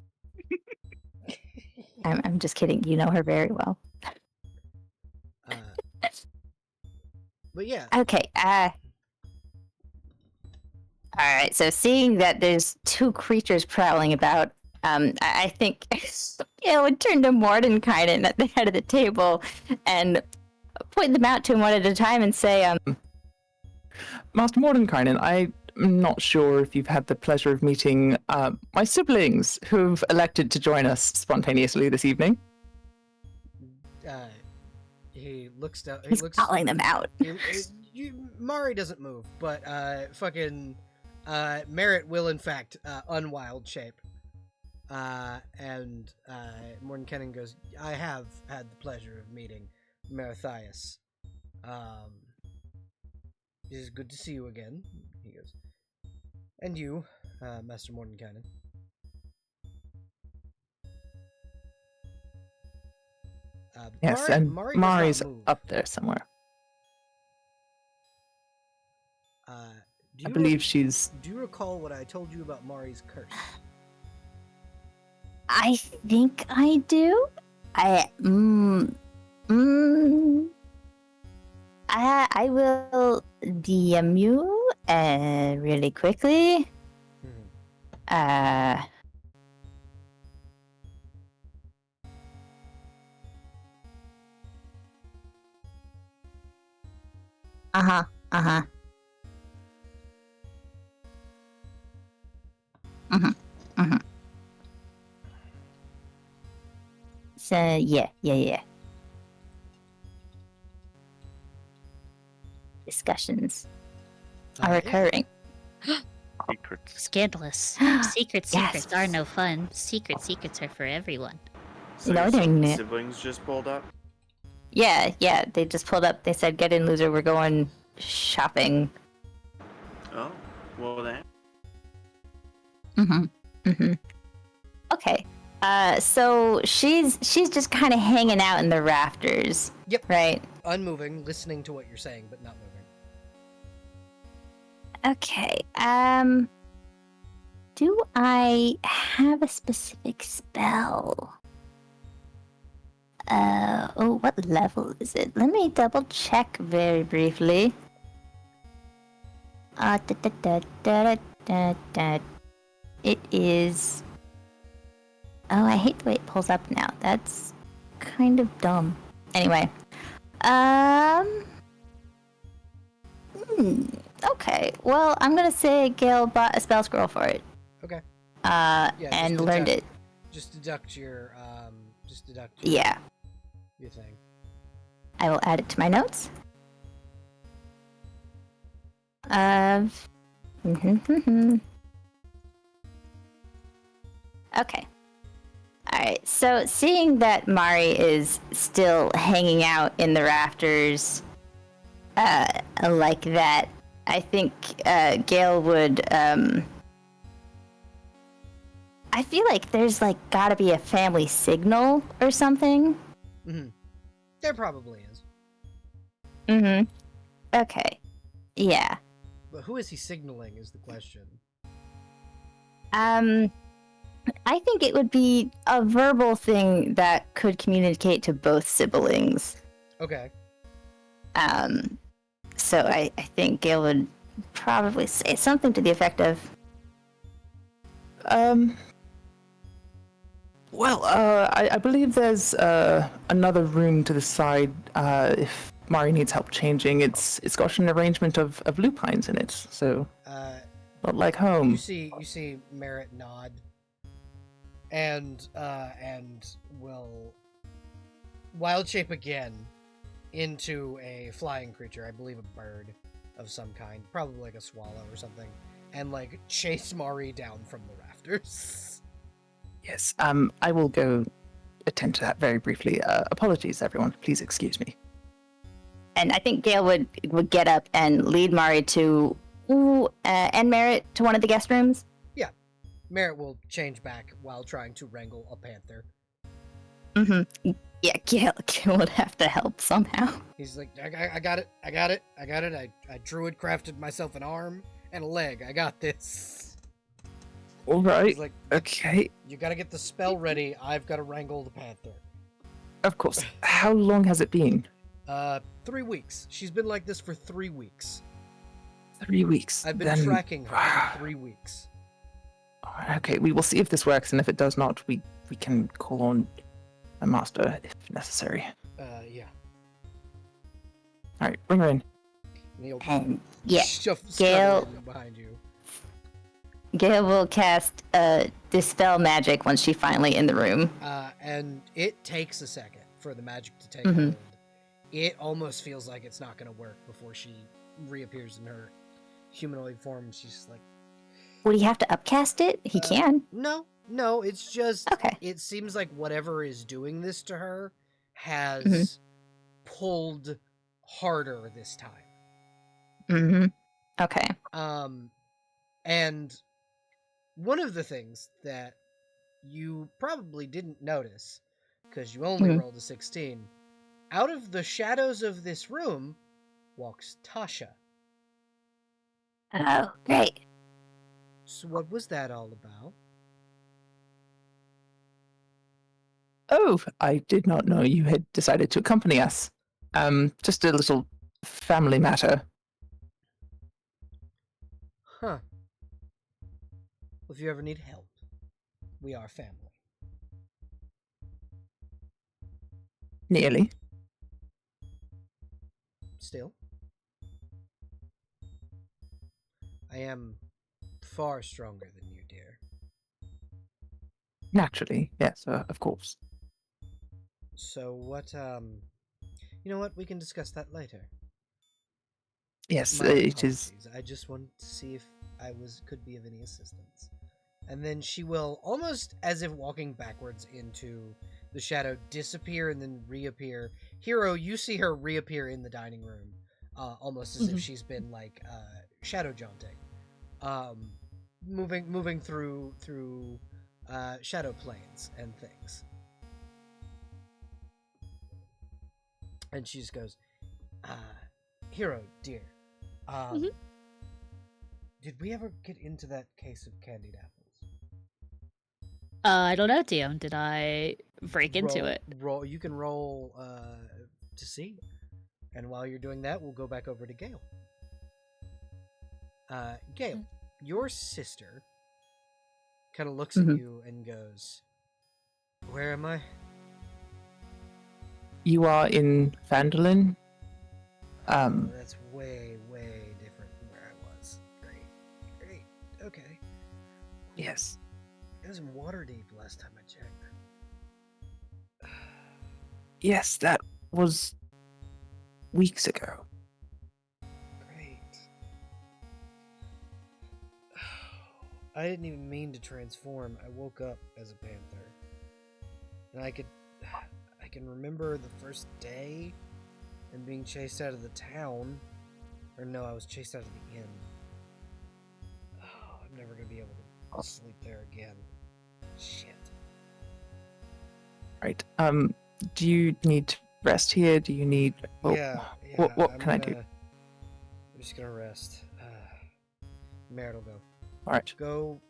I'm just kidding. You know her very well. But yeah, Okay. Alright, so seeing that there's 2 creatures prowling about, I think Gale would turn to Mordenkainen at the head of the table and point them out to him one at a time and say, Master Mordenkainen, I'm not sure if you've had the pleasure of meeting my siblings who've elected to join us spontaneously this evening. he looks down. he's calling them out. Mari doesn't move, but fucking Merritt will in fact unwild shape. And Mordenkainen goes, I have had the pleasure of meeting Merithias. It is good to see you again. He goes, and you, Master Mordenkainen. Yes, Mari- and Mari does not Mari's move. up there somewhere. Do I you believe she's... Do you recall what I told you about Mari's curse? I think I do. I will DM you really quickly. Uh-huh. So, yeah. Discussions are Yeah. occurring. Secrets. Scandalous. Secrets Yes. are no fun. Secrets are for everyone. So No, your they're not. siblings just pulled up. Yeah, they just pulled up. They said, get in, loser, we're going shopping. Oh, well then. Okay. So she's just kind of hanging out in the rafters. Yep. Right? Unmoving, listening to what you're saying, but not moving. Okay. Do I have a specific spell? What level is it? Let me double check very briefly. It is... Oh, I hate the way it pulls up now. That's kind of dumb. Anyway. Okay. Well, I'm gonna say Gale bought a spell scroll for it. Okay. And learned it. Just deduct your Yeah. your thing. I will add it to my notes. Okay. Alright, so seeing that Mari is still hanging out in the rafters, like that, I think, Gale would, I feel like there's, gotta be a family signal or something. There probably is. Okay. Yeah. But who is he signaling is the question. I think it would be a verbal thing that could communicate to both siblings. Okay. So I think Gale would probably say something to the effect of, Well, I believe there's another room to the side. If Mari needs help changing, it's got an arrangement of lupines in it, so not like home. You see Merritt nod, and will wild shape again into a flying creature. I believe a bird of some kind, probably like a swallow or something, and like chase Mari down from the rafters. Yes. I will go attend to that very briefly. Apologies, everyone. Please excuse me. and I think Gale would get up and lead Mari to and Merritt to one of the guest rooms. Yeah, Merritt will change back while trying to wrangle a panther. Mm-hmm. Yeah, Gale would have to help somehow. He's like, I got it. I druid crafted myself an arm and a leg. I got this. All right. He's like, Okay. You gotta get the spell ready. I've got to wrangle the panther. Of course. How long has it been? 3 weeks. She's been like this for 3 weeks. 3 weeks. I've been tracking her for 3 weeks. Okay, we will see if this works, and if it does not, we can call on a master if necessary. Yeah. All right, bring her in. And he'll Yeah, shove Gale- Scuttle in behind you. Gale will cast Dispel Magic once she's finally in the room. And it takes a second for the magic to take Mhm. hold. It almost feels like it's not going to work before she reappears in her humanoid form. She's just like, Would he have to upcast it? He can. no, it's just, Okay. it seems like whatever is doing this to her has pulled harder this time. Mm-hmm. Okay. And one of the things that you probably didn't notice, because you only rolled a 16, out of the shadows of this room walks Tasha. Oh, great. So what was that all about? Oh, I did not know you had decided to accompany us. Just a little family matter. Huh. Well, if you ever need help, we are family. Nearly. Still. I am far stronger than you, dear. Naturally, yes, of course. So what, you know what? We can discuss that later. Yes, My it is. apologies. I just wanted to see if I could be of any assistance. And then she will, almost as if walking backwards into the shadow, disappear and then reappear. Hero, you see her reappear in the dining room, almost as if she's been like shadow jaunting, moving through shadow planes and things. And she just goes, Hero, dear, did we ever get into that case of candied apples? I don't know, DM. Did I break into it? You can roll to see. And while you're doing that, we'll go back over to Gale. Gale, your sister kind of looks at you and goes, where am I? You are in Vandalin. Oh, that's way, way different from where I was. Great. Okay. Yes. It was in Waterdeep last time I checked. Yes, that was weeks ago. Great. I didn't even mean to transform. I woke up as a panther. And I can remember the first day and being chased out of the town. Or no, I was chased out of the inn. Oh, I'm never going to be able to sleep there again. Shit. Right. Do you need rest here? Do you need... Yeah. What can I do? I'm just gonna rest. Merritt will go. Alright. Go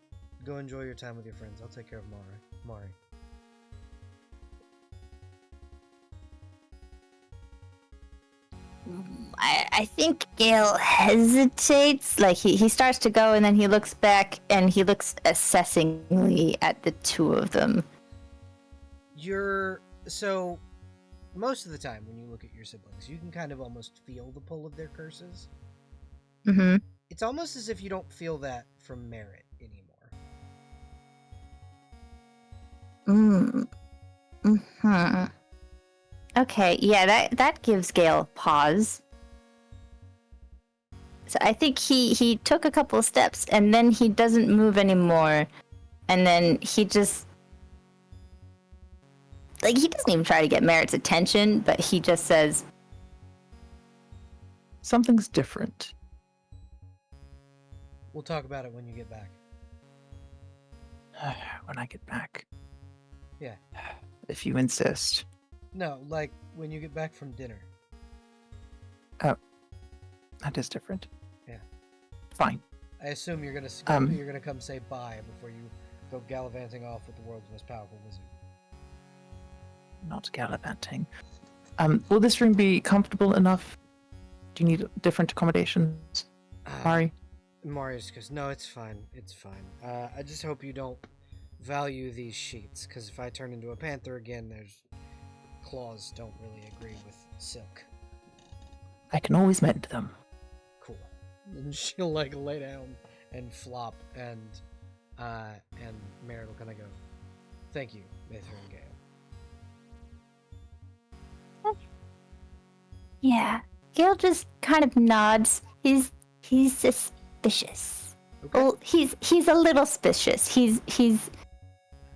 enjoy your time with your friends. I'll take care of Mari. I think Gale hesitates. Like he starts to go and then he looks back and he looks assessingly at the two of them. So most of the time when you look at your siblings, you can kind of almost feel the pull of their curses. Mm-hmm. It's almost as if you don't feel that from Merit anymore. Mm-hmm. Okay, yeah, that gives Gale pause. So I think he took a couple of steps and then he doesn't move anymore. And then he just he doesn't even try to get Merritt's attention, but he just says, Something's different. We'll talk about it when you get back. When I get back. Yeah. If you insist. No, like when you get back from dinner. That is different. Yeah. Fine. I assume you're gonna come say bye before you go gallivanting off with the world's most powerful wizard. Not gallivanting. Will this room be comfortable enough? Do you need different accommodations? Mari? Marius goes, no, it's fine. It's fine. I just hope you don't value these sheets, because if I turn into a panther again, there's claws don't really agree with silk. I can always mend them. Cool. And she'll like lay down and flop, and Merritt will kind of go, thank you, Mather and Gale. yeah. Gale just kind of nods. He's suspicious. Okay. Well, he's a little suspicious. He's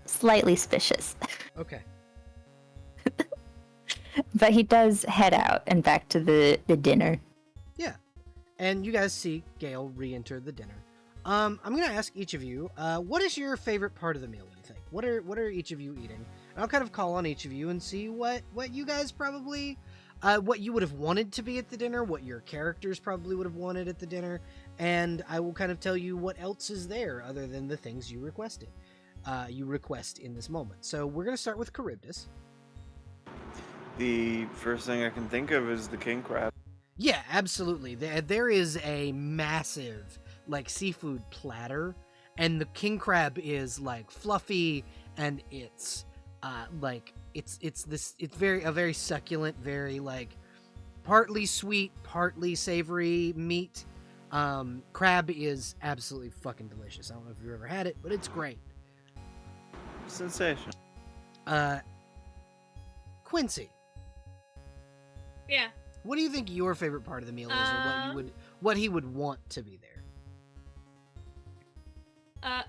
slightly suspicious. Okay. But he does head out and back to the dinner. Yeah. And you guys see Gale re-enter the dinner. I'm gonna ask each of you, what is your favorite part of the meal, you think? What are each of you eating? And I'll kind of call on each of you and see what you guys probably what you would have wanted to be at the dinner, what your characters probably would have wanted at the dinner, and I will kind of tell you what else is there other than the things you requested. You request in this moment. So we're gonna start with Charybdis. The first thing I can think of is the king crab. Yeah, absolutely. There is a massive like seafood platter, and the king crab is like fluffy, and it's it's very succulent, very like partly sweet, partly savory meat. Crab is absolutely fucking delicious. I don't know if you've ever had it, but it's great. Sensation. Quincy, Yeah. what do you think your favorite part of the meal is, or what he would want to be there?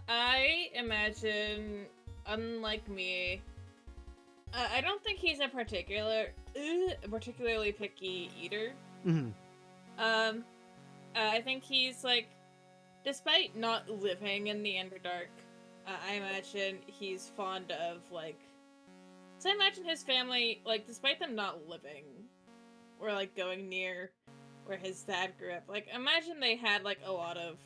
I imagine, unlike me, I don't think he's a particularly picky eater. Mm-hmm. I think he's like, despite not living in the Underdark, I imagine he's fond of like. So I imagine his family, like, despite them not living, or like going near where his dad grew up, like, imagine they had like a lot of.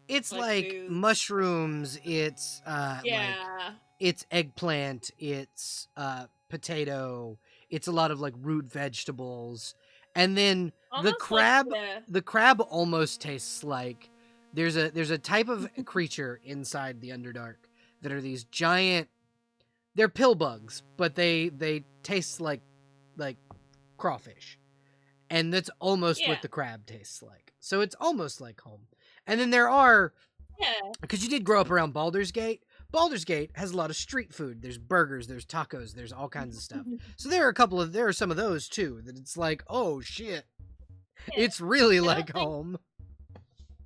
It's Like like foods. mushrooms. It's Yeah. it's eggplant. It's potato. It's a lot of like root vegetables, and then the Almost crab. Like, yeah. The crab almost tastes like there's a type of creature inside the Underdark that are these giant. They're pill bugs, but they taste like crawfish, and that's almost Yeah. what the crab tastes like. So it's almost like home. And then there are, Yeah. because you did grow up around Baldur's Gate. Baldur's Gate has a lot of street food. There's burgers, there's tacos, there's all kinds of stuff. So there are some of those too that it's like, oh shit, Yeah. it's really I like don't think- home.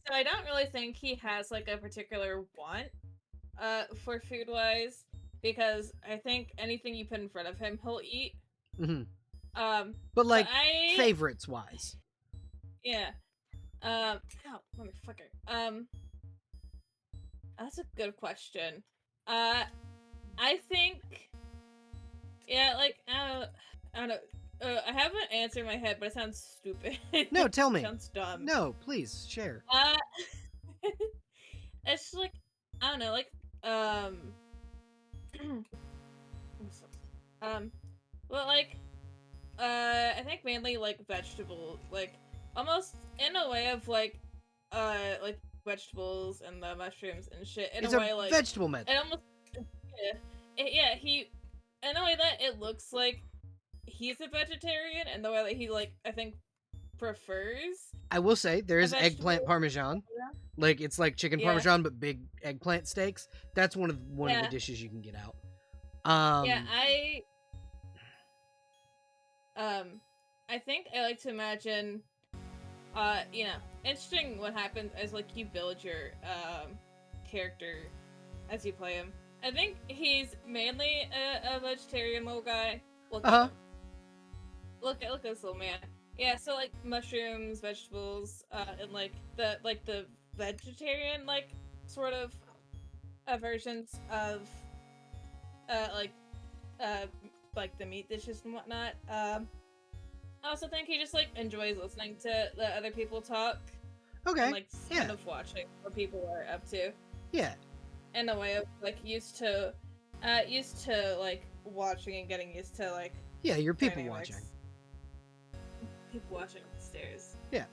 So I don't really think he has like a particular want for food wise, because I think anything you put in front of him he'll eat. Hmm. But But like I favorites wise, yeah. Ow, motherfucker. That's a good question. I think yeah, like I don't know. I have an answer in my head, but it sounds stupid. no, tell me. It sounds dumb. No, please share. It's just like I don't know, like well, like I think mainly like vegetable, like almost in a way of like vegetables and the mushrooms and shit. In He's a a way, like vegetable man. it almost, yeah, he, in a way that it looks like he's a vegetarian, and the way that he like I think prefers. I will say there is vegetable. eggplant parmesan. Like it's like chicken Yeah. parmesan but big eggplant steaks. That's one of the Yeah. dishes you can get out. Yeah, I think I like to imagine, interesting what happens as like you build your character as you play him. I think he's mainly a vegetarian little guy. Look at him. Look at this little man. Yeah, so like mushrooms, vegetables, and like the vegetarian like sort of versions of like the meat dishes and whatnot. I also think he just like enjoys listening to the other people talk. Okay. And like kind of watching what people are up to. Yeah. In a way of like used to like watching and getting used to like. Yeah, you're people dynamics. watching. People watching upstairs. Yeah.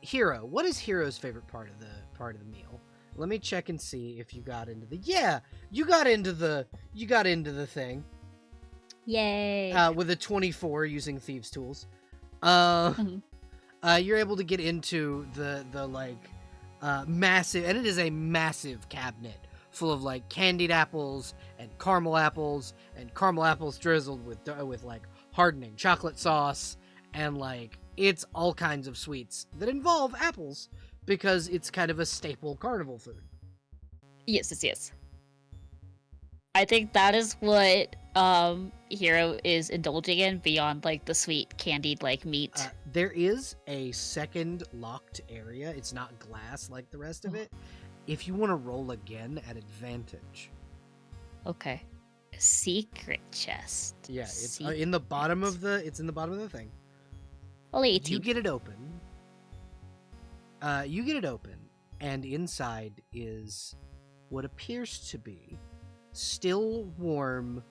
Hero. What is Hero's favorite part of the meal? Let me check and see if you got into the. Yeah, you got into the thing. Yay! With a 24 using thieves' tools. You're able to get into the like massive, and it is a massive cabinet full of like candied apples and caramel apples drizzled with like hardening chocolate sauce, and like it's all kinds of sweets that involve apples because it's kind of a staple carnival food. Yes. I think that is what Hero is indulging in beyond like the sweet candied like meat. There is a second locked area. It's not glass like the rest of it. If you want to roll again at advantage. Okay. Secret chest. Yeah, it's in the bottom of the. It's in the bottom of the thing. Only 18. You get it open. And inside is what appears to be still warm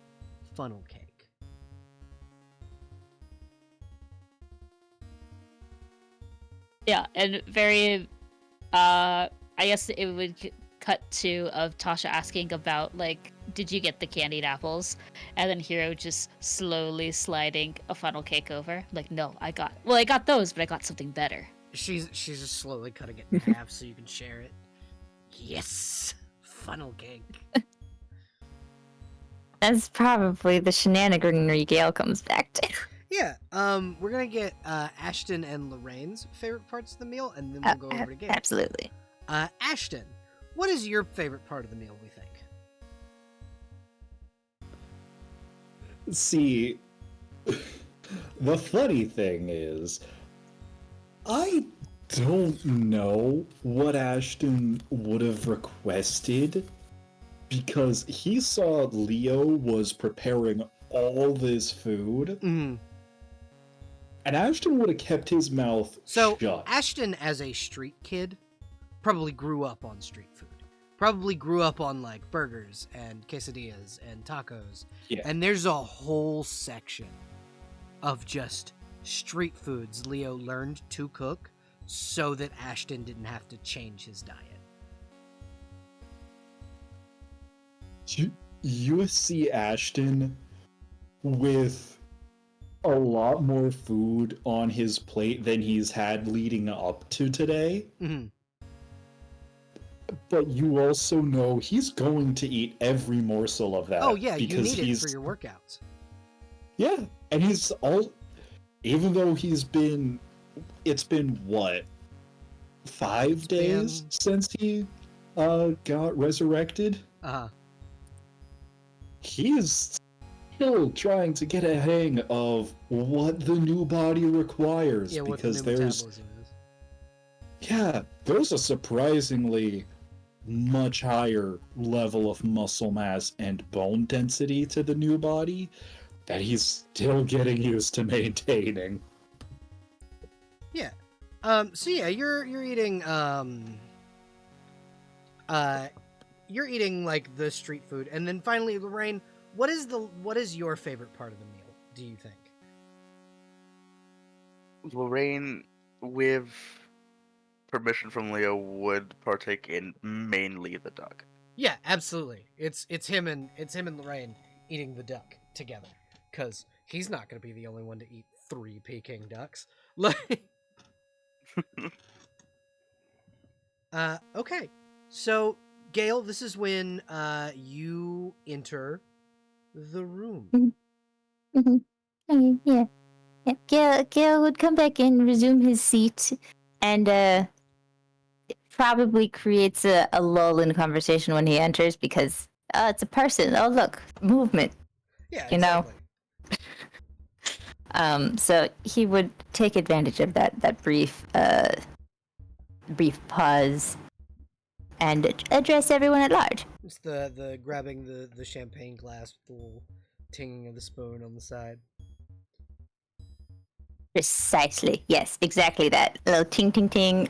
funnel cake. Yeah, and very, I guess it would cut to of Tasha asking about, like, did you get the candied apples? And then Hero just slowly sliding a funnel cake over. Like, no, I got those, but I got something better. She's just slowly cutting it in half so you can share it. Yes! Funnel cake. That's probably the shenaniganery Gale comes back to. Yeah, we're gonna get Ashton and Lorraine's favorite parts of the meal, and then we'll go over to Gale. Absolutely. Ashton, what is your favorite part of the meal, we think? See, the funny thing is, I don't know what Ashton would have requested, because he saw Leo was preparing all this food, Mm-hmm. and Ashton would have kept his mouth shut. Ashton, as a street kid, probably grew up on street food. Probably grew up on, like, burgers and quesadillas and tacos. Yeah. And there's a whole section of just street foods Leo learned to cook so that Ashton didn't have to change his diet. You see Ashton with a lot more food on his plate than he's had leading up to today. Mm-hmm. But you also know he's going to eat every morsel of that. Oh, yeah, you because need it for your workouts. Yeah, and he's all... Even though it's been, what, 5 days since he got resurrected? Uh-huh. He is still trying to get a hang of what the new body requires. Yeah, because what the new there's... metabolism is. Yeah, there's a surprisingly much higher level of muscle mass and bone density to the new body that he's still getting used to maintaining. Yeah. So yeah, you're eating you're eating like the street food, and then finally, Lorraine, what is your favorite part of the meal? Do you think? Lorraine, with permission from Leo, would partake in mainly the duck. Yeah, absolutely. It's him and Lorraine eating the duck together, because he's not going to be the only one to eat 3 Peking ducks. Like, okay, so Gale, this is when you enter the room. Okay, yeah. Gale would come back and resume his seat, and it probably creates a lull in conversation when he enters because it's a person. Oh, look, movement. Yeah, You know? exactly. So he would take advantage of that brief pause and address everyone at large. It's the grabbing the champagne glass with the little tinging of the spoon on the side. Precisely. Yes, exactly that. A little ting ting ting.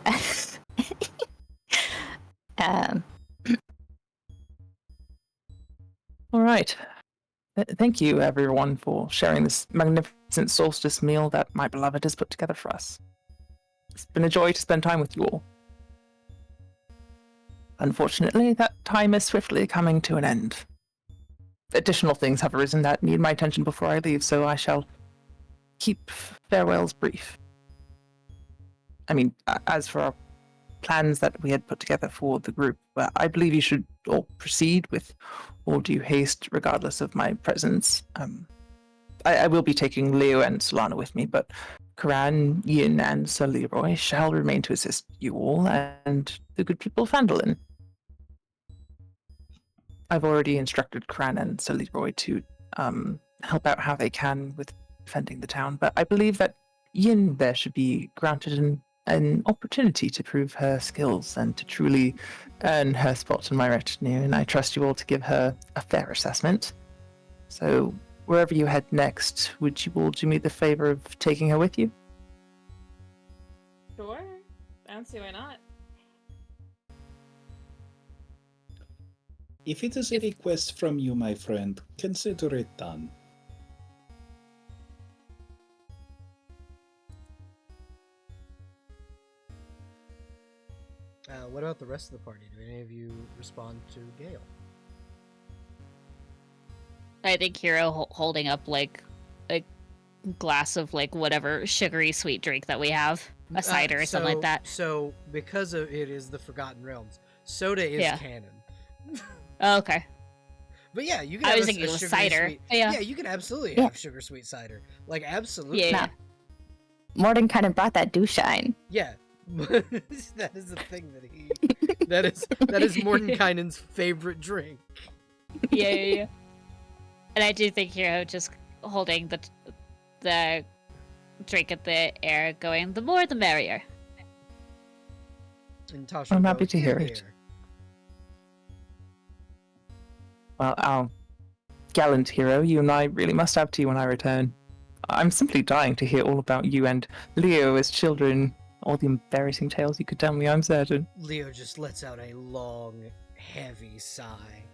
um, All right. Thank you, everyone, for sharing this magnificent solstice meal that my beloved has put together for us. It's been a joy to spend time with you all. Unfortunately, that time is swiftly coming to an end. Additional things have arisen that need my attention before I leave, so I shall keep farewells brief. I mean, as for our plans that we had put together for the group, I believe you should all proceed with all due haste, regardless of my presence. I will be taking Leo and Solana with me, but Karan, Yin, and Sir Leroy shall remain to assist you all and the good people of Fandolin. I've already instructed Karan and Sir Leroy to help out how they can with defending the town, but I believe that Yin there should be granted an opportunity to prove her skills and to truly earn her spot in my retinue, and I trust you all to give her a fair assessment. So, wherever you head next, would you all do me the favor of taking her with you? Sure. I don't see why not. If it is a request from you, my friend, consider it done. What about the rest of the party? Do any of you respond to Gale? I think Hero holding up like a glass of like whatever sugary sweet drink that we have, a cider or something like that. So, because it is the Forgotten Realms, soda is canon. Oh, okay. But yeah, you can. I have was a thinking it was sugary cider. Sweet, yeah, you can absolutely have sugar sweet cider. Like absolutely. Yeah. Morton kind of brought that douchine. Yeah. That is the thing that that is Mordenkainen's favorite drink. yeah. And I do think Hero just holding the drink at the air, going, the more the merrier. And Tasha I'm happy goes, to hear "Here, it." here." Well, our gallant hero, you and I really must have tea when I return. I'm simply dying to hear all about you and Leo as children. All the embarrassing tales you could tell me, I'm certain. Leo just lets out a long, heavy sigh.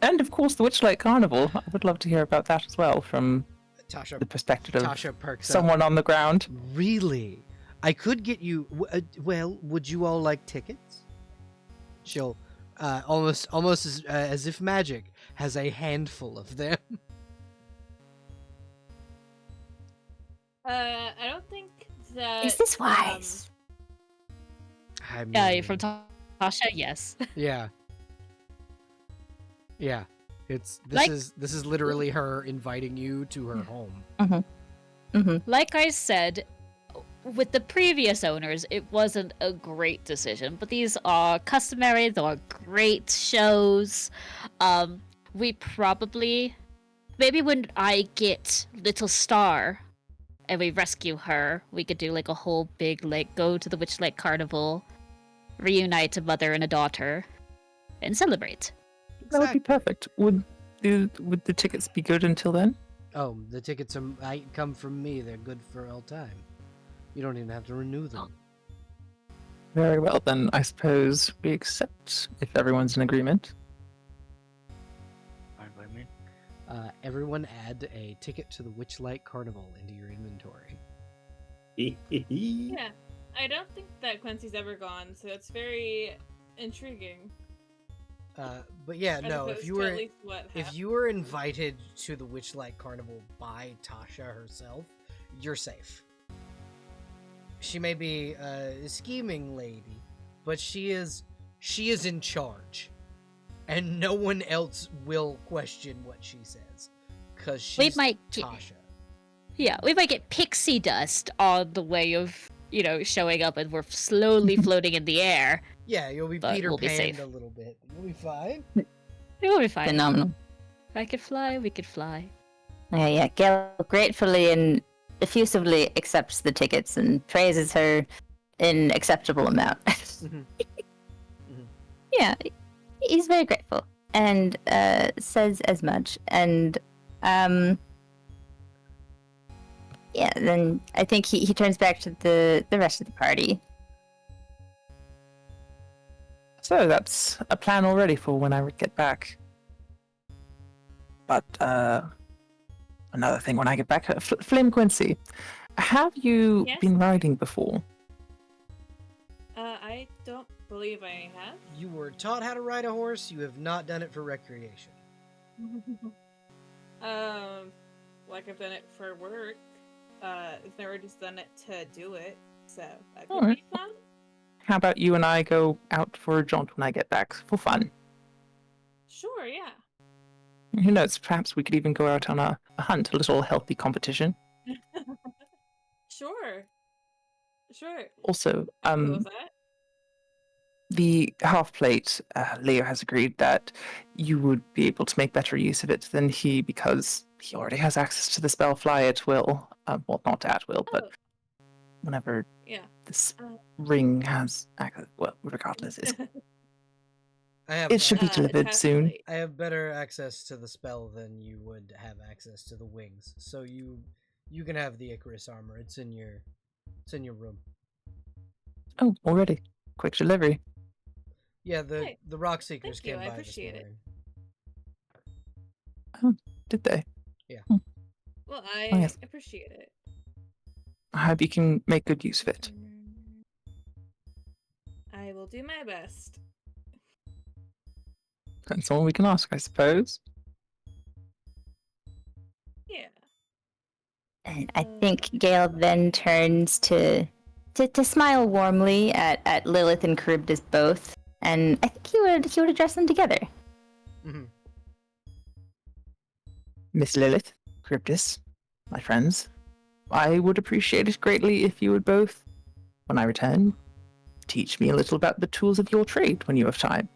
And of course, the Witchlight Carnival. I would love to hear about that as well from the perspective of Tasha perks someone up. on the ground. Really? I could get you. Well, would you all like tickets? She'll almost as if magic has a handful of them. I don't think that. Is this wise? I mean, Yeah, from Tasha, yes. Yeah. Yeah. This Like- is literally her inviting you to her home. Like I said, with the previous owners, it wasn't a great decision, but these are customary, they're great shows. We probably, maybe when I get Little Star and we rescue her, we could do like a whole big, like, go to the Witchlight Carnival, reunite a mother and a daughter, and celebrate. That would be perfect. Would the tickets be good until then? Oh, the tickets come from me. They're good for all time. You don't even have to renew them. Very well, then I suppose we accept if everyone's in agreement. Fine by me. Everyone add a ticket to the Witchlight Carnival into your inventory. Yeah, I don't think that Quincy's ever gone, so it's very intriguing. But yeah, As no. opposed to at least what If happened. you were invited to the Witchlight Carnival by Tasha herself, you're safe. She may be a scheming lady, but she is in charge, and no one else will question what she says, because she's might get- Tasha. Yeah, we might get pixie dust on the way of, showing up and we're slowly floating in the air. Yeah, you'll be But Peter we'll be Panned safe. a little bit. You'll be fine. It will be fine. Phenomenal. If I could fly, we could fly. Yeah. Gale gratefully and effusively accepts the tickets and praises her in acceptable amount. Mhm. Yeah, he's very grateful and says as much. And yeah, then I think he turns back to the rest of the party. So that's a plan already for when I get back. But another thing when I get back, Flame Quincy, have you Yes? been riding before? I don't believe I have. You were taught how to ride a horse. You have not done it for recreation. Like I've done it for work. I've never just done it to do it, so that could Alright. be fun. How about you and I go out for a jaunt when I get back for fun? Sure, yeah. Who knows? Perhaps we could even go out on a hunt, a little healthy competition. Sure. Sure. Also, I'm cool with that. the half plate, Leo has agreed that you would be able to make better use of it than he, because he already has access to the spell Fly at Will. Well, not at will, but Oh. whenever Yeah. this Uh. ring has access. Well, regardless, I it should be delivered soon. Definitely. I have better access to the spell than you would have access to the wings. So you can have the Icarus armor. It's in your room. Oh, already. Quick delivery. Yeah, Hey, the Rock Seekers thank you, came I by this appreciate it. morning. Did they? Well, Oh, I yes. appreciate it. I hope you can make good use of it. I will do my best. That's all we can ask, I suppose. Yeah. And I think Gale then turns to smile warmly at Lilith and Charybdis both, and I think he would address them together. Mm-hmm. Miss Lilith, Charybdis, my friends, I would appreciate it greatly if you would both, when I return, teach me a little about the tools of your trade when you have time.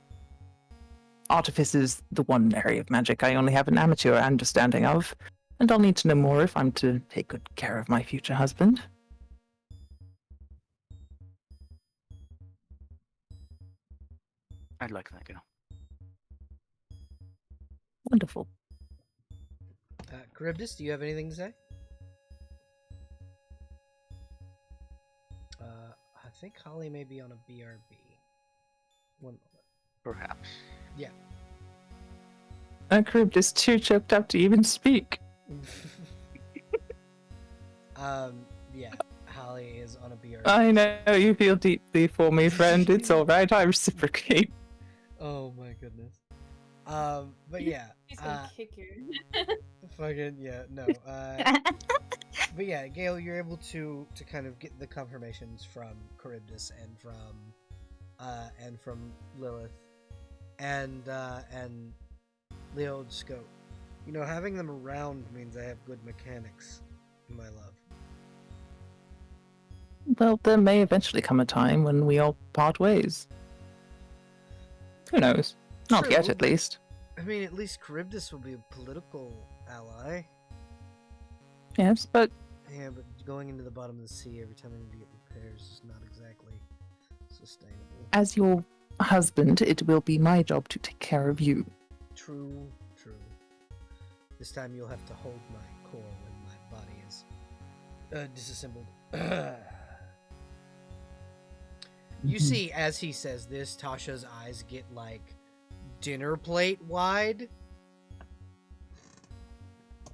Artifice is the one area of magic I only have an amateur understanding of, and I'll need to know more if I'm to take good care of my future husband. I'd like that, Gale. Wonderful. Charybdis, do you have anything to say? I think Holly may be on a BRB. One moment. Perhaps. Yeah. Charybdis too choked up to even speak. Yeah. Holly is on a BRB. I know you feel deeply for me, friend. It's all right. I reciprocate. Oh my goodness. But yeah. He's gonna kick you. Fucking yeah, no. But yeah, Gale, you're able to kind of get the confirmations from Charybdis and from Lilith, and Leo just go, having them around means I have good mechanics, my love. Well, there may eventually come a time when we all part ways. Who knows? Not yet, True, at least. I mean, at least Charybdis will be a political ally. Yes, but Yeah, but going into the bottom of the sea every time I need to get repairs is not exactly sustainable. as your husband, it will be my job to take care of you. True. This time you'll have to hold my core when my body is disassembled. You see, as he says this, Tasha's eyes get like dinner plate wide.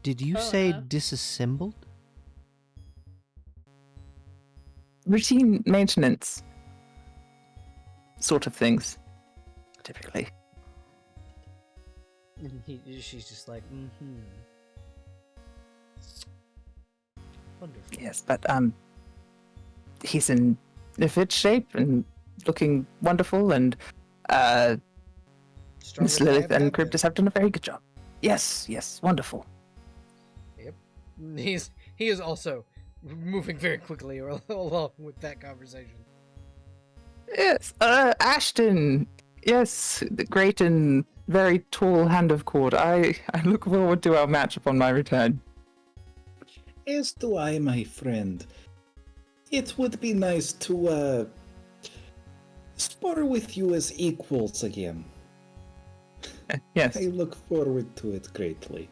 Did you Oh, say no. disassembled? Routine maintenance sort of things, typically. And she's just like, Wonderful. Yes, but he's in a fit shape and looking wonderful, and Stronger Miss than I Lilith ever and have Cryptus been. have done a very good job. Yes, wonderful. Yep. He is also moving very quickly along with that conversation. Yes, Ashton. Yes, the great and very tall hand of cord. I look forward to our match upon my return. As do I, my friend. It would be nice to spar with you as equals again. Yes, I look forward to it greatly.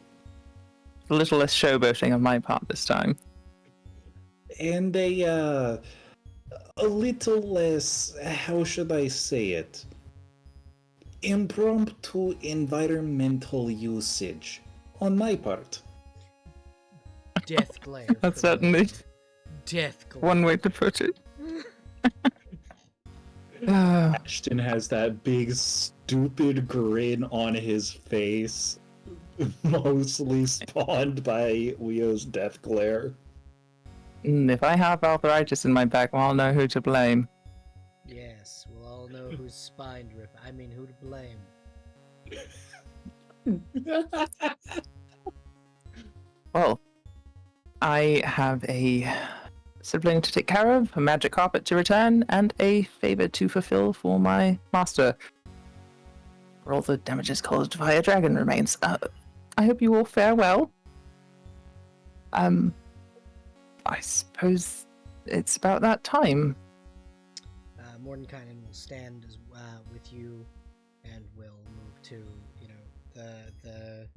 a little less showboating on my part this time. And a little less, how should I say it? Impromptu environmental usage on my part. Death glare. That's from certainly Lilith. Death glare. one way to put it. Uh, Ashton has that big stupid grin on his face, mostly spawned by Leo's death glare. if I have arthritis in my back, I'll know who to blame. Yes, we'll all know who's spine drip. I mean, who to blame. Well, I have a sibling to take care of, a magic carpet to return, and a favor to fulfill for my master. For all the damages caused by a dragon remains. I hope you all fare well. I suppose it's about that time. Mordenkainen will stand with you, and will move to the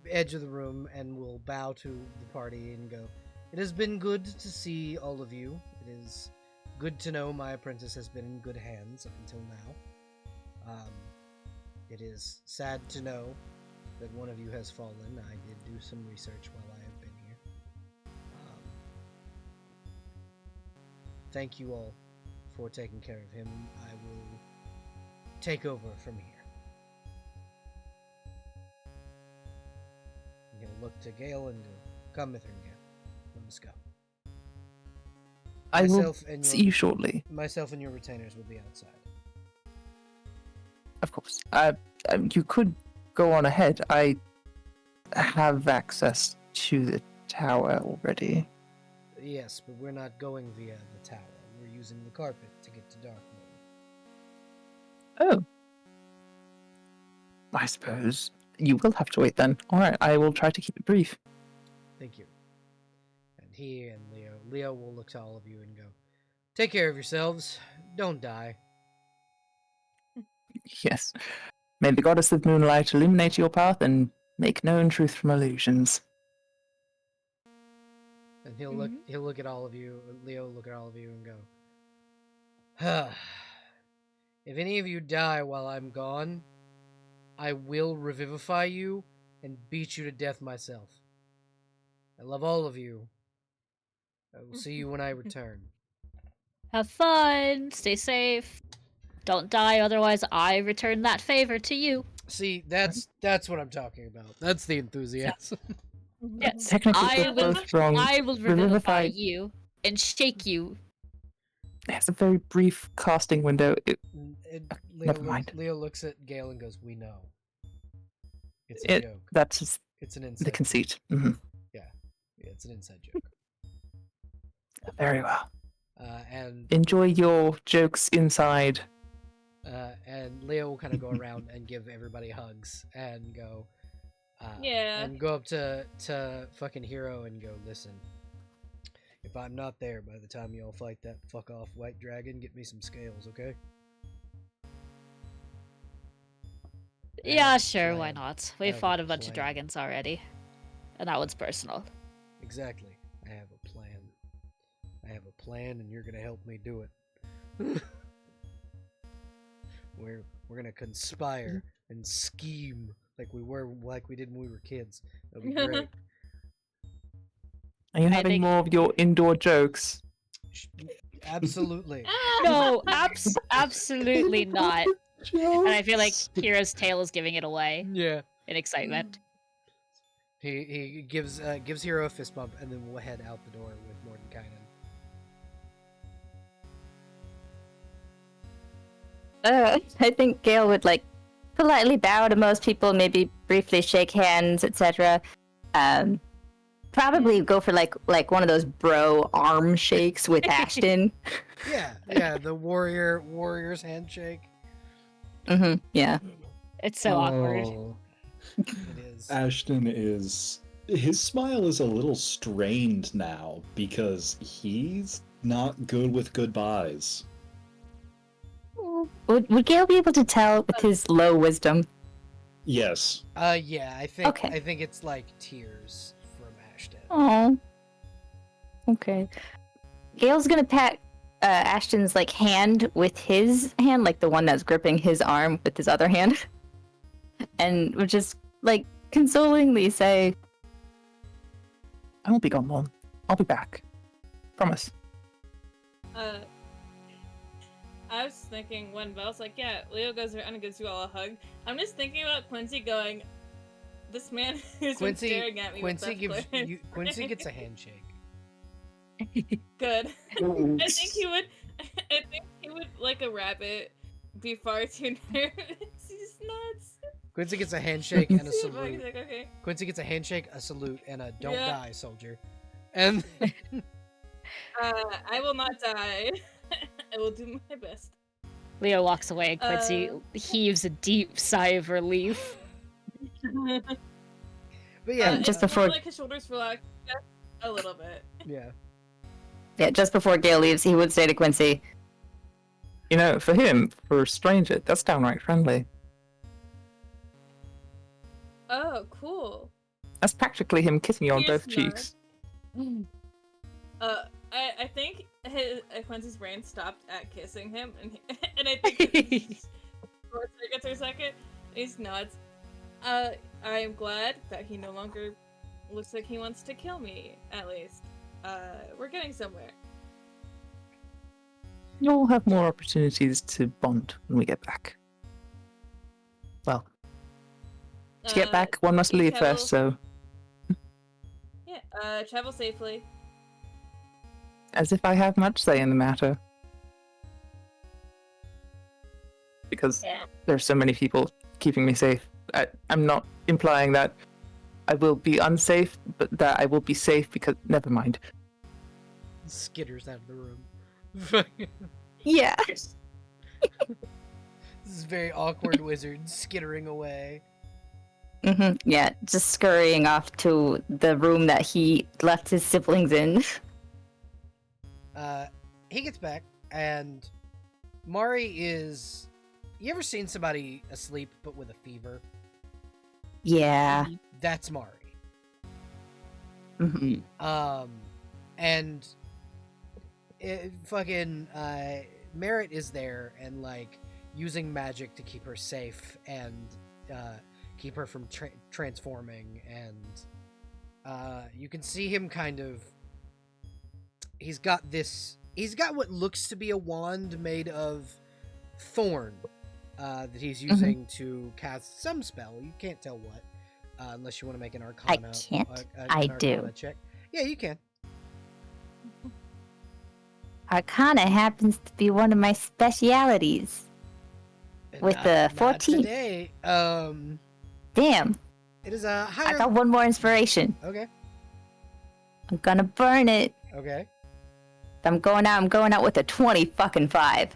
edge of the room, and will bow to the party and go. It has been good to see all of you. It is good to know my apprentice has been in good hands up until now. It is sad to know that one of you has fallen. I did do some research while I have been here. Thank you all for taking care of him. I will take over from here. And he'll look to Gale and go, come with her, Gale. Let us go. I will Myself and see you shortly, Myself and your retainers will be outside. of course. You could go on ahead. I have access to the tower already. Yes, but we're not going via the tower. We're using the carpet to get to darkmoon. Oh. I suppose you will have to wait then. Alright, I will try to keep it brief. Thank you. And he and Leo will look to all of you and go, take care of yourselves. Don't die. Yes. May the goddess of moonlight illuminate your path and make known truth from illusions. And he'll look at all of you, Leo will look at all of you and go, if any of you die while I'm gone, I will revivify you and beat you to death myself. I love all of you. I will see you when I return. Have fun. Stay safe. Don't die, otherwise I return that favor to you. See, that's what I'm talking about. That's the enthusiasm. Yes, Technically, I we're will. both wrong. I will revivify Revivify- you and shake you. It has a very brief casting window. Never Leo, mind. Leo looks at Gale and goes, "We know. It's a joke. That's just It's an the inside. conceit. Hmm. Yeah, it's an inside joke." Very well. And Enjoy your jokes inside. and Leo will kind of go around and give everybody hugs and go, Yeah. and go up to fucking Hero and go, listen. If I'm not there by the time y'all fight that fuck off white dragon, get me some scales, okay? Yeah, have a sure, why plan. not? We Have a fought a bunch of plan. dragons already. And that one's personal. Exactly. I have a plan. I have a plan, and you're gonna help me do it. We're gonna conspire and scheme like we did when we were kids. That'll be great. Are you I having think- more of your indoor jokes? Absolutely. No, absolutely not. And I feel like Kira's tail is giving it away Yeah. in excitement. He gives Hero a fist bump and then we'll head out the door with Mordenkainen. I think Gale would like politely bow to most people, maybe briefly shake hands, etc. Probably go for like one of those bro arm shakes with Ashton. Yeah, the warrior's handshake. Yeah. It's so awkward. Oh, It is. Ashton his smile is a little strained now because he's not good with goodbyes. Would Gale be able to tell with his low wisdom? Yes. Yeah, I think Okay. I think it's like tears from Ashton. Oh. Okay. Gale's gonna pat Ashton's like hand with his hand, like the one that's gripping his arm with his other hand, and would just like consolingly say, I won't be gone long. I'll be back. Promise. I was thinking when Belle's like, yeah, Leo goes around and gives you all a hug. I'm just thinking about Quincy going, this man who's been staring at me. Quincy gets a handshake. Good. I think he would, like a rabbit, be far too nervous. He's nuts. Quincy gets a handshake and a He's salute. like, okay. Quincy gets a handshake, a salute, and a "Don't Yeah. die, soldier." And I will not die. I will do my best. Leo walks away and Quincy heaves a deep sigh of relief. but yeah, just it's more before- like his shoulders relax just a little bit. yeah, just before Gale leaves, he would say to Quincy, You know, for him, for a stranger, that's downright friendly. Oh, cool. That's practically him kissing you on Here's both cheeks. I think Quincy's brain stopped at kissing him, and I think short circuits for a second. He's nods. I am glad that he no longer looks like he wants to kill me. At least, we're getting somewhere. You'll have more opportunities to bond when we get back. Well, to get back, one must leave travel- first, so Yeah. Travel safely. as if I have much say in the matter. Because there's so many people keeping me safe. I'm not implying that I will be unsafe, but that I will be safe because... Never mind. skitters out of the room. "Yeah." This is very awkward wizard skittering away. Yeah, just scurrying off to the room that he left his siblings in. He gets back, and Mari is. You ever seen somebody asleep but with a fever? Yeah. That's Mari. Mhm. And Merritt is there and like using magic to keep her safe and keep her from transforming, and you can see him kind of. He's got what looks to be a wand made of thorn that he's using to cast some spell. You can't tell what, unless you want to make an Arcana. can't. An I do. Arcana check. Yeah, you can. Arcana happens to be one of my specialities. With the 14. Not today. Damn, It is a I higher. got one more inspiration. Okay. I'm gonna burn it. Okay. If I'm going out with a 20 fucking 5.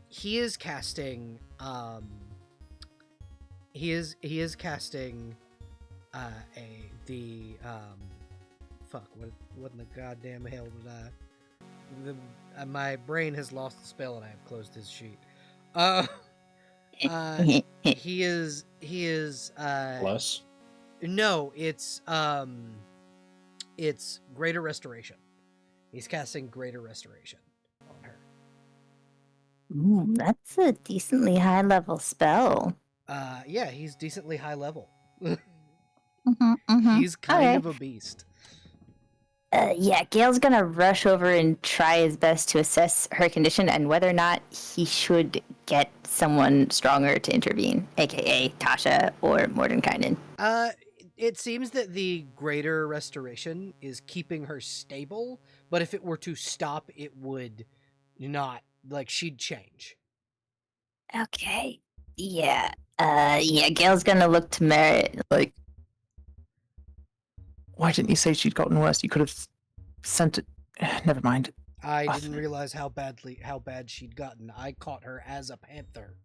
He is casting. He is casting. Fuck. What in the goddamn hell did I? My brain has lost the spell and I have closed his sheet. He is. Plus. No, it's greater restoration. He's casting greater restoration on her. Ooh, that's a decently high level spell. Yeah, he's decently high level. Mm-hmm. He's kind of a beast. Yeah, Gale's gonna rush over and try his best to assess her condition and whether or not he should get someone stronger to intervene, aka Tasha or Mordenkainen. It seems that the greater restoration is keeping her stable, but if it were to stop, it would not, like, she'd change. Okay. Yeah. Yeah, Gale's gonna look to Merritt. Like, why didn't you say she'd gotten worse? You could have sent it. Never mind. I didn't realize how bad she'd gotten. I caught her as a panther.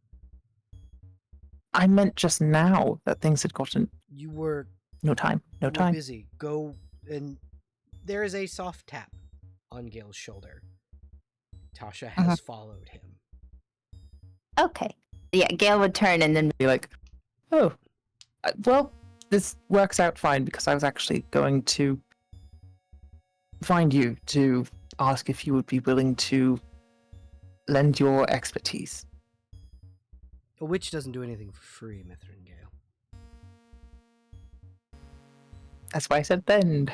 I meant just now that things had gotten. You were No time. No you were time. busy. Go, and there is a soft tap on Gale's shoulder. Tasha has followed him. Okay. Yeah, Gale would turn and then Be like, oh, well, this works out fine because I was actually going to find you to ask if you would be willing to lend your expertise. A witch doesn't do anything for free, Mithrin Gale. That's why I said bend.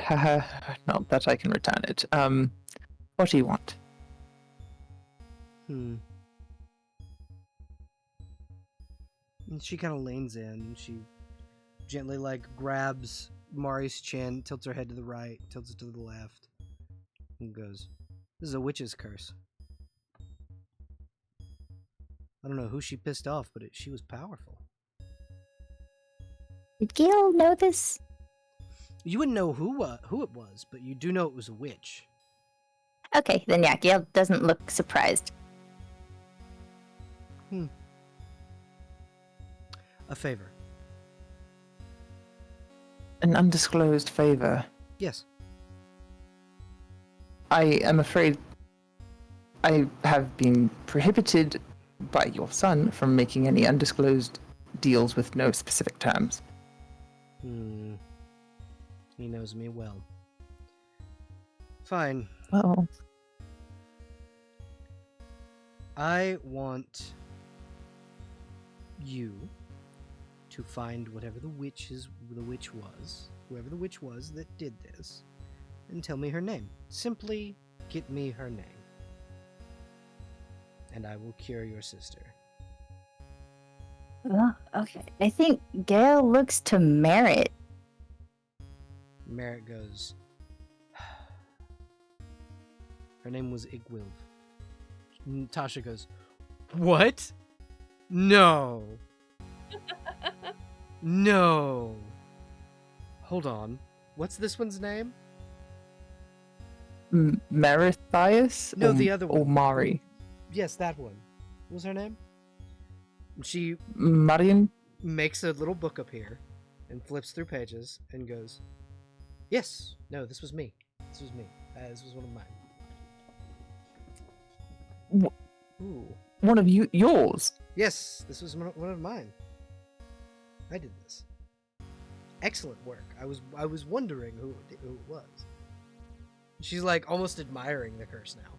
Not that I can return it. What do you want? And she kind of leans in. She gently, like, grabs Mari's chin, tilts her head to the right, tilts it to the left, and goes, "This is a witch's curse. I don't know who she pissed off, but she was powerful." did Gale know this? You wouldn't know who it was, but you do know it was a witch. Okay, then yeah, Gale doesn't look surprised. A favor. An undisclosed favor. Yes. I am afraid I have been prohibited by your son from making any undisclosed deals with no specific terms. He knows me well. Fine. Well, I want you to find whatever the witch was, whoever the witch was that did this, and tell me her name. Simply get me her name. And I will cure your sister. Okay. I think Gale looks to Merritt. Merritt goes, her name was Igwilv. Tasha goes, what? No. No. Hold on. What's this one's name? Merithias? No, the other one. Or Mari? Yes, that one. What was her name? She Marion? makes a little book appear and flips through pages and goes, yes. No, this was me. This was me. This was one of mine. Ooh. One of yours? Yes, this was one of mine. I did this. Excellent work. I was wondering who it was. She's like almost admiring the curse now.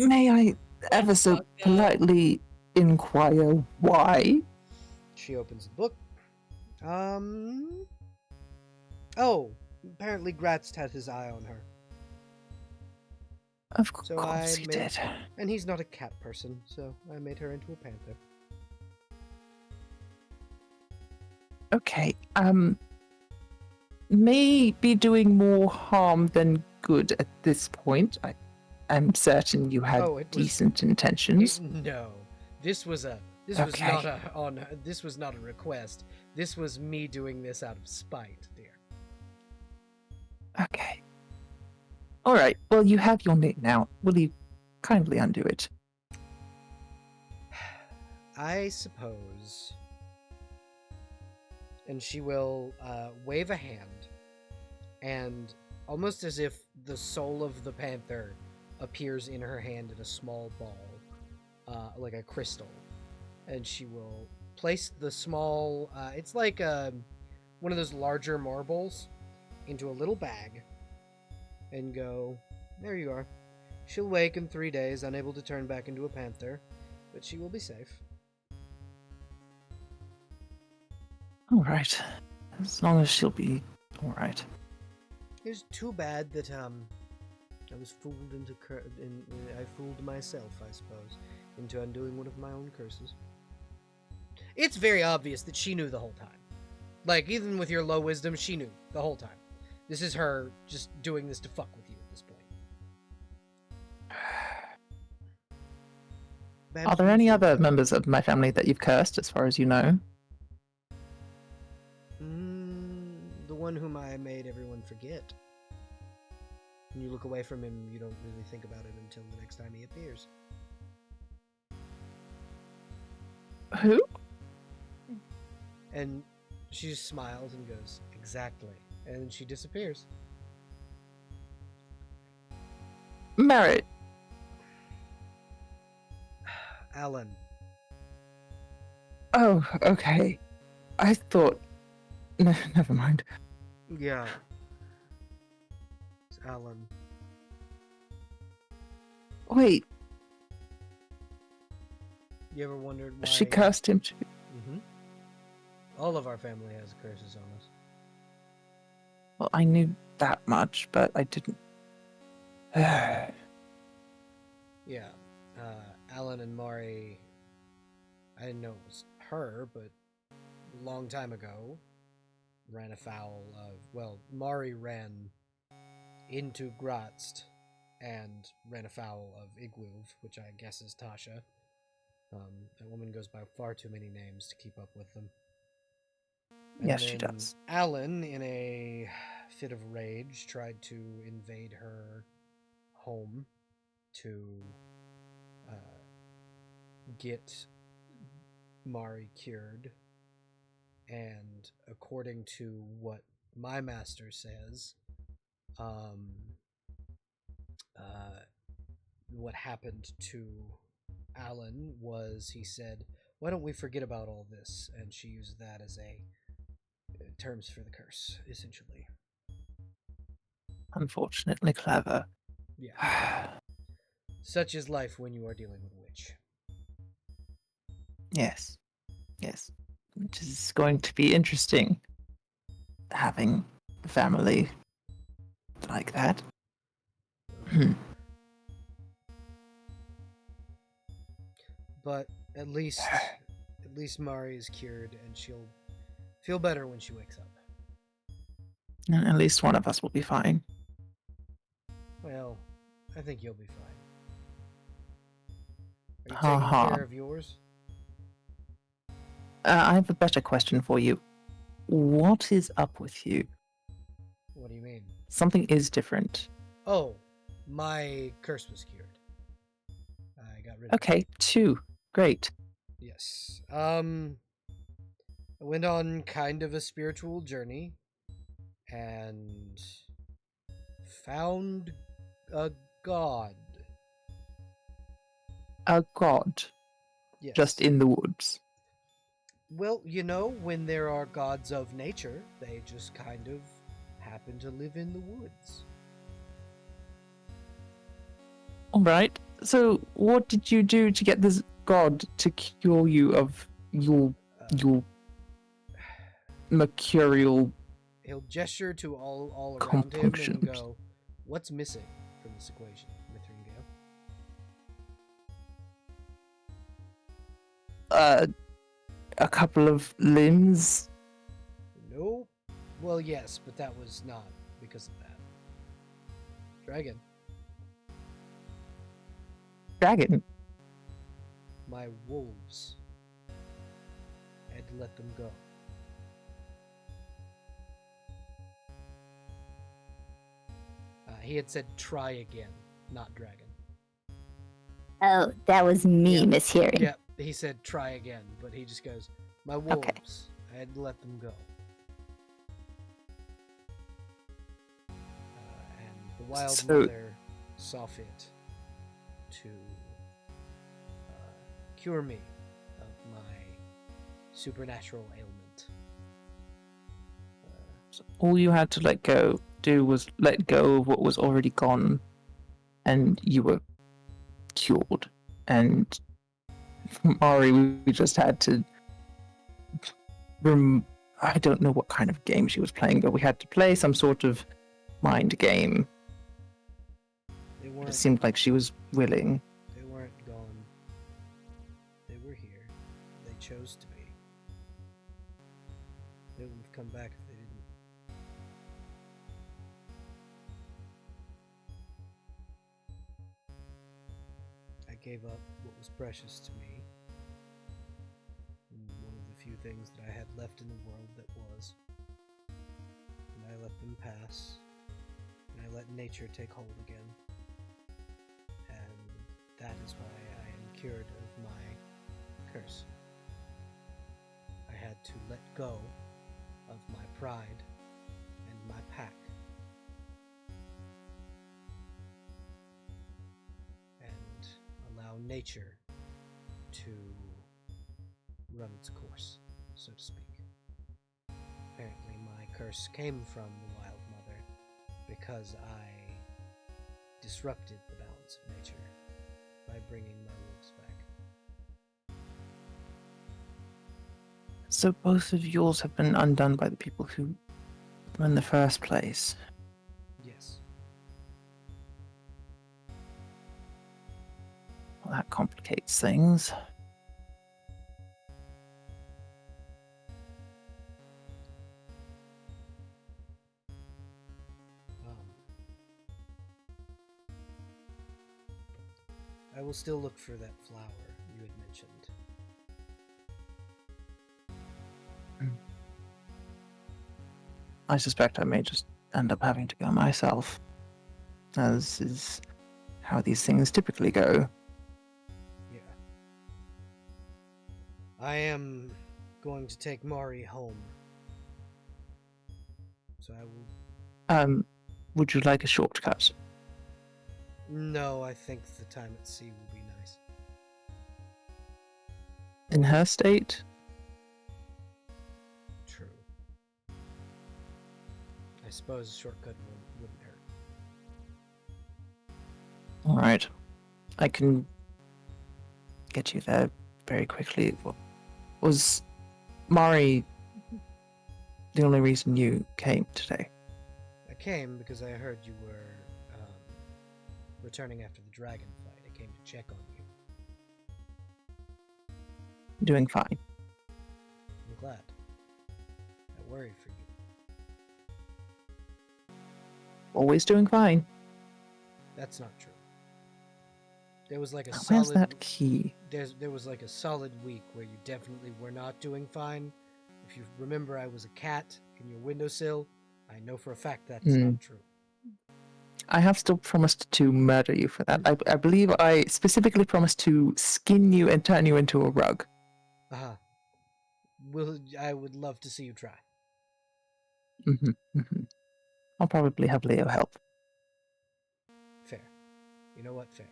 May I ever so politely inquire why? She opens the book. Oh, apparently Gratz had his eye on her. Of So course I he made- did. And he's not a cat person, so I made her into a panther. Okay, may be doing more harm than good at this point. I am certain you had Oh, it was- decent intentions. No. This was not a request. This was me doing this out of spite, dear. Okay. Alright, well, you have your name now. Will you kindly undo it? I suppose. And she will wave a hand, and almost as if the soul of the panther appears in her hand in a small ball, like a crystal, and she will place the small, it's like one of those larger marbles, into a little bag, and go, there you are. She'll wake in 3 days, unable to turn back into a panther, but she will be safe. All right. As long as she'll be all right. It's too bad that I was fooled into I fooled myself, I suppose, into undoing one of my own curses. It's very obvious that she knew the whole time. Like, even with your low wisdom, she knew the whole time. This is her just doing this to fuck with you at this point. Are there any other members of my family that you've cursed, as far as you know? The one whom I made everyone forget. When you look away from him, you don't really think about it until the next time he appears. Who? And she just smiles and goes, exactly. And then she disappears. Merritt. Alan. Oh, okay. I thought... No, never mind. Yeah. It's Alan. Wait, You ever wondered why... she cursed him too. Mm-hmm. All of our family has curses on us. Well, I knew that much, but I didn't... Yeah. Alan and Mari... I didn't know it was her, but a long time ago, ran afoul of... Well, Mari ran into Gratzt and ran afoul of Igluv, which I guess is Tasha. That woman goes by far too many names to keep up with them. And Yes, she then does. Alan, in a fit of rage, tried to invade her home to get Mari cured. And according to what my master says, what happened to Alan was he said, "Why don't we forget about all this?" And she used that as a terms for the curse, essentially. Unfortunately clever. Yeah. Such is life when you are dealing with a witch. Yes. Yes. It is going to be interesting having a family like that. But at least Mari is cured and she'll feel better when she wakes up. And at least one of us will be fine. Well, I think you'll be fine. Are you Ha-ha. taking care of yours? I have a better question for you. What is up with you? What do you mean? Something is different. Oh, my curse was cured. I got rid of it. Okay, 2. Great. Yes. I went on kind of a spiritual journey and found a god. A god. Yes. Just in the woods. Well, you know, when there are gods of nature, they just kind of happen to live in the woods. Alright. So what did you do to get this god to cure you of your mercurial... He'll gesture to all around him and Compunctions. go, "What's missing from this equation, Mithrin Gale?" A couple of limbs? Nope. Well, yes, but that was not because of that. Dragon. Dragon? My wolves. I had to let them go. He had said try again, not dragon. Oh, that was me Yeah. mishearing. Yeah, he said try again, but he just goes, my wolves. I had to let them go. And the wild So- mother saw fit to cure me of my supernatural ailment. All you had to do was let go of what was already gone, and you were cured. And Mari, we just had to. I don't know what kind of game she was playing, but we had to play some sort of mind game. They It weren't. seemed like she was willing. They weren't gone. They were here. They chose to be. They wouldn't have come back if they didn't. I gave up what was precious to me. One of the few things that I had left in the world that was. And I let them pass. And I let nature take hold again. And that is why I am cured of my curse. I had to let go of my pride and my pack. And allow nature to run its course, so to speak. Apparently my curse came from the Wild Mother because I disrupted the balance of nature by bringing my wolves back. So both of yours have been undone by the people who were in the first place. Yes. Well, that complicates things. I will still look for that flower you had mentioned. I suspect I may just end up having to go myself, as is how these things typically go. Yeah. I am going to take Mari home. So I will... Would you like a shortcut? No, I think the time at sea will be nice. In her state? True. I suppose a shortcut wouldn't hurt. Alright. I can get you there very quickly. Was Mari the only reason you came today? I came because I heard you were returning after the dragon fight. I came to check on you. Doing fine. I'm glad. I worry for you. Always doing fine. That's not true. There was like a Where's solid... that key? There was like a solid week where you definitely were not doing fine. If you remember, I was a cat in your windowsill. I know for a fact that's not true. I have still promised to murder you for that. I believe I specifically promised to skin you and turn you into a rug. I would love to see you try. I'll probably have Leo help. Fair. You know what? Fair.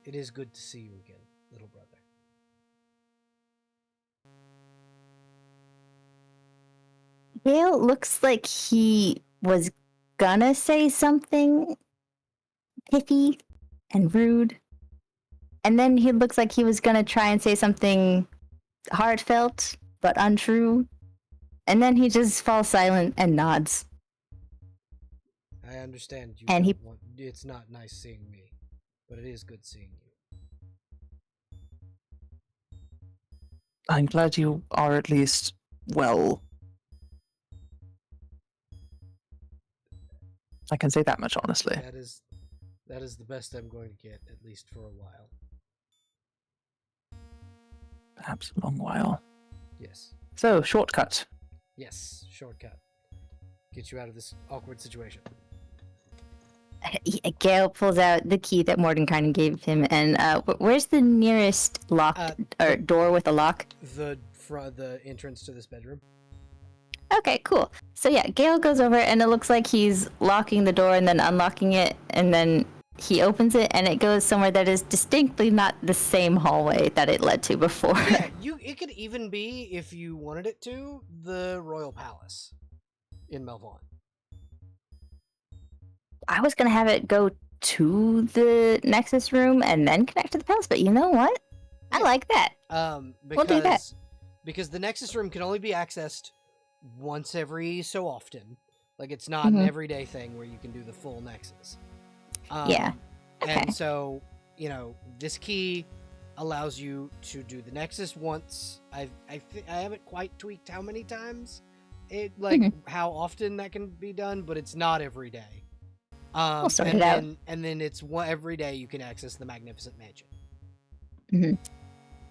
It is good to see you again, little brother. Gale looks like he was gonna say something pithy and rude. And then he looks like he was gonna try and say something heartfelt but untrue. And then he just falls silent and nods. I understand you And don't want... It's not nice seeing me, but it is good seeing you. I'm glad you are at least well. I can say that much honestly. That is the best I'm going to get, at least for a while. Perhaps a long while. Yes. So, shortcut. Yes, shortcut. Get you out of this awkward situation. Gale pulls out the key that Mordenkainen gave him, and where's the nearest or door with a lock? The entrance to this bedroom. Okay, cool. So yeah, Gale goes over, and it looks like he's locking the door and then unlocking it, and then he opens it, and it goes somewhere that is distinctly not the same hallway that it led to before. Yeah, it could even be, if you wanted it to, the Royal Palace in Melvaughn. I was gonna have it go to the Nexus room and then connect to the palace. But you know what? I Yeah. like that. We'll do that. Because the Nexus room can only be accessed once every so often. Like, it's not an Mhm. everyday thing where you can do the full Nexus. Yeah. Okay. And so, this key allows you to do the Nexus once. I haven't quite tweaked how many times how often that can be done, but it's not every day. We'll sort it out. And then it's every day you can access the Magnificent Mansion. Mm-hmm.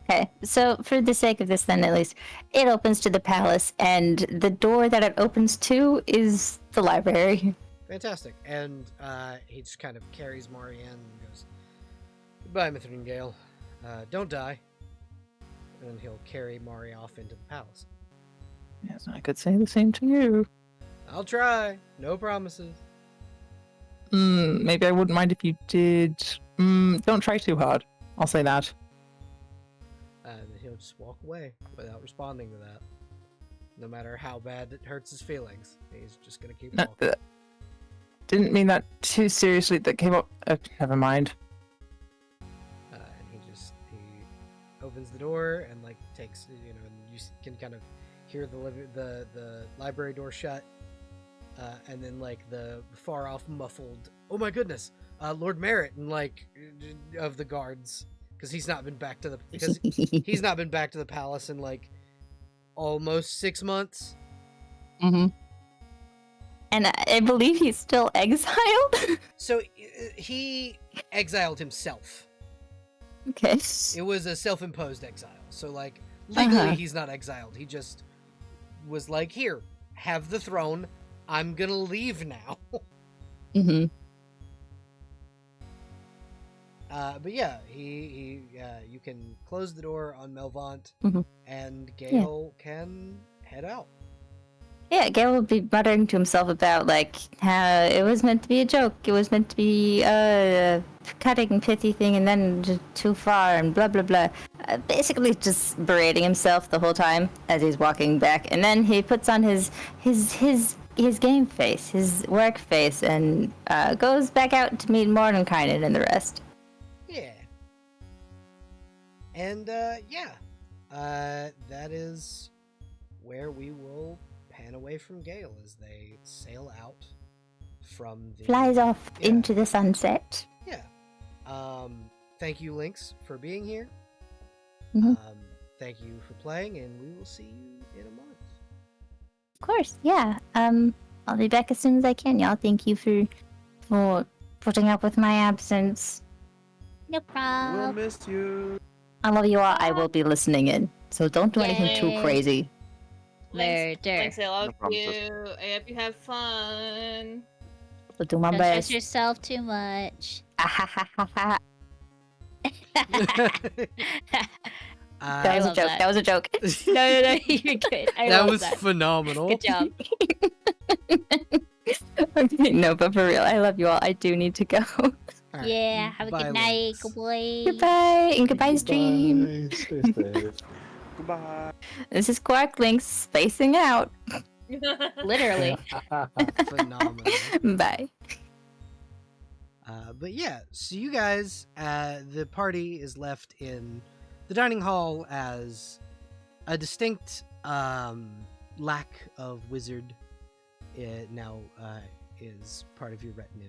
Okay, so for the sake of this, then at least it opens to the palace, and the door that it opens to is the library. Fantastic. And he just kind of carries Mari in and goes, "Goodbye, Mithrin and Gale. Don't die." And then he'll carry Mari off into the palace. Yes, I could say the same to you. I'll try. No promises. Maybe I wouldn't mind if you did. Don't try too hard. I'll say that. And he'll just walk away without responding to that. No matter how bad it hurts his feelings. He's just going to keep walking. Didn't mean that too seriously. That came up. Never mind. And he opens the door and takes, and you can kind of hear the library door shut. And then the far off muffled, "Oh my goodness, Lord Merritt," and of the guards, because he's not been back to the palace in almost 6 months. Mm-hmm. And I believe he's still exiled. So he exiled himself. Okay. It was a self-imposed exile. So legally Uh-huh. he's not exiled. He just was like, "Here, have the throne. I'm gonna leave now." Mm-hmm. But yeah, you can close the door on Melvant, Mhm. and Gale can head out. Yeah, Gale will be muttering to himself about how it was meant to be a joke. It was meant to be a cutting, pithy thing, and then just too far, and blah blah blah. Basically, just berating himself the whole time as he's walking back, and then he puts on his game face, his work face, and goes back out to meet Mordenkainen and the rest. Yeah. And that is where we will pan away from Gale as they sail out from the Flies off into the sunset. Yeah. Thank you, Lynx, for being here. Mhm. Thank you for playing, and we will see you in a month. Of course, yeah. I'll be back as soon as I can, y'all. Thank you for putting up with my absence. No We'll problem. miss you. I love you all. I will be listening in, so don't do anything too Yay. crazy. Murder. Thanks, I love promises. you. I hope you have fun. I'll do my Don't stress best. yourself too much. That I was a love joke. that. That was a joke. No, you're good. I that love was that. phenomenal. Good job. Okay, no, but for real, I love you all. I do need to go. All right. Yeah, have a Bye, good night. Lynx. Good boy. Goodbye, and goodbye, stream. Bye, stay safe. Goodbye. This is Quark Links spacing out. Literally. Phenomenal. Bye. But yeah, so you guys, the party is left in the dining hall as a distinct lack of wizard now is part of your retinue.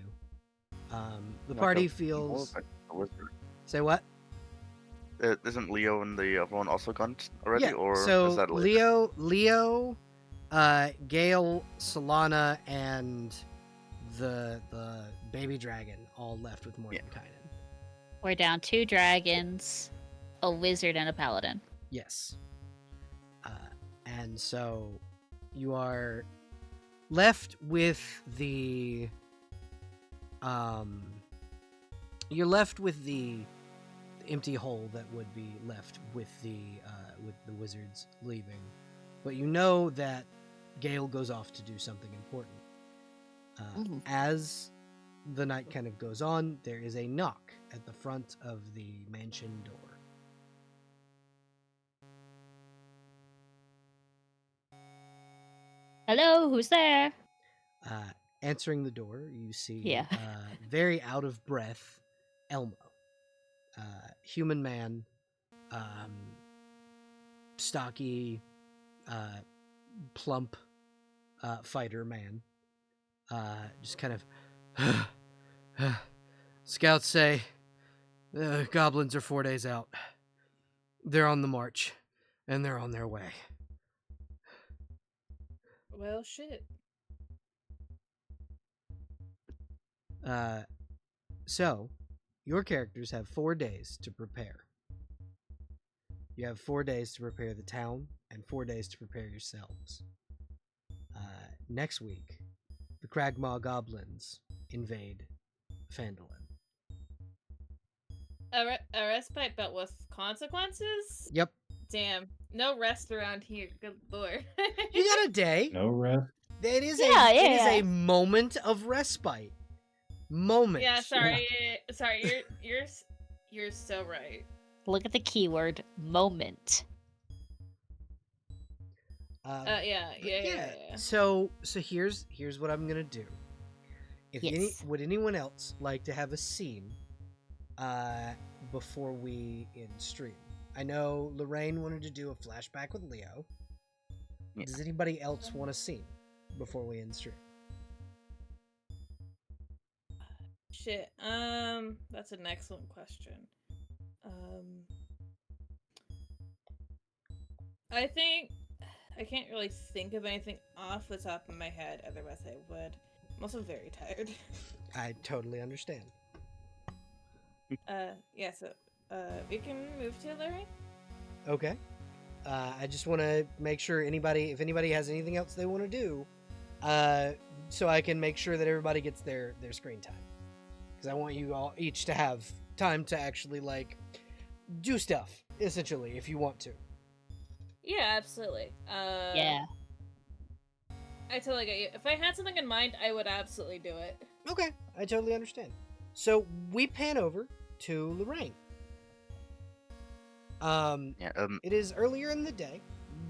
The party feels. Say what? Isn't Leo and the other one also gone already, Yeah. or So is that later? Leo, Gale, Solana, and the baby dragon all left with Mordenkainen. We're down 2 dragons, a wizard, and a paladin. Yes. And so you are left with the empty hole that would be left with the wizards leaving. But you know that Gale goes off to do something important. As the night kind of goes on, there is a knock at the front of the mansion door. Hello, who's there? Answering the door, you see Yeah. very out of breath Elmo. Human man, stocky, plump fighter man. Just kind of. Scouts say goblins are 4 days out. They're on the march, and they're on their way. Well, shit. So, your characters have 4 days to prepare. You have 4 days to prepare the town, and 4 days to prepare yourselves. Next week, the Kragmaw goblins invade Phandalin. A respite, but with consequences? Yep. Damn. No rest around here. Good lord. You got a day. No rest. It is Yeah, it is yeah. a moment of respite. Moment. Yeah, sorry. Sorry, you're so right. Look at the keyword moment. Yeah. So here's what I'm gonna do. Yes. Would anyone else like to have a scene before we end stream? I know Lorraine wanted to do a flashback with Leo. Yeah. Does anybody else want a scene before we end stream? Shit. That's an excellent question. I think I can't really think of anything off the top of my head, otherwise I would. I'm also very tired. I totally understand. Yeah, so we can move to Larry? Okay. I just want to make sure if anybody has anything else they want to do, so I can make sure that everybody gets their screen time. Because I want you all each to have time to actually, like, do stuff, essentially, if you want to. Yeah, absolutely. Yeah. I totally get you. If I had something in mind, I would absolutely do it. Okay, I totally understand. So we pan over to Lorraine. It is earlier in the day.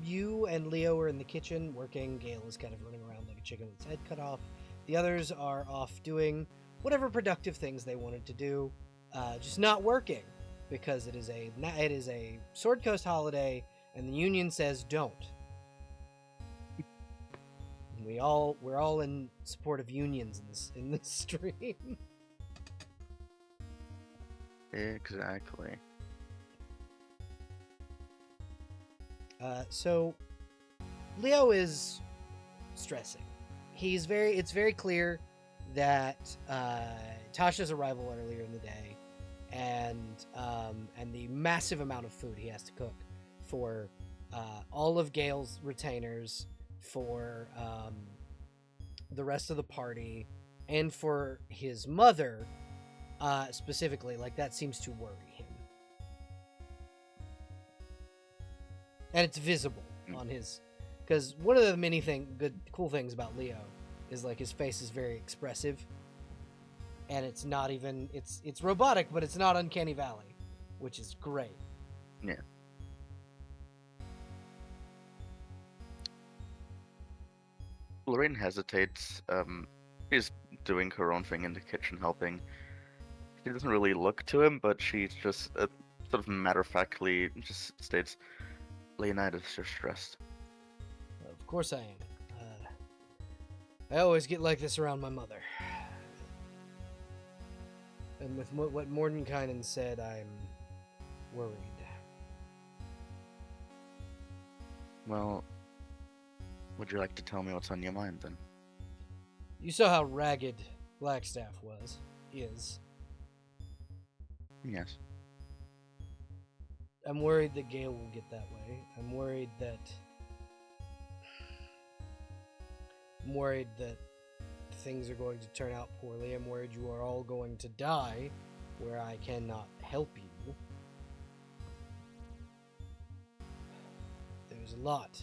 You and Leo are in the kitchen working. Gale is kind of running around like a chicken with its head cut off. The others are off doing whatever productive things they wanted to do, just not working because it is a Sword Coast holiday, and the Union says don't. We're all in support of unions in this stream. Exactly. So Leo is stressing. It's very clear that Tasha's arrival earlier in the day and the massive amount of food he has to cook for all of Gale's retainers, for the rest of the party, and for his mother specifically, like, that seems to worry him. And it's visible on his, because one of the many cool things about Leo is, like, his face is very expressive, and it's not even it's robotic, but it's not Uncanny Valley, which is great. Yeah. Lorraine hesitates. She's doing her own thing in the kitchen, helping. She doesn't really look to him, but she just sort of matter-of-factly just states, Leonidas, you're stressed. Of course I am. I always get like this around my mother. And with what Mordenkainen said, I'm worried. Well, would you like to tell me what's on your mind, then? You saw how ragged Blackstaff is. Yes. I'm worried that Gale will get that way. I'm worried that things are going to turn out poorly. I'm worried you are all going to die where I cannot help you. There's a lot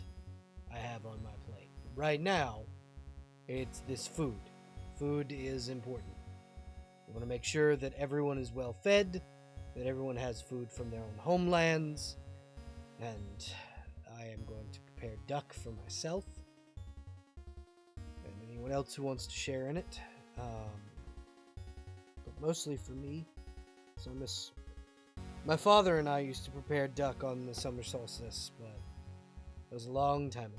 I have on my plate. Right now, it's this food. Food is important. We want to make sure that everyone is well fed, that everyone has food from their own homelands, and I am going to prepare duck for myself. And anyone else who wants to share in it. But mostly for me. So I miss. My father and I used to prepare duck on the summer solstice, but it was a long time ago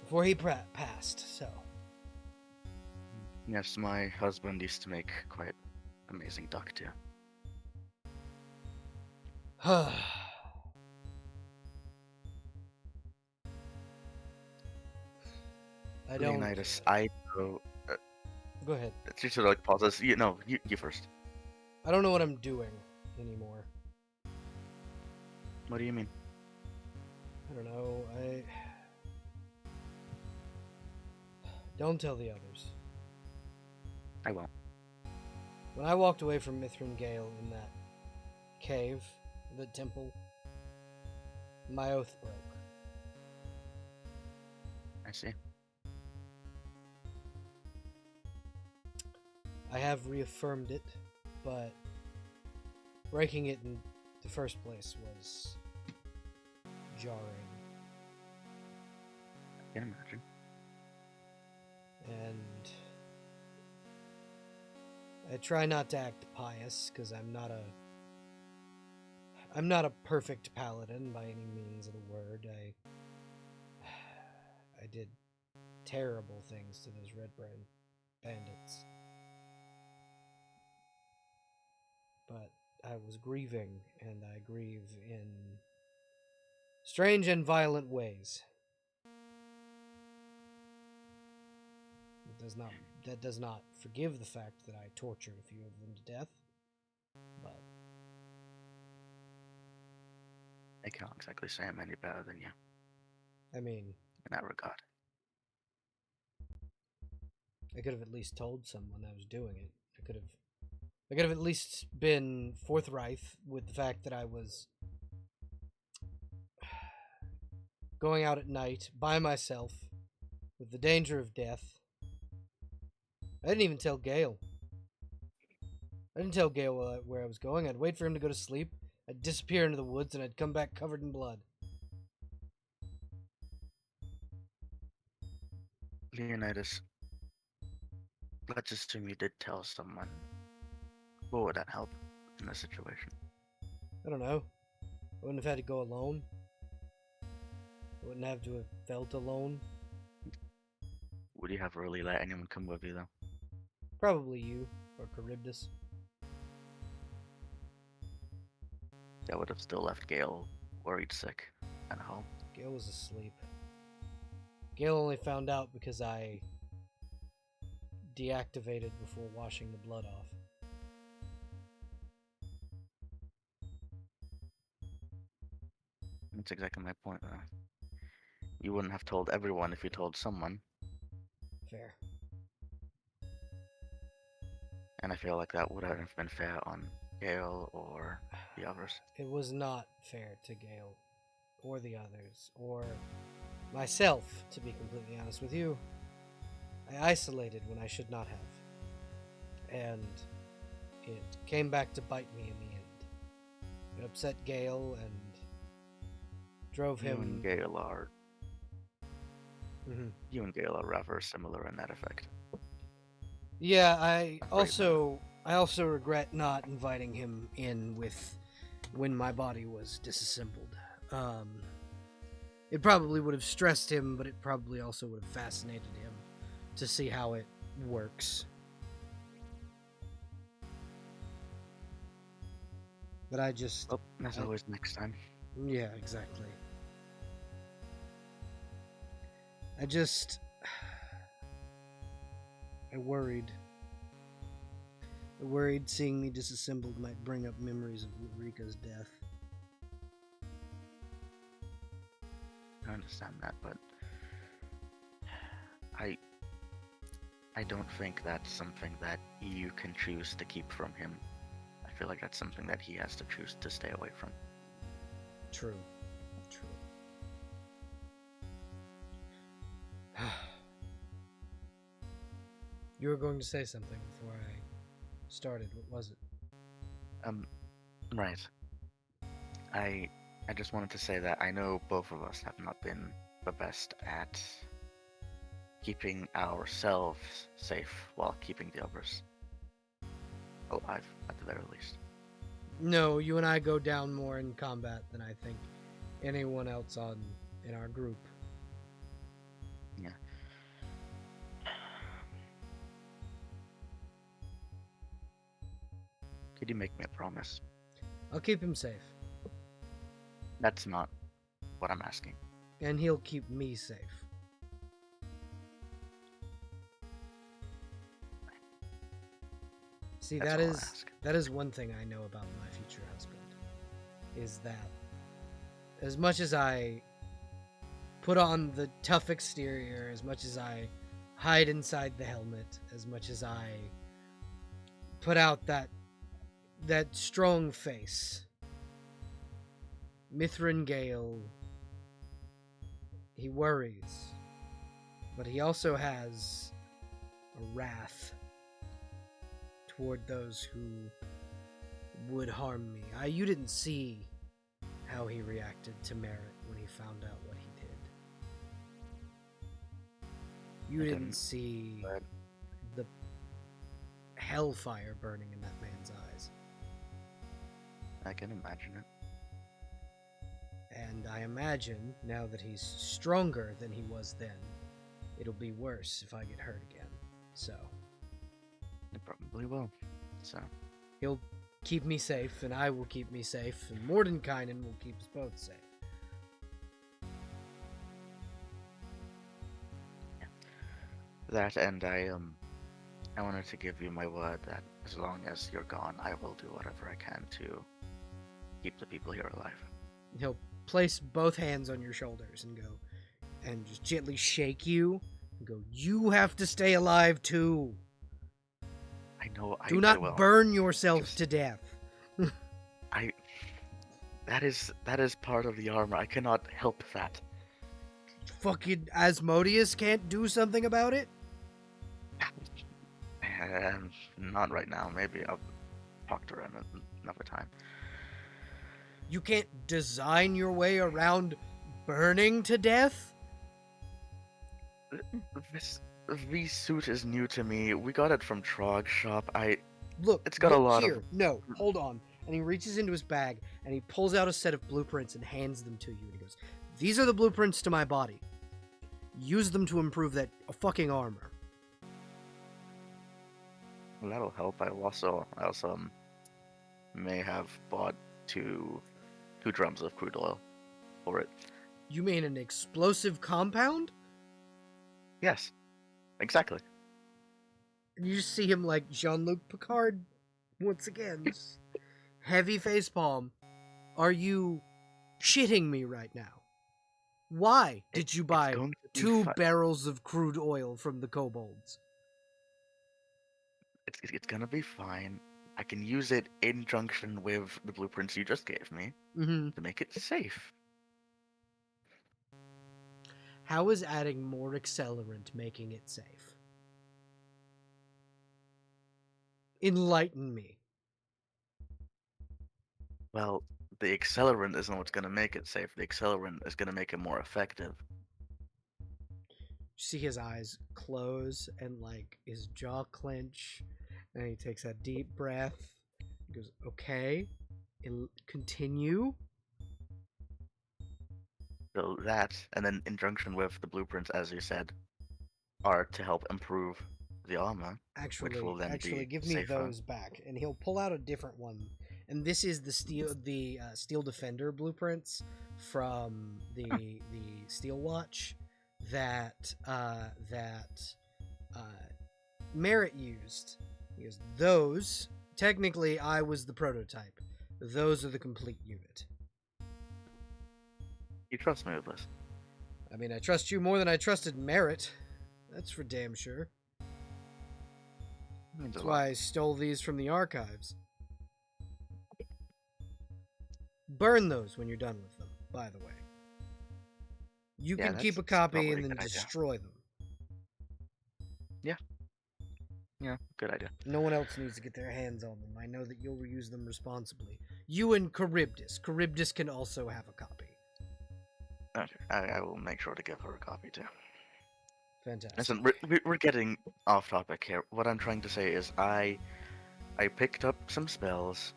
before he passed. So Yes, my husband used to make quite amazing duck too. I don't. Leonidas, I know. Go ahead. She sort of like pauses. You first. I don't know what I'm doing anymore. What do you mean? I don't know. I don't tell the others. I won't. When I walked away from Mithrin Gale in that cave, the temple, my oath broke. I see. I have reaffirmed it, but breaking it in the first place was jarring. I can imagine. And I try not to act pious because I'm not a perfect paladin by any means of the word. I did terrible things to those red brand bandits. But I was grieving, and I grieve in strange and violent ways. That does not forgive the fact that I tortured a few of them to death, but I can't exactly say I'm any better than you I mean, in that regard. I could have at least told someone I was doing it. I could have at least been forthright with the fact that I was going out at night by myself with the danger of death. I didn't even tell Gale. I didn't tell Gale where I was going. I'd wait for him to go to sleep. I'd disappear into the woods, and I'd come back covered in blood. Leonidas, let's assume you did tell someone. What would that help in this situation? I don't know. I wouldn't have had to go alone. I wouldn't have to have felt alone. Would you have really let anyone come with you, though? Probably you, or Charybdis. That would have still left Gale worried sick at home. Gale was asleep. Gale only found out because I deactivated before washing the blood off. That's exactly my point, though. You wouldn't have told everyone if you told someone, Fair. and I feel like that would have been fair on Gale or the others. It was not fair to Gale, or the others, or myself, to be completely honest with you. I isolated when I should not have. And it came back to bite me in the end. It upset Gale and drove You him. and Gale are Mhm. you and Gale are rather similar in that effect. Yeah, I also regret not inviting him in with when my body was disassembled. It probably would have stressed him, but it probably also would have fascinated him to see how it works. But I just... Well, as always, next time. Yeah, exactly. I worried. I worried seeing me disassembled might bring up memories of Rika's death. I understand that, but I don't think that's something that you can choose to keep from him. I feel like that's something that he has to choose to stay away from. True. You were going to say something before I started. What was it? Right. I just wanted to say that I know both of us have not been the best at keeping ourselves safe while keeping the others alive, at the very least. No, you and I go down more in combat than I think anyone else in our group. Yeah. Could you make me a promise? I'll keep him safe, That's not what I'm asking. and he'll keep me safe. See, That's that all I is ask. that is one thing I know about my future husband, is that as much as I put on the tough exterior, as much as I hide inside the helmet, as much as I put out that strong face, Mithrin Gale, he worries, but he also has a wrath toward those who would harm me. You didn't see how he reacted to Merritt when he found out what he did. You I didn't didn't, see but- the hellfire burning in that man's eyes. I can imagine it. And I imagine, now that he's stronger than he was then, it'll be worse if I get hurt again. So, It probably will. So, he'll keep me safe, and I will keep me safe, and Mordenkainen will keep us both safe. that and I wanted to give you my word that as long as you're gone, I will do whatever I can to keep the people here alive. He'll place both hands on your shoulders and go, and just gently shake you, and go, "You have to stay alive too. I know. Do I not will. burn yourself Just- to death." That is part of the armor. I cannot help that. Fucking Asmodeus can't do something about it? Not right now. Maybe I'll talk to him another time. You can't design your way around burning to death? This suit is new to me. We got it from Trog shop. Look, It's got a look lot of- here. No, hold on. And he reaches into his bag and he pulls out a set of blueprints and hands them to you. And he goes, "These are the blueprints to my body. Use them to improve that fucking armor." Well, that'll help. I also may have bought two drums of crude oil for it. You mean an explosive compound? Yes, exactly. And you just see him like Jean-Luc Picard once again. Just heavy facepalm. Are you shitting me right now? Why did you It's buy going to be 2 fun. barrels of crude oil from the kobolds? It's gonna be fine. I can use it in junction with the blueprints you just gave me Mm-hmm. to make it safe. How is adding more accelerant making it safe? Enlighten me. Well, the accelerant isn't what's gonna make it safe. The accelerant is gonna make it more effective. You see his eyes close and like his jaw clench, and he takes a deep breath. He goes, "Okay, continue." So that, and then in junction with the blueprints, as you said, are to help improve the armor. Actually, will then be give me safer. those back, and he'll pull out a different one. And this is the steel defender blueprints from the Steel Watch that Merritt used. He goes, "Those technically I was the prototype. Those are the complete unit." You trust me with this? I mean, I trust you more than I trusted Merritt. That's for damn sure. Means a That's lot. why I stole these from the archives. Burn those when you're done with them, by the way. You Yeah, can keep a that's copy probably and a then good idea. destroy them. Yeah, good idea. No one else needs to get their hands on them. I know that you'll use them responsibly. You and Charybdis. Charybdis can also have a copy. Okay, I will make sure to give her a copy too. Fantastic. Listen, we're getting off topic here. What I'm trying to say is I picked up some spells,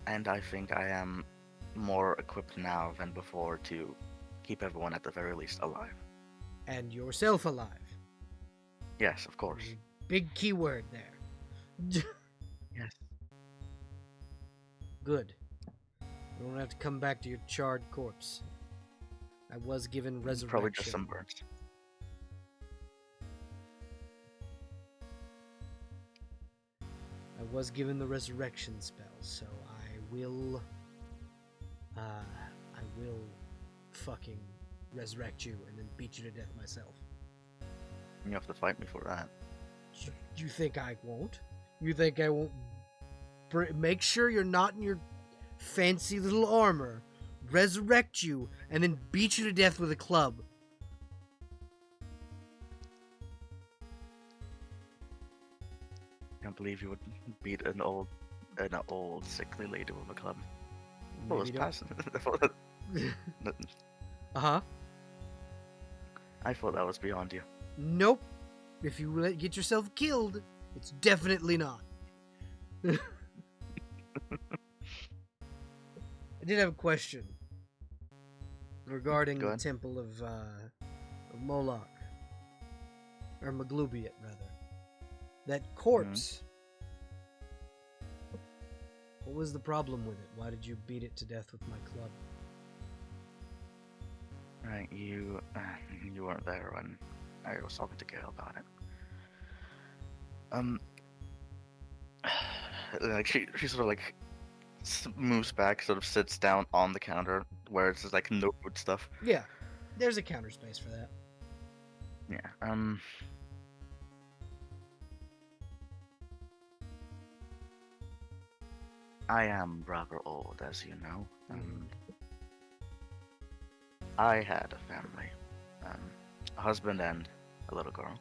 and I think I am more equipped now than before to keep everyone at the very least alive. And yourself alive. Yes, of course. Big keyword there. Yes. Good. You don't have to come back to your charred corpse. I was given resurrection. Probably just some burns. I was given the resurrection spell, so I will fucking resurrect you and then beat you to death myself. You have to fight me for that. You think I won't? You think I won't make sure you're not in your fancy little armor, resurrect you, and then beat you to death with a club? I can't believe you would beat an old sickly lady with a club. What was Maybe don't. passing? Uh-huh. I thought that was beyond you. Nope. If you get yourself killed, it's definitely not. I did have a question regarding Go the ahead. temple of Moloch. Or Maglubiet, rather. That corpse. What was the problem with it? Why did you beat it to death with my club? Right, you weren't there when I was talking to Gale about it. Like she sort of like moves back, sort of sits down on the counter where it's just like no food stuff. Yeah, there's a counter space for that. Yeah. I am rather old, as you know. I had a family, a husband and a little girl.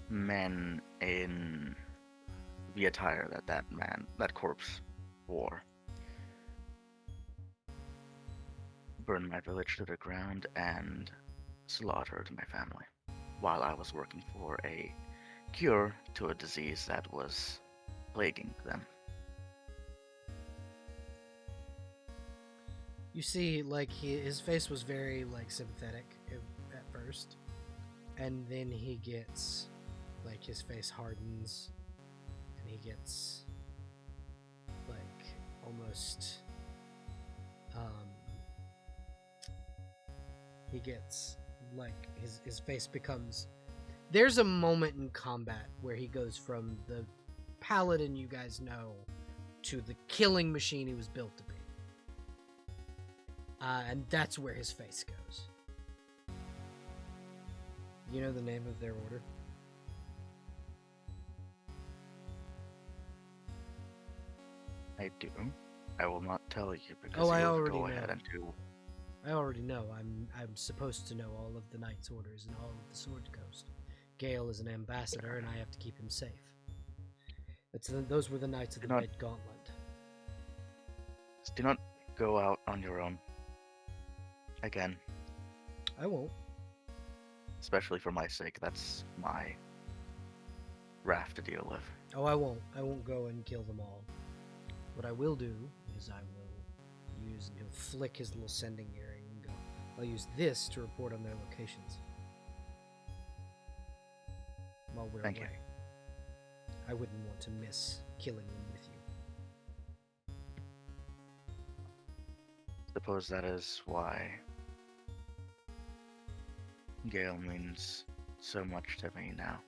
Men in the attire that corpse wore, burned my village to the ground and slaughtered my family while I was working for a cure to a disease that was plaguing them. You see, like, his face was very, like, sympathetic at first. And then he gets, like, his face hardens. And he gets, like, almost, he gets, like, his face becomes... There's a moment in combat where he goes from the paladin you guys know to the killing machine he was built to be. And that's where his face goes. You know the name of their order? I do. I will not tell you because Oh, I you will already go know. ahead and do. I already know. I'm supposed to know all of the Knight's orders and all of the Sword Coast. Gale is an ambassador, and I have to keep him safe. Those were the Knights of the Red Gauntlet. Do not go out on your own. Again. I won't. Especially for my sake. That's my wrath to deal with. Oh, I won't. I won't go and kill them all. What I will do is I will use, and he'll flick his little sending earring and go, I'll use this to report on their locations. While we're Thank away. you. I wouldn't want to miss killing them with you. Suppose that is why Gale means so much to me now.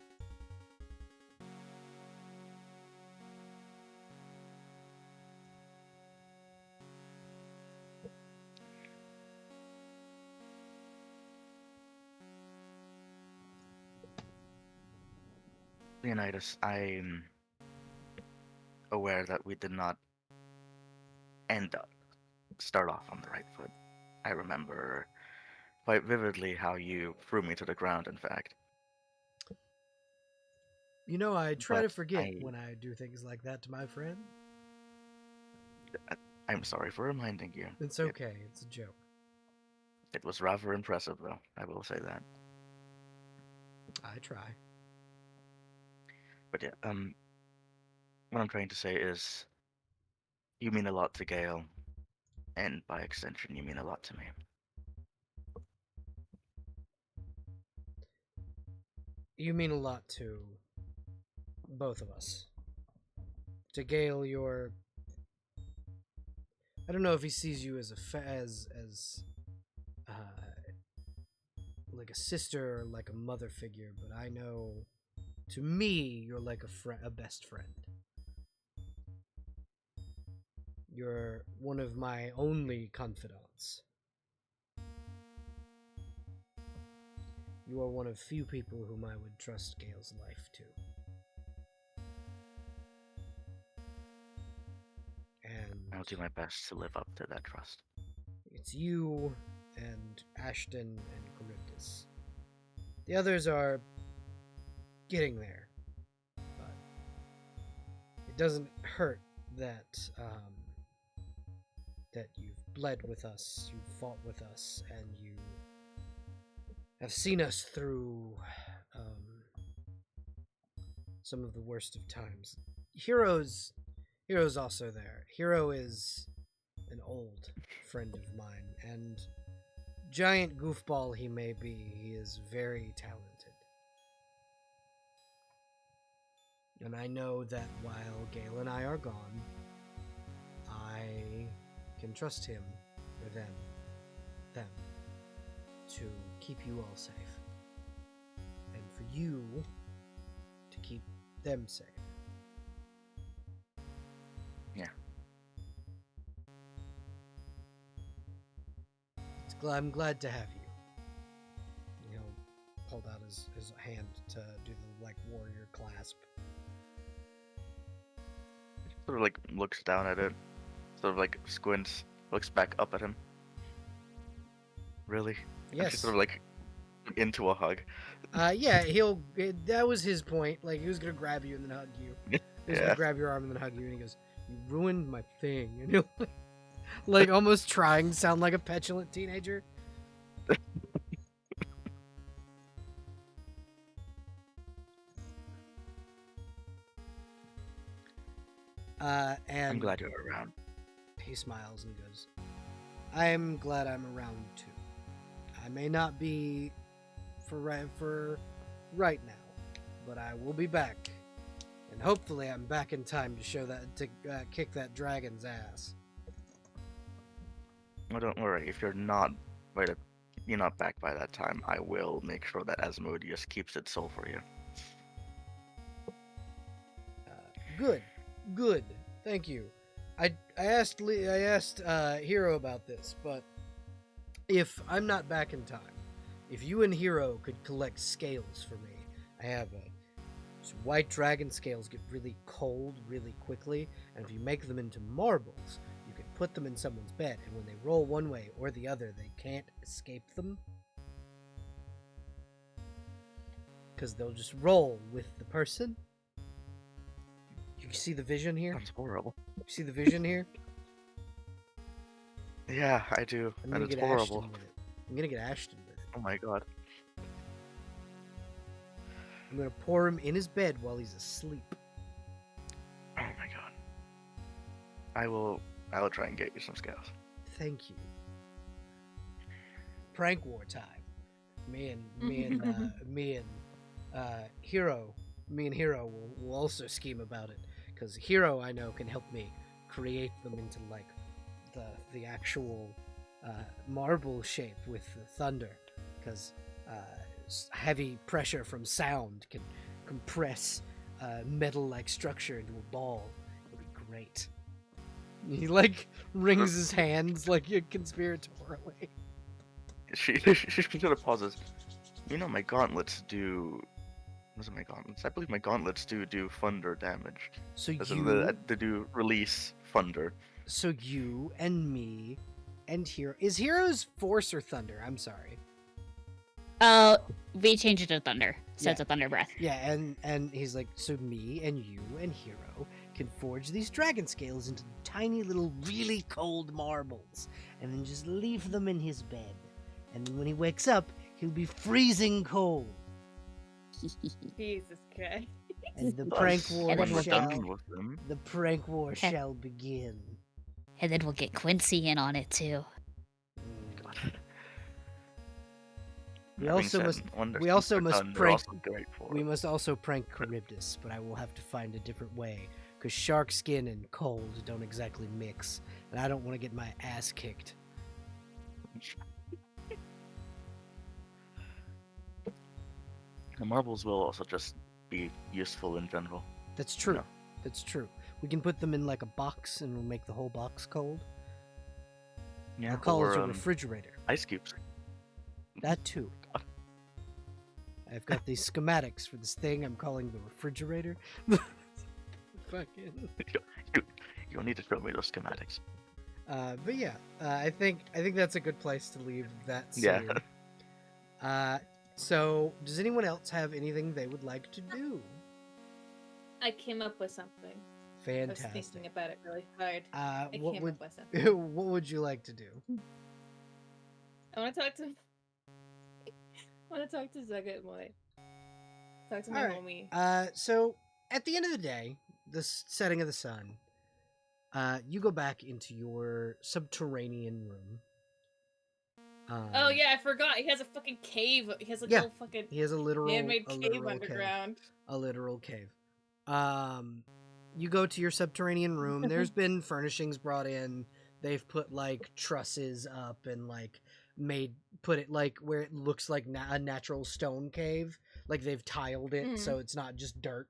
Leonidas, I'm aware that we did not start off on the right foot. I remember quite vividly how you threw me to the ground, in fact. You know, I try to But forget when I do things like that to my friend. I'm sorry for reminding you. It's okay. It's a joke. It was rather impressive, though. I will say that. I try. But yeah, what I'm trying to say is, you mean a lot to Gale, and by extension, you mean a lot to me. You mean a lot to both of us. To Gale, you're. I don't know if he sees you as like a sister or like a mother figure, but I know, to me, you're like a best friend. You're one of my only confidants. You are one of few people whom I would trust Gale's life to. And I'll do my best to live up to that trust. it's you and Ashton and Charybdis. The others are getting there, but it doesn't hurt that that you've bled with us, you've fought with us, and you have seen us through some of the worst of times. Hero's also there. Hero is an old friend of mine, and giant goofball he may be, he is very talented. And I know that while Gale and I are gone, I can trust him, or them, to keep you all safe. And for you to keep them safe. Yeah. I'm glad to have you. He'll hold out his hand to do the like warrior clasp. Sort of like looks down at it, sort of like squints, looks back up at him. Really? And Yes. she's sort of like into a hug. Yeah, that was his point. Like, he was gonna grab you and then hug you. He was gonna grab your arm and then hug you, and he goes, "You ruined my thing." And he'll like almost trying to sound like a petulant teenager. And I'm glad you're around. he smiles and goes, "I'm glad I'm around too. I may not be for right now, but I will be back, and hopefully I'm back in time to show that kick that dragon's ass." Well, don't worry. If you're not back by that time, I will make sure that Asmodeus keeps its soul for you. Good. Thank you. I asked Hero about this, but if I'm not back in time, if you and Hero could collect scales for me, I have white dragon scales get really cold really quickly, and if you make them into marbles, you can put them in someone's bed, and when they roll one way or the other, they can't escape them. Because they'll just roll with the person. You see the vision here? That's horrible. You see the vision here? Yeah, I do. I'm And gonna it's get horrible. Ashton with it. I'm gonna get Ashton with it. Oh my god. I'm gonna pour him in his bed while he's asleep. Oh my god. I will try and get you some scales. Thank you. Prank war time. Me and Hero will also scheme about it, because Hero, I know, can help me create them into like the actual marble shape with the thunder, because heavy pressure from sound can compress metal-like structure into a ball. It'll be great. He like wrings his hands like conspiratorially. She sort of pauses. You know my gauntlets do. What is my gauntlets? I believe my gauntlets do thunder damage. So They do release thunder. So you and me and Hero. Is Hero's force or thunder? I'm sorry. We changed it to thunder, so Yeah. it's a thunder breath. Yeah, and he's like, so me and you and Hero can forge these dragon scales into tiny little really cold marbles, and then just leave them in his bed. and then when he wakes up, he'll be freezing cold. Jesus Christ. And the Thus, prank war And then when we're we'll get- done with them, Okay. shall begin. And then we'll get Quincy in on it too. We having also said, must. when We they're also must done, they're prank. also great for We us. must also prank Charybdis, but I will have to find a different way because shark skin and cold don't exactly mix, and I don't want to get my ass kicked. The marbles will also just be useful in general. That's true. No. That's true. We can put them in like a box, and we'll make the whole box cold. Yeah, I'll call it or a refrigerator. ice cubes. That too. I've got these schematics for this thing I'm calling the refrigerator. Fucking. You don't need to show me those schematics. But yeah, I think that's a good place to leave that scene. Yeah. So does anyone else have anything they would like to do? I came up with something. I was Fantastic. thinking about it really hard. I What came would up with something. what would you like to do? I want to talk to. I want to talk to Zugga and Moy. Talk to my Alright. homie. So at the end of the day, the setting of the sun, you go back into your subterranean room. Oh yeah, I forgot. He has a fucking cave. He has like Yeah. a little fucking He has a literal man-made a cave literal underground. a literal cave. You go to your subterranean room. There's been furnishings brought in. They've put like trusses up and like put it like where it looks like a natural stone cave. Like they've tiled it so it's not just dirt.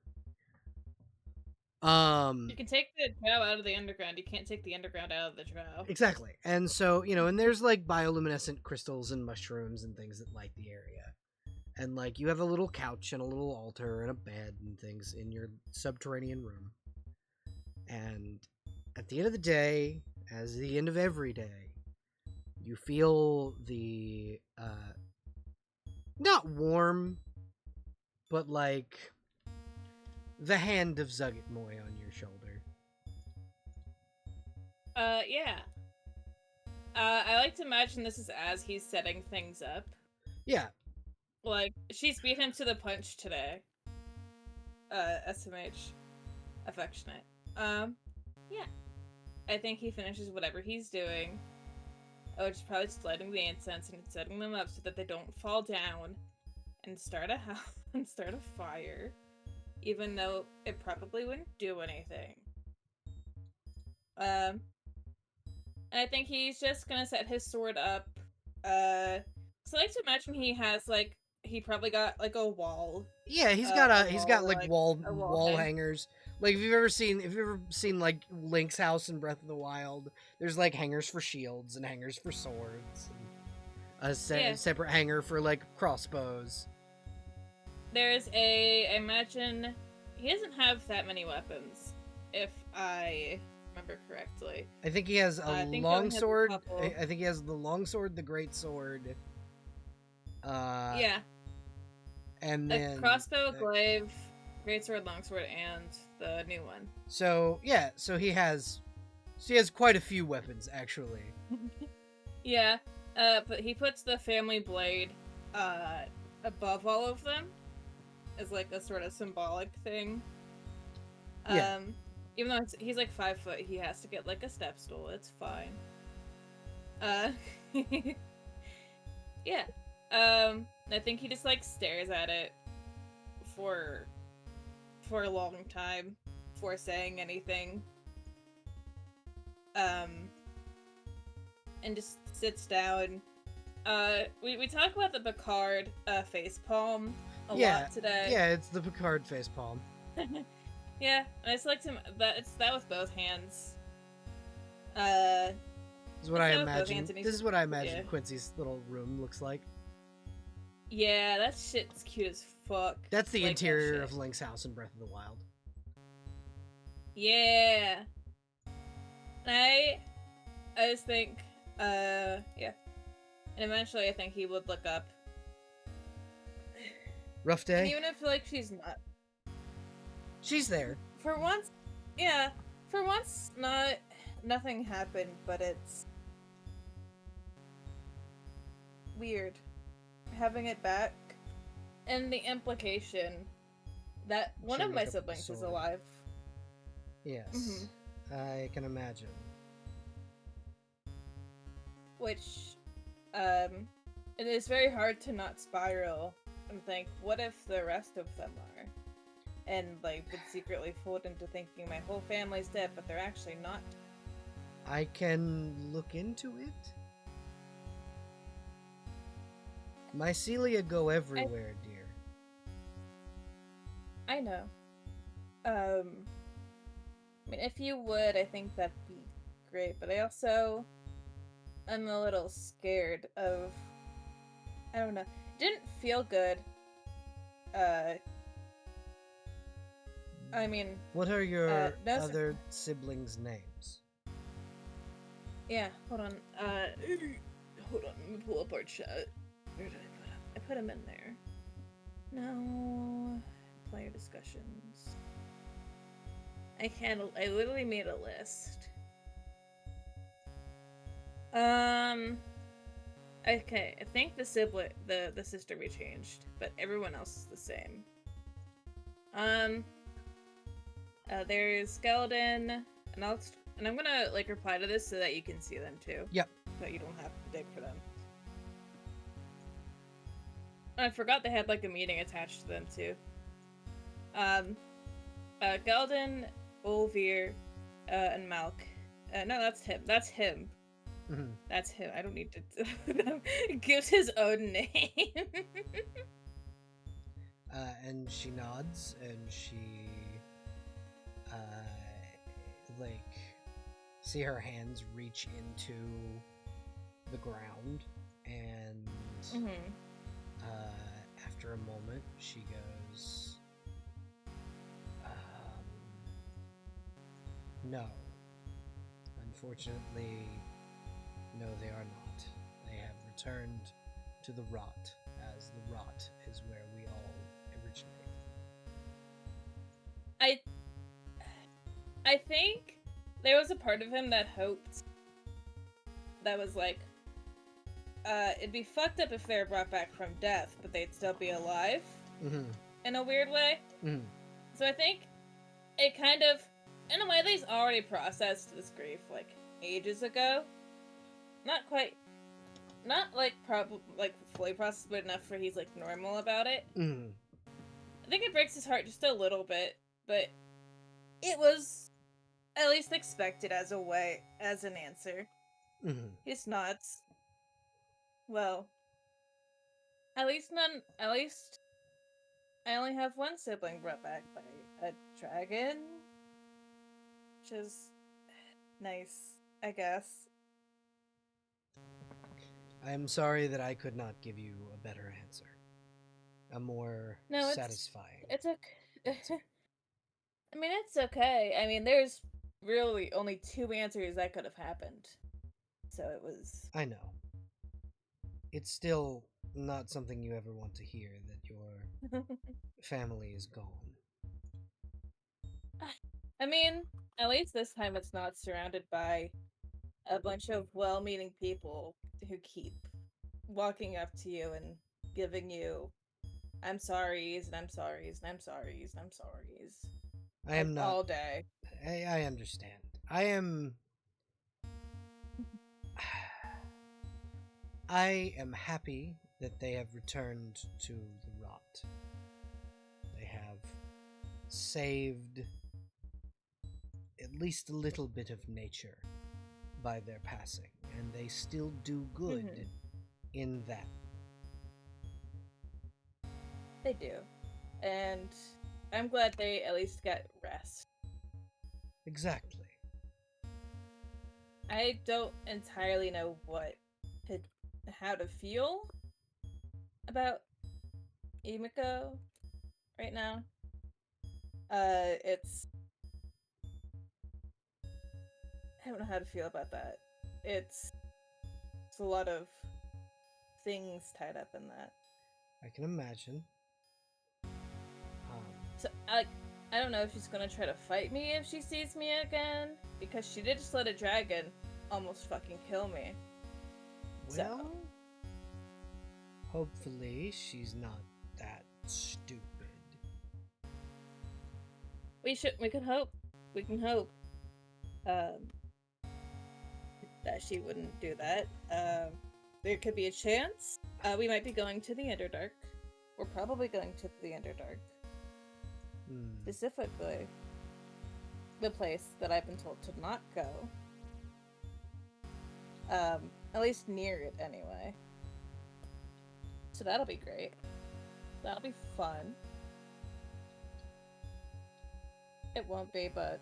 You can take the drow out of the underground. You can't take the underground out of the drow. Exactly. And so, and there's like bioluminescent crystals and mushrooms and things that light the area. And like you have a little couch and a little altar and a bed and things in your subterranean room. And at the end of the day, as the end of every day, you feel the not warm, but like the hand of Zugget Moy on your shoulder. Yeah. I like to imagine this is as he's setting things up. Yeah. Like, she's beat him to the punch today. SMH. Affectionate. Yeah. I think he finishes whatever he's doing. Which is probably just lighting the incense and setting them up so that they don't fall down and start a house and start a fire. Even though it probably wouldn't do anything. And I think he's just gonna set his sword up. So I like to imagine he has like he probably got like a wall. Yeah, he's got like wall hangers. Like if you've ever seen like Link's house in Breath of the Wild, there's like hangers for shields and hangers for swords, and a separate hanger for like crossbows. There's I imagine he doesn't have that many weapons, if I remember correctly. I think he has a he long only has a sword. couple. I think he has the long sword, the great sword. Yeah. And A then crossbow, glaive, greatsword, longsword, and the new one. So he has quite a few weapons actually. Yeah. But he puts the family blade above all of them as like a sort of symbolic thing. Yeah. Even though he's like 5 foot, he has to get like a step stool. It's fine. Yeah. I think he just like stares at it for a long time before saying anything. And just sits down. We talk about the Picard facepalm a lot today. Yeah, it's the Picard facepalm. Yeah, I just like to it's that with both hands. This is what I It's that with both imagine. hands, and he's This is what I imagine yeah. Quincy's little room looks like. Yeah, that shit's cute as fuck. That's the Like that interior shit. of Link's house in Breath of the Wild. Yeah. I just think, yeah. And eventually I think he would look up. Rough And day. even if, like, she's not. She's there. For once, yeah. For once, nothing happened, but it's. weird having it back, and the implication that one She of my look up the siblings is sword. alive. Yes, Mhm. I can imagine. Which, it is very hard to not spiral and think, what if the rest of them are? And, like, would secretly fold into thinking my whole family's dead, but they're actually not. I can look into it. Mycelia go everywhere, dear. I know. I mean, if you would, I think that'd be great, but I also am a little scared of, I don't know, didn't feel good. I mean, What are your no, other siblings' names? yeah, hold on, hold on, let me pull up our chat. Where did I put him? I put him in there. No, player discussions. I literally made a list. Okay, I think the sister we changed, but everyone else is the same. There's Skeleton, and I'm gonna like reply to this so that you can see them too. Yep. So you don't have to dig for them. I forgot they had like a meeting attached to them too. Gelden, Olvir, and Malk. No, that's him. That's him. Mhm. That's him. I don't need to. It gives his own name. And she nods, and she, like, see her hands reach into the ground, and after a moment, she goes, no. Unfortunately, no, they are not. They have returned to the rot, as the rot is where we all originate. I think there was a part of him that hoped that was like, it'd be fucked up if they were brought back from death, but they'd still be alive in a weird way. So I think it kind of, in a way, he's already processed this grief like ages ago. Not quite, not like fully processed, but enough for he's like normal about it. I think it breaks his heart just a little bit, but it was at least expected as an answer. He's nods. Well, at least I only have one sibling brought back by a dragon, which is nice, I guess. I'm sorry that I could not give you a better answer. A more satisfying. It's okay. I mean, it's okay. I mean, there's really only two answers that could have happened. So it was... I know. It's still not something you ever want to hear, that your family is gone. I mean, at least this time it's not surrounded by a bunch of well-meaning people who keep walking up to you and giving you I'm sorry's and I'm sorry's and I'm sorry's and I'm sorry's. I am not all day. I understand. I am happy that they have returned to the rot. They have saved at least a little bit of nature by their passing, and they still do good in that. They do. And I'm glad they at least got rest. Exactly. I don't entirely know how to feel about Emiko right now. It's... I don't know how to feel about that. It's a lot of things tied up in that. I can imagine. So, I don't know if she's gonna try to fight me if she sees me again, because she did just let a dragon almost fucking kill me. Well, Hopefully, she's not that stupid. We can hope. We can hope. That she wouldn't do that. There could be a chance. We might be going to the Underdark. We're probably going to the Underdark. Specifically, the place that I've been told to not go. At least near it, anyway. So that'll be great. That'll be fun. It won't be, but...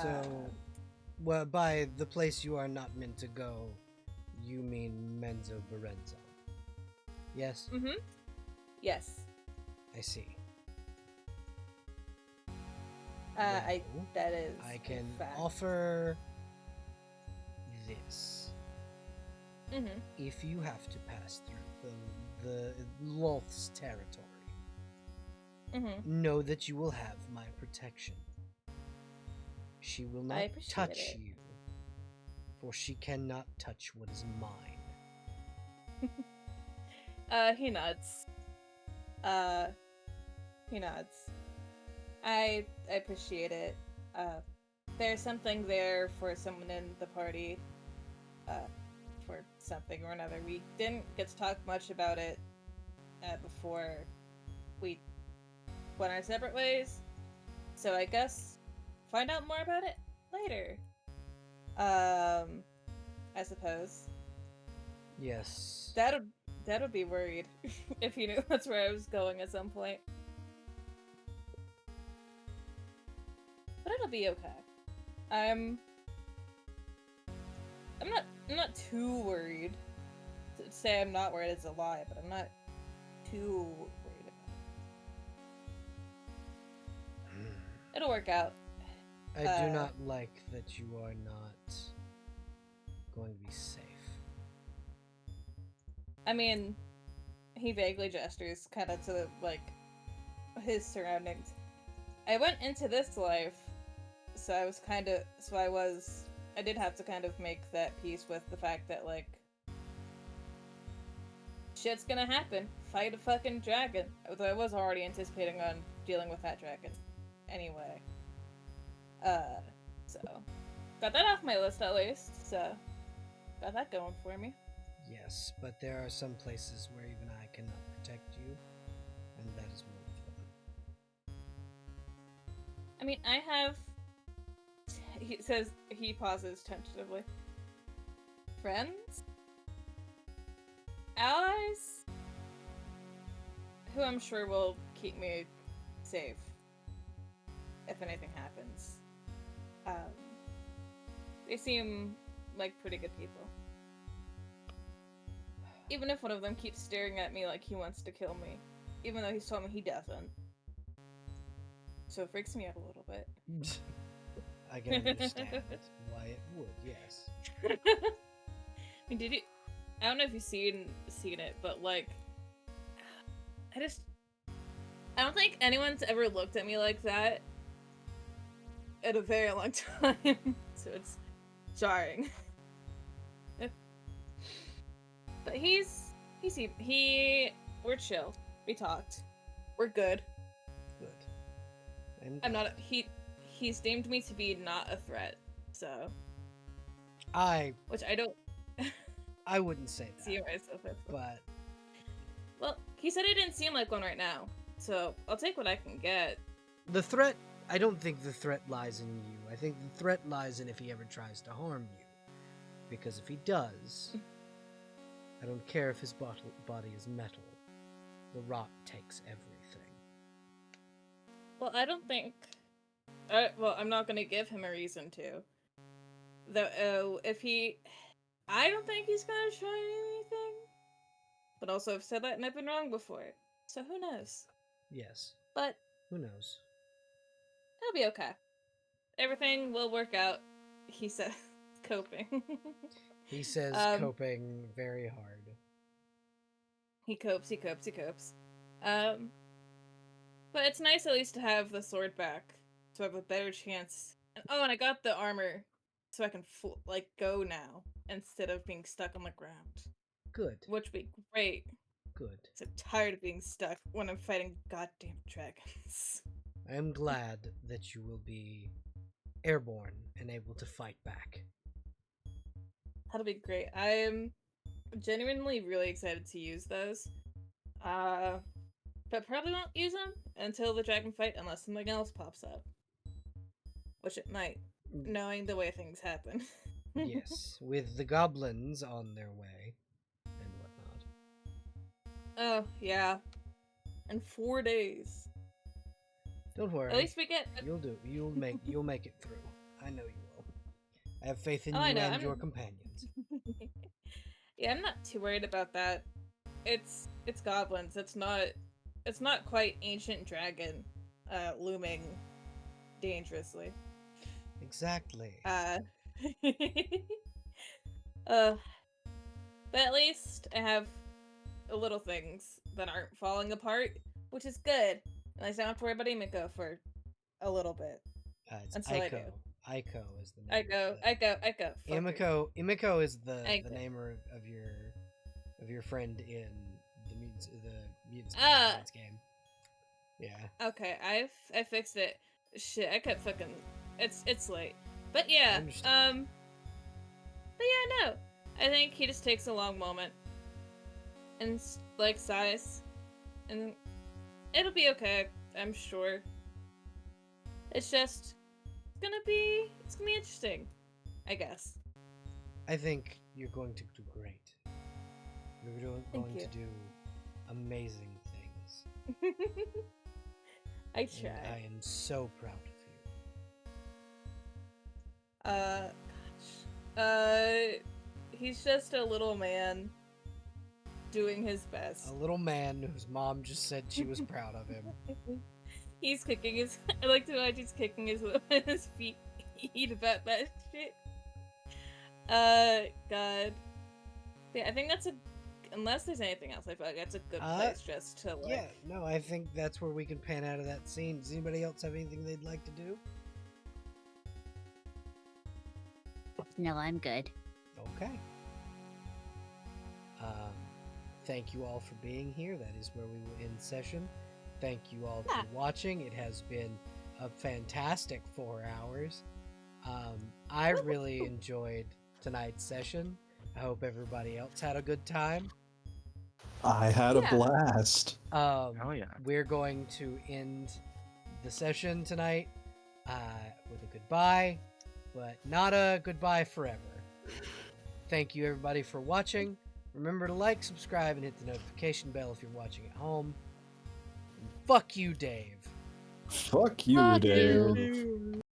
So, well, by the place you are not meant to go, you mean Menzo Berenzo. Yes? Mm-hmm. Yes. I see. That is I can a fact. offer this. Mm-hmm. If you have to pass through the Loth's territory, know that you will have my protection. She will not touch you, for she cannot touch what is mine. He nods. He nods. I appreciate it. There's something there for someone in the party. For something or another. We didn't get to talk much about it before we went our separate ways. So I guess find out more about it later. I suppose. Yes. Dad would be worried if he knew that's where I was going at some point. But it'll be okay. I'm not too worried. To say I'm not worried is a lie, but I'm not too worried about it. It'll work out. I do not like that you are not going to be safe. I mean, he vaguely gestures kind of to, like, his surroundings. I went into this life, so I did have to kind of make that peace with the fact that, like, shit's gonna happen. Fight a fucking dragon. Although I was already anticipating on dealing with that dragon. Anyway. So. Got that off my list, at least, so. Got that going for me. Yes, but there are some places where even I cannot protect you, and that is one of them. I mean, I have... He says, he pauses tentatively. Friends? Allies? Who I'm sure will keep me safe if anything happens. They seem like pretty good people. Even if one of them keeps staring at me like he wants to kill me. Even though he's told me he doesn't. So it freaks me out a little bit. I can understand why it would, yes. I mean, I don't know if you've seen it, but, like... I don't think anyone's ever looked at me like that in a very long time. So it's jarring. But we're chill. We talked. We're good. Good. I'm not, he's deemed me to be not a threat, so. Which I don't. I wouldn't say that. See myself as but. Well, he said he didn't seem like one right now, so I'll take what I can get. The threat, I don't think the threat lies in you. I think the threat lies in if he ever tries to harm you. Because if he does, I don't care if his body is metal. The rot takes everything. Well, I don't think... I'm not gonna give him a reason to. Though, I don't think he's gonna try anything. But also, I've said that and I've been wrong before. So who knows? Yes. But... Who knows? It'll be okay. Everything will work out, he says, coping. He says coping very hard. He copes. But it's nice at least to have the sword back, so I have a better chance. And I got the armor, so I can, go now. instead of being stuck on the ground. Good. Which would be great. Good. I'm tired of being stuck when I'm fighting goddamn dragons. I am glad that you will be airborne and able to fight back. That'll be great. I am genuinely really excited to use those. But probably won't use them until the dragon fight unless something else pops up. Which it might, knowing the way things happen. Yes, with the goblins on their way and whatnot. Oh, yeah. In 4 days. Don't worry. At least we get... You'll make it through. I know you will. I have faith in Oh, you I know, and I'm- your companions. Yeah, I'm not too worried about that. It's goblins. It's not quite ancient dragon looming dangerously. Exactly. But at least I have little things that aren't falling apart, which is good. At least I don't have to worry about Emiko for a little bit. It's Until I do. Aiko is the name. Echo. Imiko is the Aiko. name of your friend in the Mutants Ah. game. Yeah. Okay, I fixed it. Shit, I kept fucking. It's late, but I yeah. understand. But yeah, no. I think he just takes a long moment, and like sighs, and it'll be okay. I'm sure. It's just it's gonna be interesting, I guess. I think you're going to do great. You're going you. to do amazing things. I And try. I am so proud of you. He's just a little man doing his best. A little man whose mom just said she was proud of him. He's kicking his. I like to imagine he's kicking his feet about that shit. God. Yeah, I think that's unless there's anything else, I feel like that's a good place just to like. Yeah, no, I think that's where we can pan out of that scene. Does anybody else have anything they'd like to do? No, I'm good. Okay. Thank you all for being here. That is where we will end session. Thank you all for watching. It has been a fantastic 4 hours. I really enjoyed tonight's session. I hope everybody else had a good time. I had a blast. Oh yeah. We're going to end the session tonight with a goodbye, but not a goodbye forever. Thank you everybody for watching. Remember to like, subscribe, and hit the notification bell if you're watching at home. And fuck you, Dave. Fuck you, Dave.